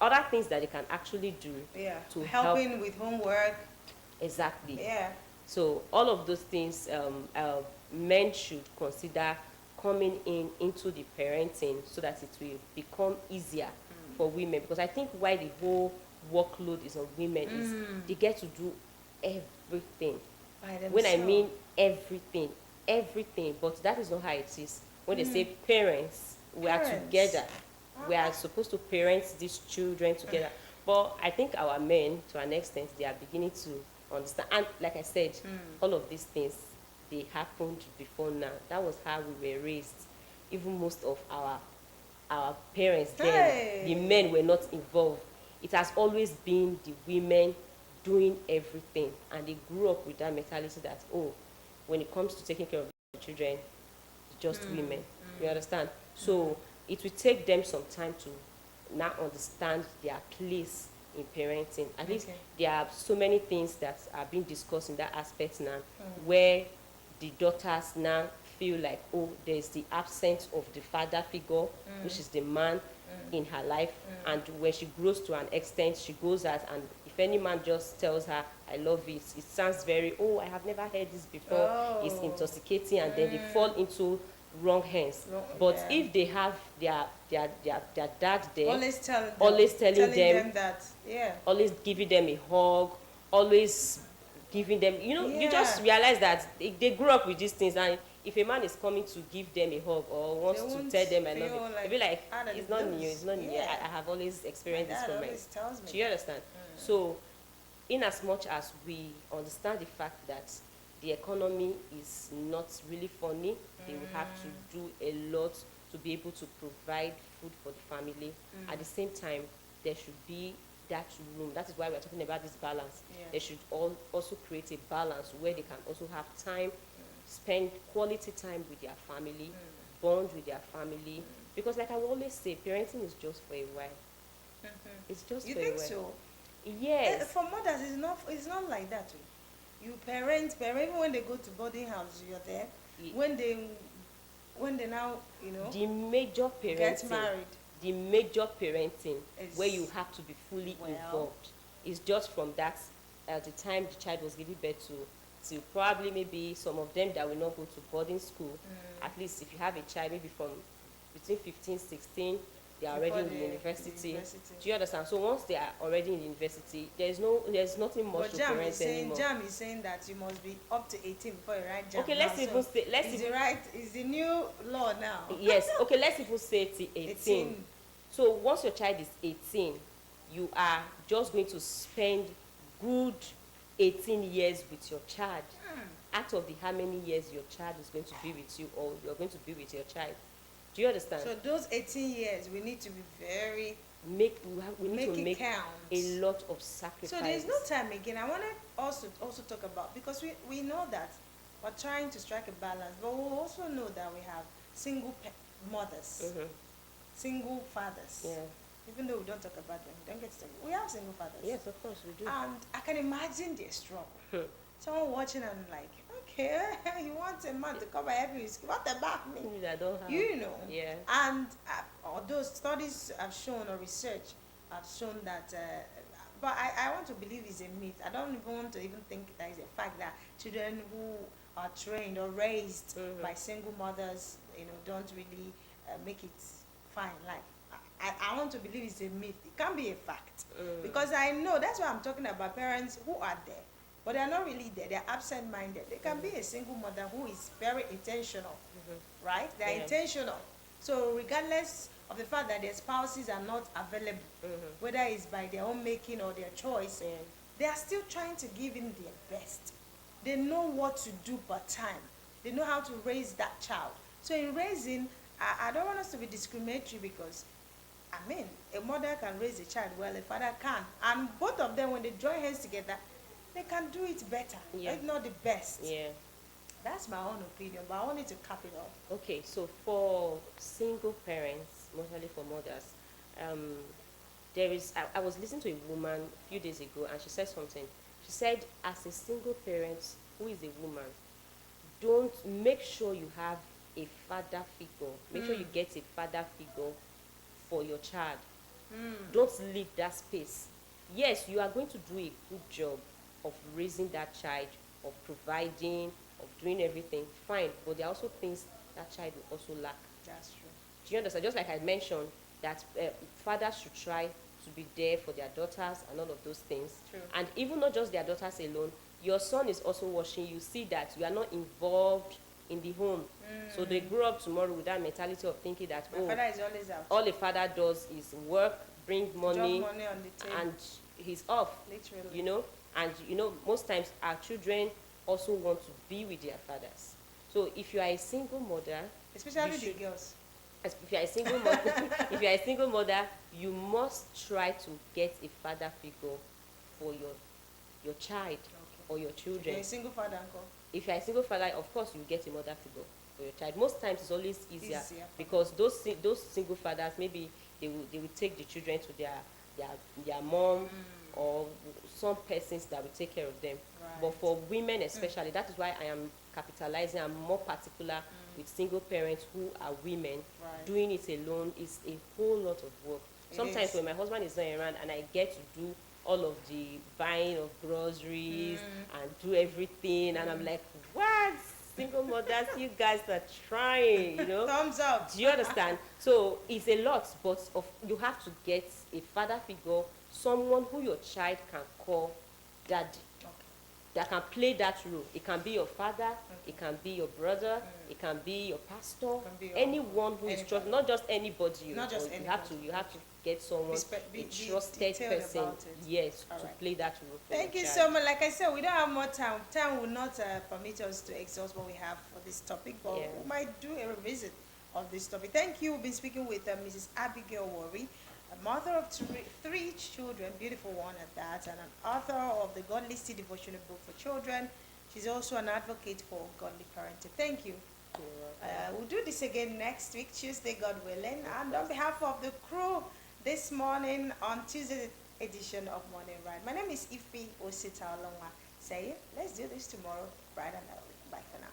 other things that they can actually do to helping with homework. Exactly. Yeah. So all of those things men should consider coming into the parenting, so that it will become easier for women. Because I think why the whole workload is on women is they get to do everything. When I mean everything, but that is not how it is. When they say parents, we are together. We are supposed to parent these children together. But I think our men, to an extent, they are beginning to understand. And like I said, all of these things, they happened before now. That was how we were raised. Even most of our parents then, the men were not involved. It has always been the women doing everything, and they grew up with that mentality that, oh, when it comes to taking care of the children, it's just women. You understand? So it will take them some time to now understand their place in parenting. At least there are so many things that are being discussed in that aspect now, where the daughters now feel like, oh, there's the absence of the father figure, which is the man in her life. And when she grows to an extent, she goes out, and if any man just tells her, I love it, it sounds very, oh, I have never heard this before. It's intoxicating, and then they fall into wrong hands. But if they have their dad there, always telling them that, always giving them a hug, always giving them, you just realize that they grew up with these things. And if a man is coming to give them a hug or wants to tell them I love you, they'll be like, it's not new, it's not new. I have always experienced this from my. Do you understand? So, in as much as we understand the fact that the economy is not really funny, they will have to do a lot to be able to provide food for the family. At the same time, there should be that room. That is why we're talking about this balance. They should also create a balance where they can also have time, spend quality time with their family, bond with their family. Because like I always say, parenting is just for a while. It's just for a while. You think so? Yes. For mothers, it's not like that. You parent, even when they go to boarding house, you're there. When they now, the major parenting, get married, the major parenting where you have to be fully involved is just from that the time the child was given birth to probably maybe some of them that will not go to boarding school. At least if you have a child maybe from between 15, 16 they are already in the university. Do you understand? So once they are already in the university, there's nothing much to parents anymore. JAMB is saying that you must be up to 18 before you write JAMB. Okay, let's even say is the new law now. Yes. Okay, let's even say till 18. So once your child is 18, you are just going to spend good 18 years with your child. Out of the how many years your child is going to be with you, or you're going to be with your child. Do you understand? So those 18 years, we need to be very we need to make count. A lot of sacrifices. So there's no time again. I want to also talk about, because we know that we're trying to strike a balance, but we also know that we have single mothers, single fathers. Yeah. Even though we don't talk about them, we don't get to talk. We have single fathers. Yes, of course we do. And I can imagine their struggle. Someone watching and like, okay, you want a man to come and help you. What about me? I don't have. You know. Yeah. And although studies have shown, or research have shown that, but I want to believe it's a myth. I don't even want to even think that is a fact that children who are trained or raised by single mothers, don't really make it fine. Like, I want to believe it's a myth. It can't be a fact. Because I know, that's why I'm talking about parents who are there, but they're not really there. They're absent-minded. They can be a single mother who is very intentional, right? They're intentional. So regardless of the fact that their spouses are not available, whether it's by their own making or their choice, they are still trying to give in their best. They know what to do per time. They know how to raise that child. So in raising, I don't want us to be discriminatory, because a mother can raise a child well, a father can. And both of them, when they join hands together, they can do it better, if not the best. Yeah. That's my own opinion, but I wanted to cap it off. Okay, so for single parents, mostly for mothers, I was listening to a woman a few days ago, and she said something. She said, as a single parent who is a woman, don't make sure you have a father figure. Make sure you get a father figure for your child. Don't leave that space. Yes, you are going to do a good job of raising that child, of providing, of doing everything, fine, but there are also things that child will also lack. That's true. Do you understand? Just like I mentioned, that fathers should try to be there for their daughters and all of those things. True. And even not just their daughters alone, your son is also watching you, see that you are not involved in the home. So they grow up tomorrow with that mentality of thinking that, my father is always out. all a father does is work, bring money, Drop money on the table. and he's off. Literally. And most times our children also want to be with their fathers. So if you are a single mother, especially the girls, if you are a single mother, if you are a single mother, you must try to get a father figure for your child or your children. If you're a single father, uncle. If you are a single father, of course you get a mother figure for your child. Most times it's always easier because those single fathers, maybe they will take the children to their mom or some persons that will take care of them. Right. But for women especially, that is why I am capitalizing. I'm more particular with single parents who are women. Right. Doing it alone is a whole lot of work. Sometimes when my husband is not around and I get to do all of the buying of groceries and do everything, and I'm like, what? Single mothers, you guys are trying, Thumbs up. Do you understand? So it's a lot, but you have to get a father figure, someone who your child can call daddy, that can play that role. It can be your father, it can be your brother, it can be your pastor, anyone who is trusted, not just anybody. Not just anybody. You have to get someone, a trusted person, yes, to play that role. Thank you so much. Like I said, we don't have more time. Time will not permit us to exhaust what we have for this topic, but we might do a revisit of this topic. Thank you. We've been speaking with Mrs. Abigail Worry, a mother of three children, beautiful one at that, and an author of the Godly Seed devotional book for children. She's also an advocate for godly parenting. Thank you. We'll do this again next week, Tuesday, God willing. And on behalf of the crew this morning on Tuesday edition of Morning Ride, my name is Ife Osita Olonwa. Say, let's do this tomorrow, bright and early. Bye for now.